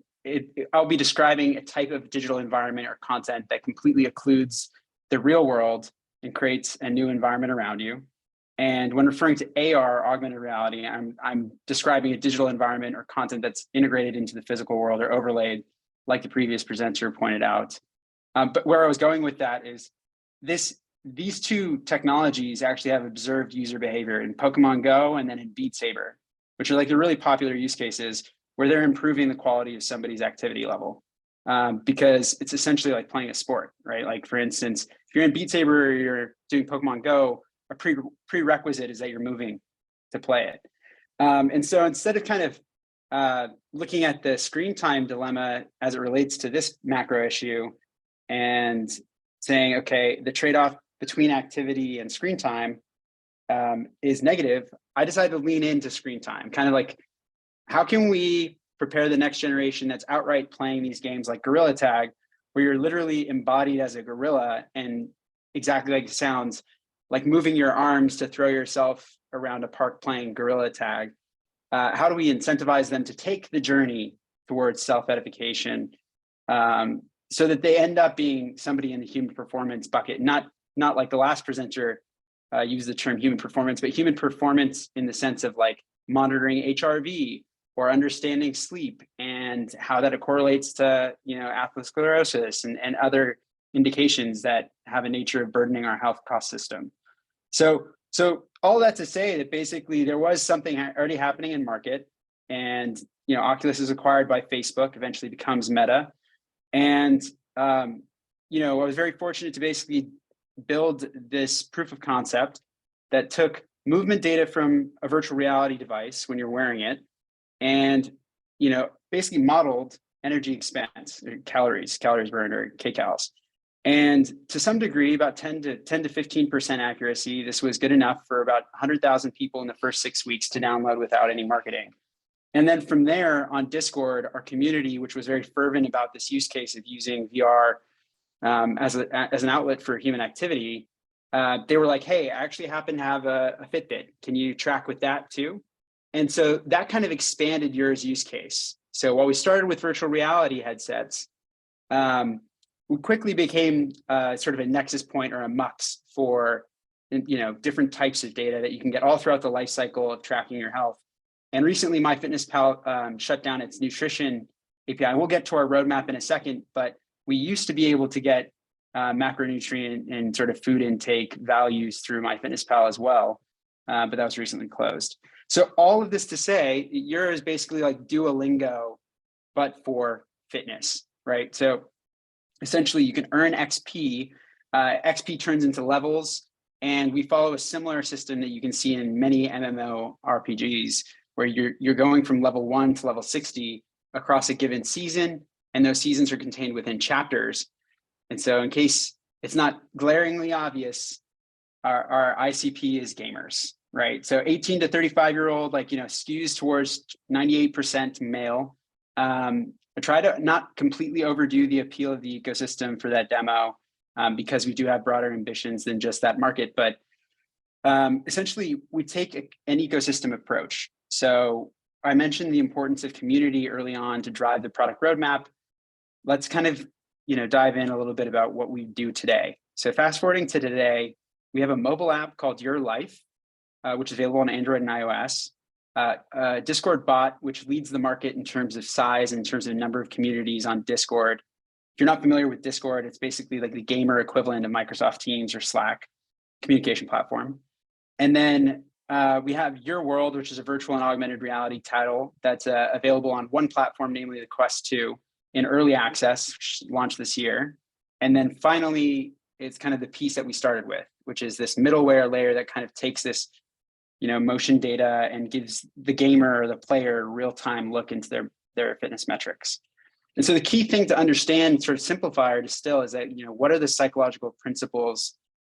I'll be describing a type of digital environment or content that completely occludes the real world and creates a new environment around you. And when referring to AR, augmented reality, I'm describing a digital environment or content that's integrated into the physical world or overlaid, like the previous presenter pointed out. But where I was going with that is these two technologies actually have observed user behavior in Pokemon Go and then in Beat Saber, which are like the really popular use cases where they're improving the quality of somebody's activity level, because it's essentially like playing a sport, right? Like, for instance, if you're in Beat Saber or you're doing Pokemon Go, a prerequisite is that you're moving to play it. And so instead of kind of looking at the screen time dilemma as it relates to this macro issue and saying, okay, the trade-off between activity and screen time is negative, I decided to lean into screen time, kind of like, how can we prepare the next generation that's outright playing these games like Gorilla Tag, where you're literally embodied as a gorilla and exactly like it sounds, like moving your arms to throw yourself around a park playing Gorilla Tag. How do we incentivize them to take the journey towards self-edification so that they end up being somebody in the human performance bucket, not like the last presenter use the term human performance, but human performance in the sense of like monitoring HRV or understanding sleep and how that correlates to, atherosclerosis and other indications that have a nature of burdening our health cost system. So all that to say that basically there was something already happening in market, and Oculus is acquired by Facebook, eventually becomes Meta. And I was very fortunate to basically build this proof of concept that took movement data from a virtual reality device when you're wearing it, and basically modeled energy expense, or calories burned, or kcals. And to some degree, about 10 to 15% accuracy, this was good enough for about 100,000 people in the first 6 weeks to download without any marketing. And then from there on Discord, our community, which was very fervent about this use case of using VR as an outlet for human activity, they were like, hey, I actually happen to have a Fitbit. Can you track with that too? And so that kind of expanded YUR's use case. So while we started with virtual reality headsets, we quickly became sort of a nexus point or a MUX for different types of data that you can get all throughout the life cycle of tracking your health. And recently, MyFitnessPal shut down its nutrition API. We'll get to our roadmap in a second, but we used to be able to get macronutrient and sort of food intake values through MyFitnessPal as well, but that was recently closed. So all of this to say, YUR is basically like Duolingo, but for fitness, right? So essentially, you can earn XP. XP turns into levels, and we follow a similar system that you can see in many MMO RPGs, where you're going from level 1 to level 60 across a given season, and those seasons are contained within chapters. And so, in case it's not glaringly obvious, our ICP is gamers, right? So 18 to 35-year-old, skews towards 98% male. I try to not completely overdo the appeal of the ecosystem for that demo, because we do have broader ambitions than just that market. But essentially, we take an ecosystem approach. So I mentioned the importance of community early on to drive the product roadmap. Let's kind of dive in a little bit about what we do today. So fast forwarding to today, we have a mobile app called YUR Life, which is available on Android and iOS. A Discord bot, which leads the market in terms of size, in terms of number of communities on Discord. If you're not familiar with Discord, it's basically like the gamer equivalent of Microsoft Teams or Slack communication platform. And then we have YUR World, which is a virtual and augmented reality title that's available on one platform, namely the Quest 2, in early access, which launched this year. And then finally, it's kind of the piece that we started with, which is this middleware layer that kind of takes this motion data and gives the gamer or the player a real-time look into their fitness metrics. And so the key thing to understand, sort of simplify or distill, is that, what are the psychological principles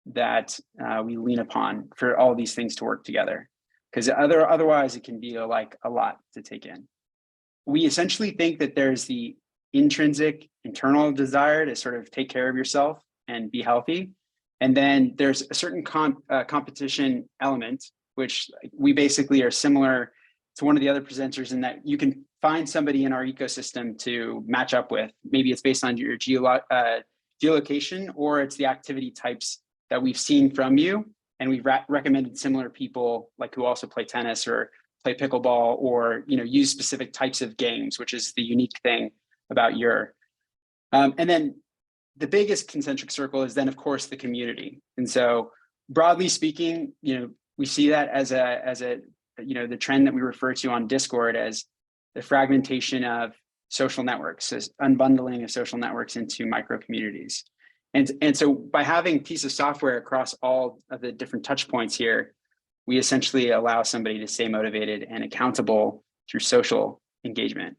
that we lean upon for all these things to work together? Because otherwise it can be a lot to take in. We essentially think that there's the intrinsic internal desire to sort of take care of yourself and be healthy. And then there's a certain competition element, which we basically are similar to one of the other presenters in that you can find somebody in our ecosystem to match up with. Maybe it's based on your geolocation, or it's the activity types that we've seen from you. And we've recommended similar people who also play tennis or play pickleball, or use specific types of games, which is the unique thing about YUR. And then the biggest concentric circle is then, of course, the community. And so broadly speaking, we see that as the trend that we refer to on Discord as the fragmentation of social networks, as unbundling of social networks into micro communities. And so by having a piece of software across all of the different touch points here, we essentially allow somebody to stay motivated and accountable through social engagement.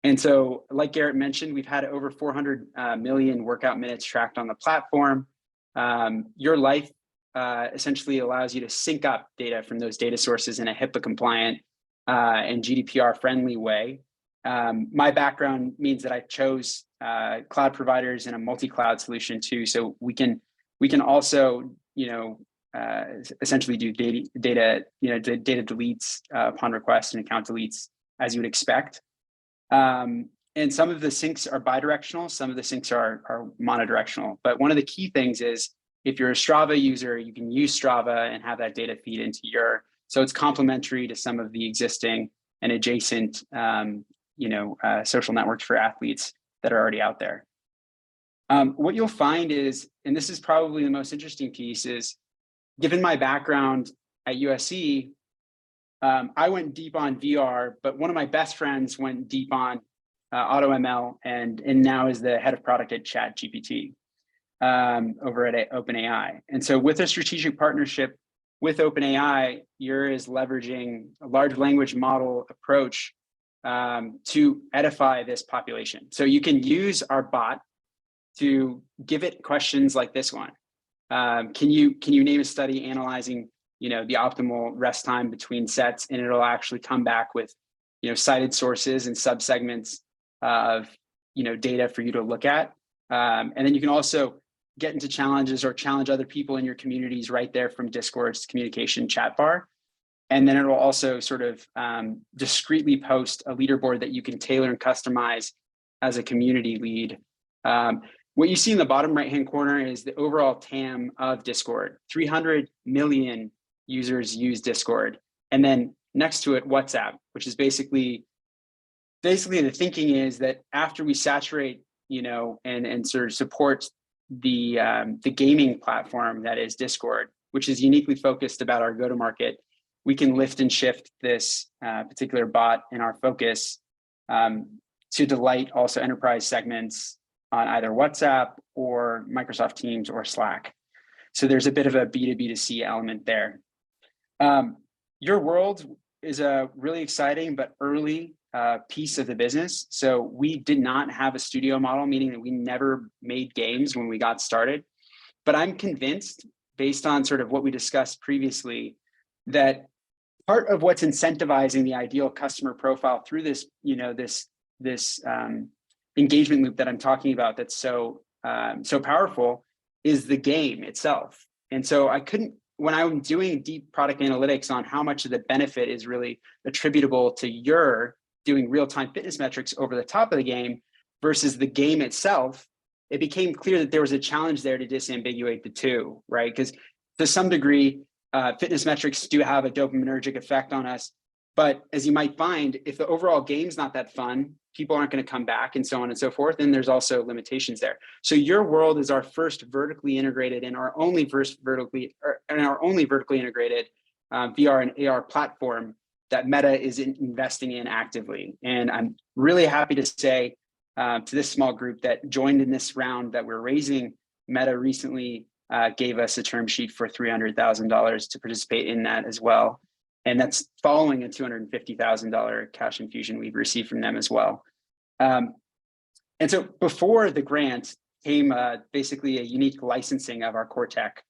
And so, like Garrett mentioned, we've had over 400 million workout minutes tracked on the platform. YUR Life essentially allows you to sync up data from those data sources in a HIPAA compliant and GDPR friendly way. My background means that I chose cloud providers and a multi-cloud solution too. So we can also, essentially do data deletes upon request and account deletes as you would expect. And some of the syncs are bidirectional, some of the syncs are monodirectional. But one of the key things is if you're a Strava user, you can use Strava and have that data feed into YUR. So it's complementary to some of the existing and adjacent social networks for athletes that are already out there. What you'll find is, and this is probably the most interesting piece, is given my background at USC, I went deep on VR, but one of my best friends went deep on AutoML and now is the head of product at ChatGPT over at OpenAI. And so with a strategic partnership with OpenAI, YUR is leveraging a large language model approach to edify this population. So you can use our bot to give it questions like this one. Can you name a study analyzing the optimal rest time between sets, and it'll actually come back with cited sources and subsegments of data for you to look at. And then you can also get into challenges or challenge other people in your communities right there from Discord's communication chat bar. And then it will also sort of discreetly post a leaderboard that you can tailor and customize as a community lead. What you see in the bottom right-hand corner is the overall TAM of Discord. 300 million users use Discord. And then next to it, WhatsApp, which is basically the thinking is that after we saturate, and sort of support the gaming platform that is Discord, which is uniquely focused about our go-to-market, we can lift and shift this particular bot in our focus to delight also enterprise segments on either WhatsApp or Microsoft Teams or Slack. So there's a bit of a B2B2C element there. Your World is a really exciting but early piece of the business. So we did not have a studio model, meaning that we never made games when we got started. But I'm convinced, based on sort of what we discussed previously, that part of what's incentivizing the ideal customer profile through this, this engagement loop that I'm talking about that's so powerful is the game itself. And so when I'm doing deep product analytics on how much of the benefit is really attributable to YUR doing real-time fitness metrics over the top of the game versus the game itself, it became clear that there was a challenge there to disambiguate the two, right? Because to some degree, fitness metrics do have a dopaminergic effect on us. But as you might find, if the overall game's not that fun, people aren't going to come back and so on and so forth. And there's also limitations there. So YUR World is our first vertically integrated and our only vertically integrated VR and AR platform that Meta is investing in actively. And I'm really happy to say to this small group that joined in this round that we're raising, Meta recently gave us a term sheet for $300,000 to participate in that as well. And that's following a $250,000 cash infusion we've received from them as well. And so before the grant came basically a unique licensing of our core tech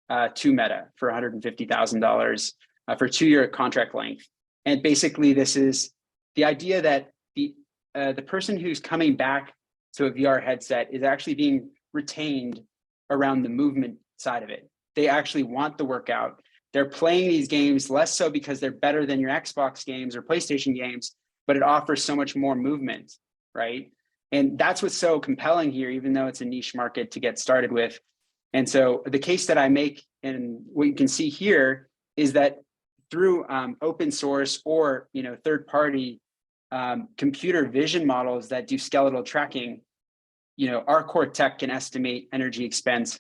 to Meta for $150,000 for a 2-year contract length. And basically this is the idea that the person who's coming back to a VR headset is actually being retained around the movement side of it. They actually want the workout. They're playing these games less so because they're better than your Xbox games or PlayStation games, but it offers so much more movement, right? And that's what's so compelling here, even though it's a niche market to get started with. And so the case that I make and what you can see here is that through open source or third-party computer vision models that do skeletal tracking, our core tech can estimate energy expense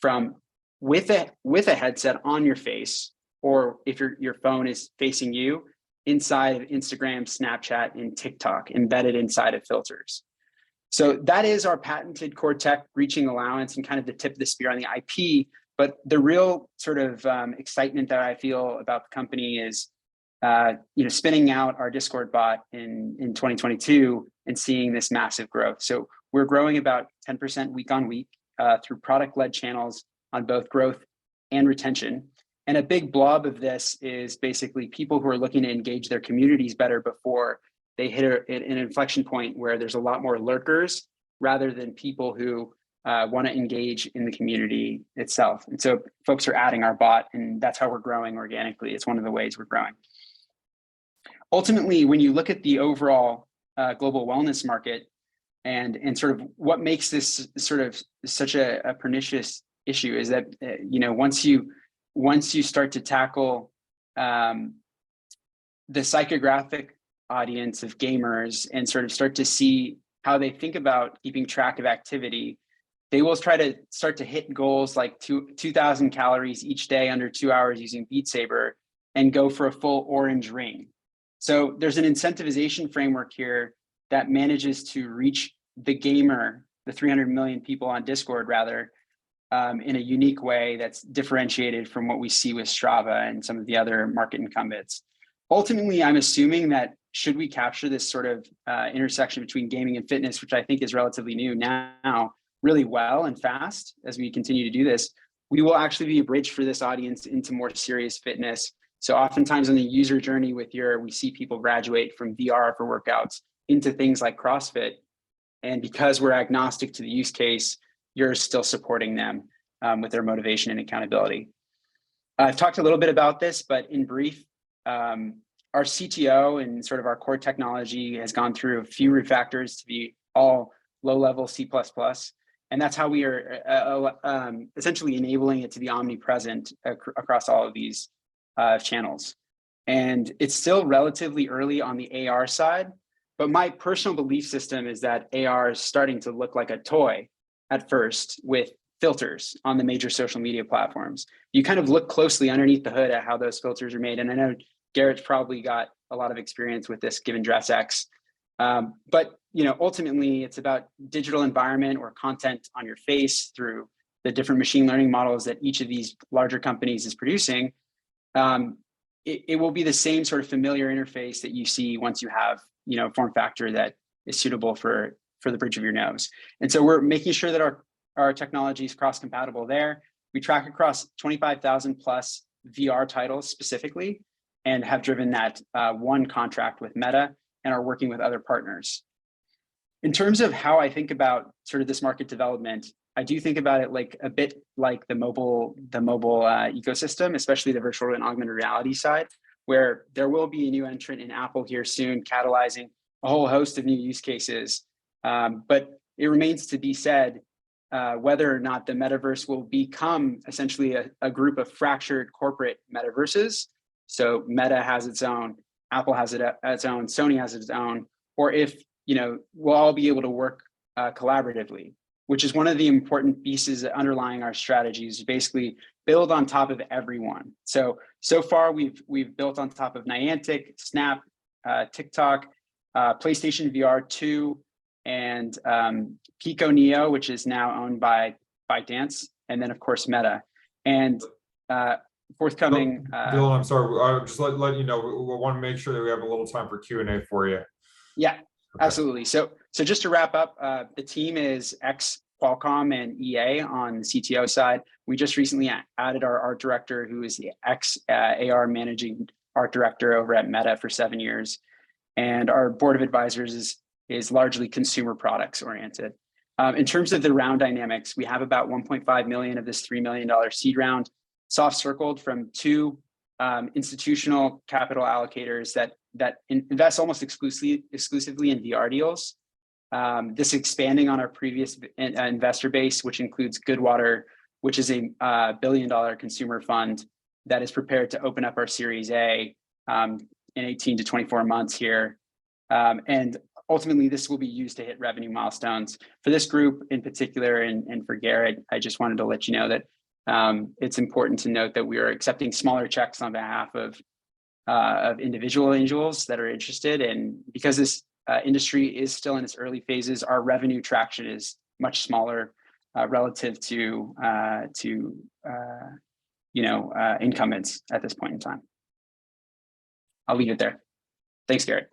from with a headset on your face, or if your phone is facing you, inside of Instagram, Snapchat, and TikTok, embedded inside of filters. So that is our patented core tech reaching allowance and kind of the tip of the spear on the IP. But the real sort of excitement that I feel about the company is, spinning out our Discord bot in 2022 and seeing this massive growth. So we're growing about 10% week on week through product-led channels on both growth and retention. And a big blob of this is basically people who are looking to engage their communities better before they hit an inflection point where there's a lot more lurkers rather than people who want to engage in the community itself. And so folks are adding our bot, and that's how we're growing organically. It's one of the ways we're growing. Ultimately, when you look at the overall global wellness market and sort of what makes this sort of such a pernicious issue is that, you know, once you start to tackle the psychographic audience of gamers and sort of start to see how they think about keeping track of activity, they will try to start to hit goals like 2,000 calories each day under 2 hours using Beat Saber and go for a full orange ring. So there's an incentivization framework here that manages to reach the gamer, the 300 million people on Discord rather, in a unique way that's differentiated from what we see with Strava and some of the other market incumbents. Ultimately, I'm assuming that should we capture this sort of intersection between gaming and fitness, which I think is relatively new now, really well and fast as we continue to do this, we will actually be a bridge for this audience into more serious fitness. So oftentimes on the user journey with YUR, we see people graduate from VR for workouts into things like CrossFit. And because we're agnostic to the use case, YUR is still supporting them with their motivation and accountability. I've talked a little bit about this, but in brief, our CTO and sort of our core technology has gone through a few refactors to be all low-level C++. And that's how we are essentially enabling it to be omnipresent across all of these channels. And it's still relatively early on the AR side, but my personal belief system is that AR is starting to look like a toy at first with filters on the major social media platforms. You kind of look closely underneath the hood at how those filters are made. And I know Garrett's probably got a lot of experience with this given DressX. But you know, ultimately, it's about digital environment or content on your face through the different machine learning models that each of these larger companies is producing. It will be the same sort of familiar interface that you see once you have, you know, form factor that is suitable for the bridge of your nose. And so we're making sure that our technology is cross-compatible there. We track across 25,000 plus VR titles specifically, and have driven that one contract with Meta and are working with other partners. In terms of how I think about sort of this market development, I do think about it like a bit like the mobile ecosystem, especially the virtual and augmented reality side, where there will be a new entrant in Apple here soon, catalyzing a whole host of new use cases. But it remains to be said whether or not the metaverse will become essentially a group of fractured corporate metaverses. So Meta has its own, Apple has its own, Sony has its own, or if, you know, we'll all be able to work collaboratively, which is one of the important pieces underlying our strategies, basically build on top of everyone. So far we've built on top of Niantic, Snap, TikTok, PlayStation VR 2, and Pico Neo, which is now owned by ByteDance, and then of course Meta. And forthcoming. Dillon, I'm sorry, just let you know, we want to make sure that we have a little time for Q&A for you. Yeah, okay. Absolutely. So just to wrap up, the team is ex-Qualcomm and EA on the CTO side. We just recently added our art director, who is the ex-AR managing art director over at Meta for 7 years. And our board of advisors is largely consumer products oriented. In terms of the round dynamics, we have about 1.5 million of this $3 million seed round, soft circled from two institutional capital allocators that invest almost exclusively in VR deals. This expanding on our previous investor base, which includes Goodwater, which is a $1 billion consumer fund that is prepared to open up our Series A in 18 to 24 months here. And ultimately, this will be used to hit revenue milestones. For this group in particular, and for Garrett, I just wanted to let you know that it's important to note that we are accepting smaller checks on behalf of individual angels that are interested. And because this industry is still in its early phases, our revenue traction is much smaller relative to incumbents at this point in time. I'll leave it there. Thanks, Garrett.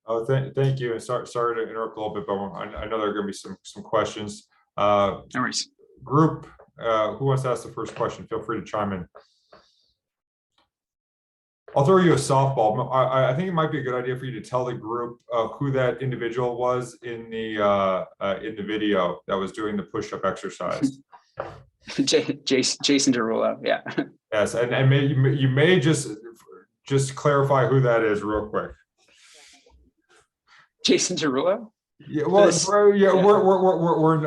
Oh, thank you. And sorry to interrupt a little bit, but I know there are going to be some questions. No worries. Group, who wants to ask the first question? Feel free to chime in. I'll throw you a softball. I think it might be a good idea for you to tell the group who that individual was in the video that was doing the push-up exercise. Jason Derulo, yeah. Yes, and you may just clarify who that is real quick. Jason Derulo? Yeah, well,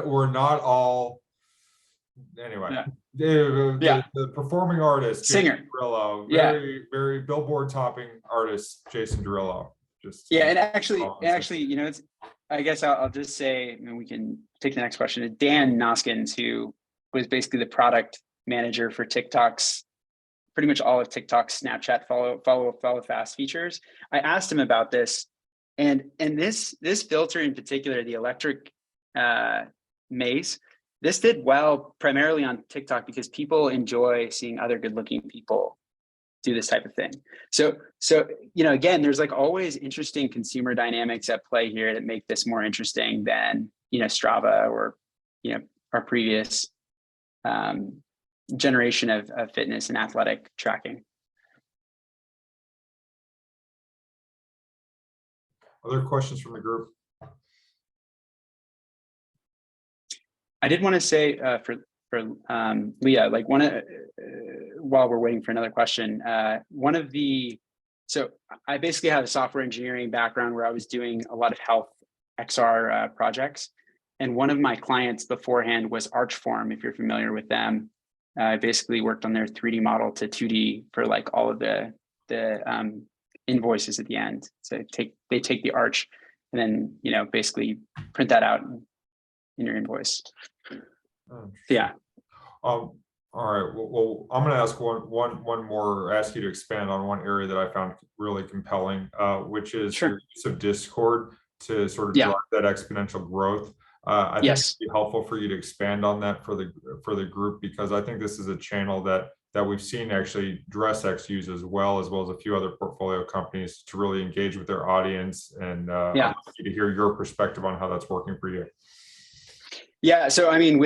we're not all anyway, Yeah. the performing artist, Singer. Jason Derulo, Yeah. very billboard topping artist, Jason Derulo. Just Yeah, and actually, you know, it's. I guess I'll just say, and we can take the next question. Dan Noskins, who was basically the product manager for TikTok's, pretty much all of TikTok's Snapchat follow fast features. I asked him about this, and this filter in particular, the electric maze, this did well primarily on TikTok because people enjoy seeing other good-looking people do this type of thing. So you know, again, there's like always interesting consumer dynamics at play here that make this more interesting than, you know, Strava or, you know, our previous generation of fitness and athletic tracking. Other questions from the group? I did want to say for Leah, like while we're waiting for another question, so I basically have a software engineering background where I was doing a lot of health XR projects. And one of my clients beforehand was Archform, if you're familiar with them. I basically worked on their 3D model to 2D for like all of the invoices at the end. So they take the arch and then, you know, basically print that out in your invoice. Yeah. All right. Well, I'm going to ask one more, ask you to expand on one area that I found really compelling, which is your use of Discord to sort of drive that exponential growth. I think it'd be helpful for you to expand on that for the group, because I think this is a channel that we've seen actually DressX use as well as a few other portfolio companies to really engage with their audience. And I'd like you to hear your perspective on how that's working for you. Yeah. So I mean,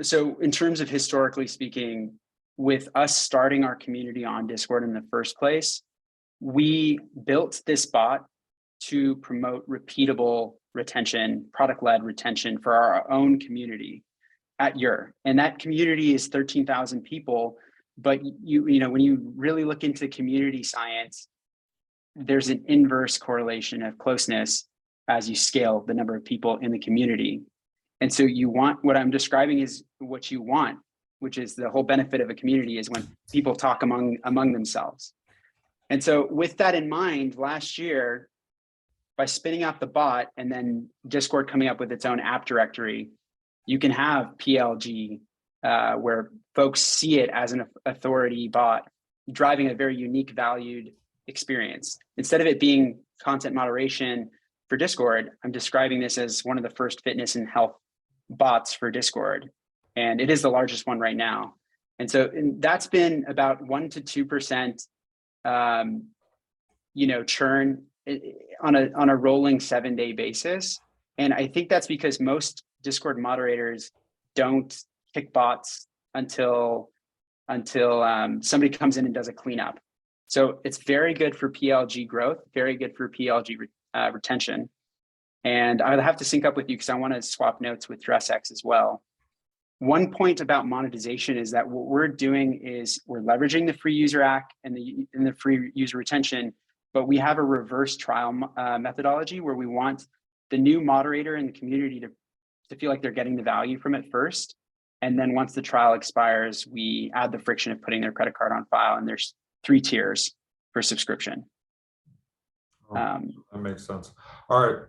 so in terms of historically speaking, with us starting our community on Discord in the first place, we built this bot to promote repeatable retention, product-led retention for our own community at YUR. And that community is 13,000 people. But you know, when you really look into community science, there's an inverse correlation of closeness as you scale the number of people in the community. And so you want, what I'm describing is what you want, which is the whole benefit of a community is when people talk among themselves. And so with that in mind, last year, by spinning out the bot and then Discord coming up with its own app directory, you can have PLG where folks see it as an authority bot driving a very unique valued experience. Instead of it being content moderation for Discord, I'm describing this as one of the first fitness and health bots for Discord. And it is the largest one right now. And so that's been about 1 to 2%, you know, churn on a rolling 7-day basis. And I think that's because most Discord moderators don't kick bots until somebody comes in and does a cleanup. So it's very good for PLG growth, very good for PLG retention. And I'll have to sync up with you because I want to swap notes with DressX as well. One point about monetization is that what we're doing is we're leveraging the free user act and the free user retention, but we have a reverse trial methodology where we want the new moderator in the community to feel like they're getting the value from it first. And then once the trial expires, we add the friction of putting their credit card on file, and there's 3 tiers for subscription. That makes sense. All right.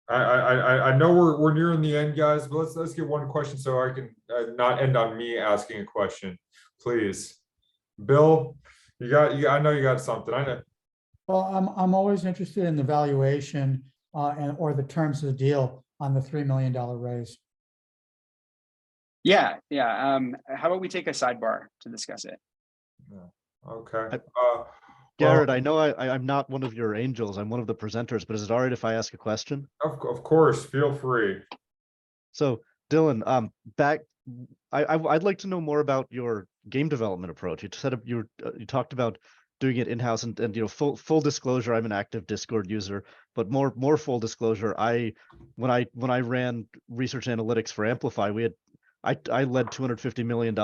I know we're nearing the end, guys, but let's get one question so I can not end on me asking a question, please. Bill, I know you got something. I know. Well, I'm always interested in the valuation or the terms of the deal on the $3 million raise. Yeah. How about we take a sidebar to discuss it? Yeah. Okay. Garrett, I know I'm not one of your angels. I'm one of the presenters, but is it all right if I ask a question? Of course, feel free. So, Dillon, I'd like to know more about your game development approach. You said you talked about doing it in-house, and you know, full disclosure, I'm an active Discord user, but more full disclosure, when I ran research analytics for Amplify, I led $250 million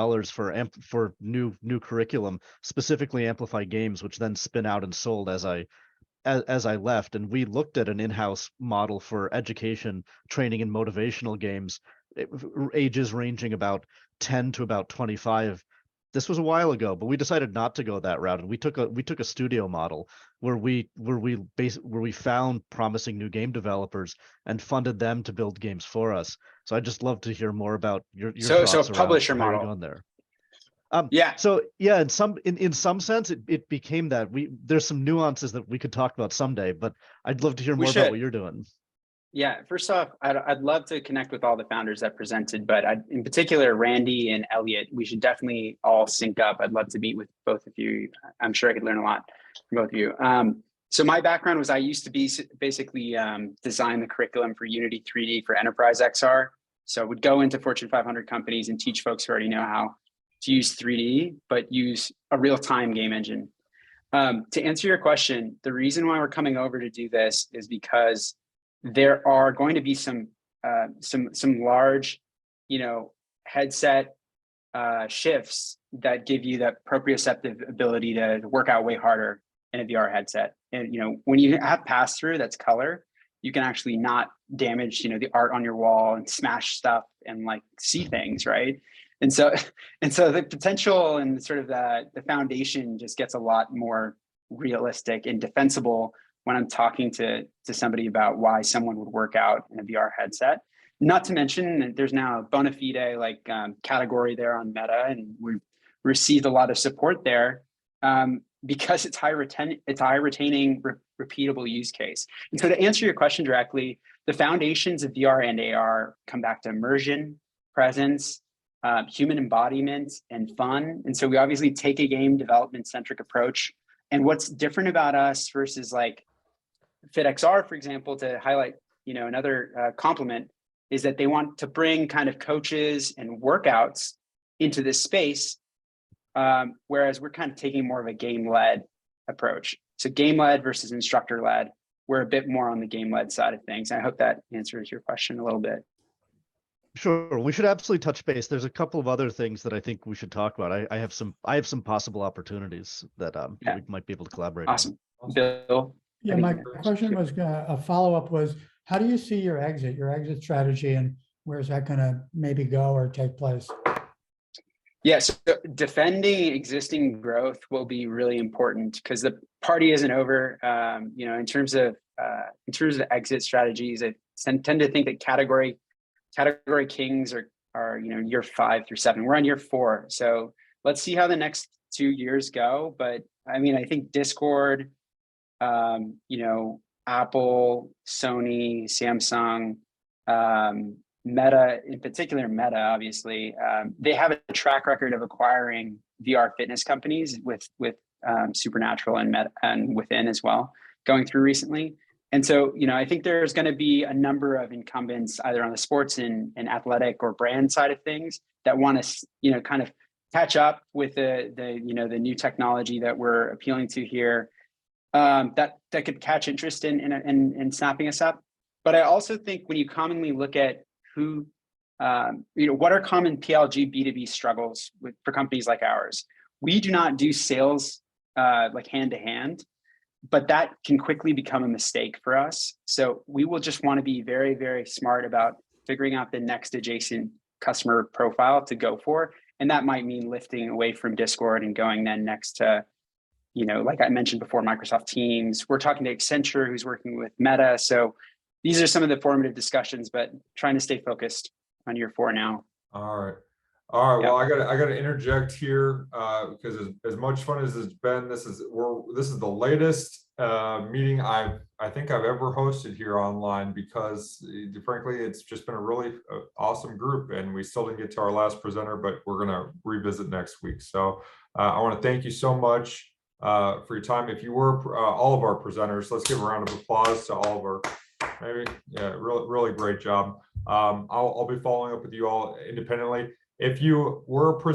for new curriculum, specifically Amplify games, which then spin out and sold as I left. And we looked at an in-house model for education, training, and motivational games. ages ranging about 10 to about 25. This was a while ago, but we decided not to go that route, and we took a studio model where we found promising new game developers and funded them to build games for us. So I'd just love to hear more about your thoughts so around publisher how you're model. going there. Yeah. So yeah, in some sense, it became that. There's some nuances that we could talk about someday, but I'd love to hear more about what you're doing. Yeah, first off, I'd love to connect with all the founders that presented, but in particular, Randy and Elliot, we should definitely all sync up. I'd love to meet with both of you. I'm sure I could learn a lot from both of you. So my background was I used to be basically design the curriculum for Unity 3D for Enterprise XR. So I would go into Fortune 500 companies and teach folks who already know how to use 3D, but use a real-time game engine. To answer your question, the reason why we're coming over to do this is because there are going to be some large, headset shifts that give you that proprioceptive ability to work out way harder in a VR headset. And when you have pass through that's color, you can actually not damage the art on your wall and smash stuff and like see things, right? And so the potential and sort of the foundation just gets a lot more realistic and defensible when I'm talking to somebody about why someone would work out in a VR headset. Not to mention that there's now a bona fide category there on Meta, and we've received a lot of support there because it's high retaining, repeatable use case. And so to answer your question directly, the foundations of VR and AR come back to immersion, presence, human embodiment, and fun. And so we obviously take a game development centric approach. And what's different about us versus like FitXR, for example, to highlight another compliment, is that they want to bring kind of coaches and workouts into this space, whereas we're kind of taking more of a game-led approach. So game-led versus instructor-led. We're a bit more on the game-led side of things. I hope that answers your question a little bit. Sure, we should absolutely touch base. There's a couple of other things that I think we should talk about. I have some possible opportunities that we might be able to collaborate on. Bill. Yeah, my question was a follow-up was, how do you see your exit strategy, and where's that going to maybe go or take place? Yes, defending existing growth will be really important because the party isn't over. In terms of exit strategies, I tend to think that category kings are year 5 through 7. We're on year 4, so let's see how the next 2 years go. But I mean, I think Discord, Apple, Sony, Samsung, Meta, in particular Meta, obviously, they have a track record of acquiring VR fitness companies with Supernatural and Meta and Within as well, going through recently. And so, I think there's going to be a number of incumbents either on the sports and athletic or brand side of things that want to, kind of catch up with the new technology that we're appealing to here. That could catch interest in snapping us up. But I also think when you commonly look at who, what are common PLG B2B struggles for companies like ours? We do not do sales like hand to hand, but that can quickly become a mistake for us. So we will just want to be very, very smart about figuring out the next adjacent customer profile to go for. And that might mean lifting away from Discord and going then next to, like I mentioned before, Microsoft Teams. We're talking to Accenture, who's working with Meta. So these are some of the formative discussions, but trying to stay focused on year 4 now. All right. Well, I gotta interject here because as much fun as it's been, this is the latest meeting I think I've ever hosted here online, because frankly it's just been a really awesome group, and we still didn't get to our last presenter, but we're gonna revisit next week. So I want to thank you so much for your time. If you were all of our presenters, let's give a round of applause to all of our really great job. I'll be following up with you all independently. If you were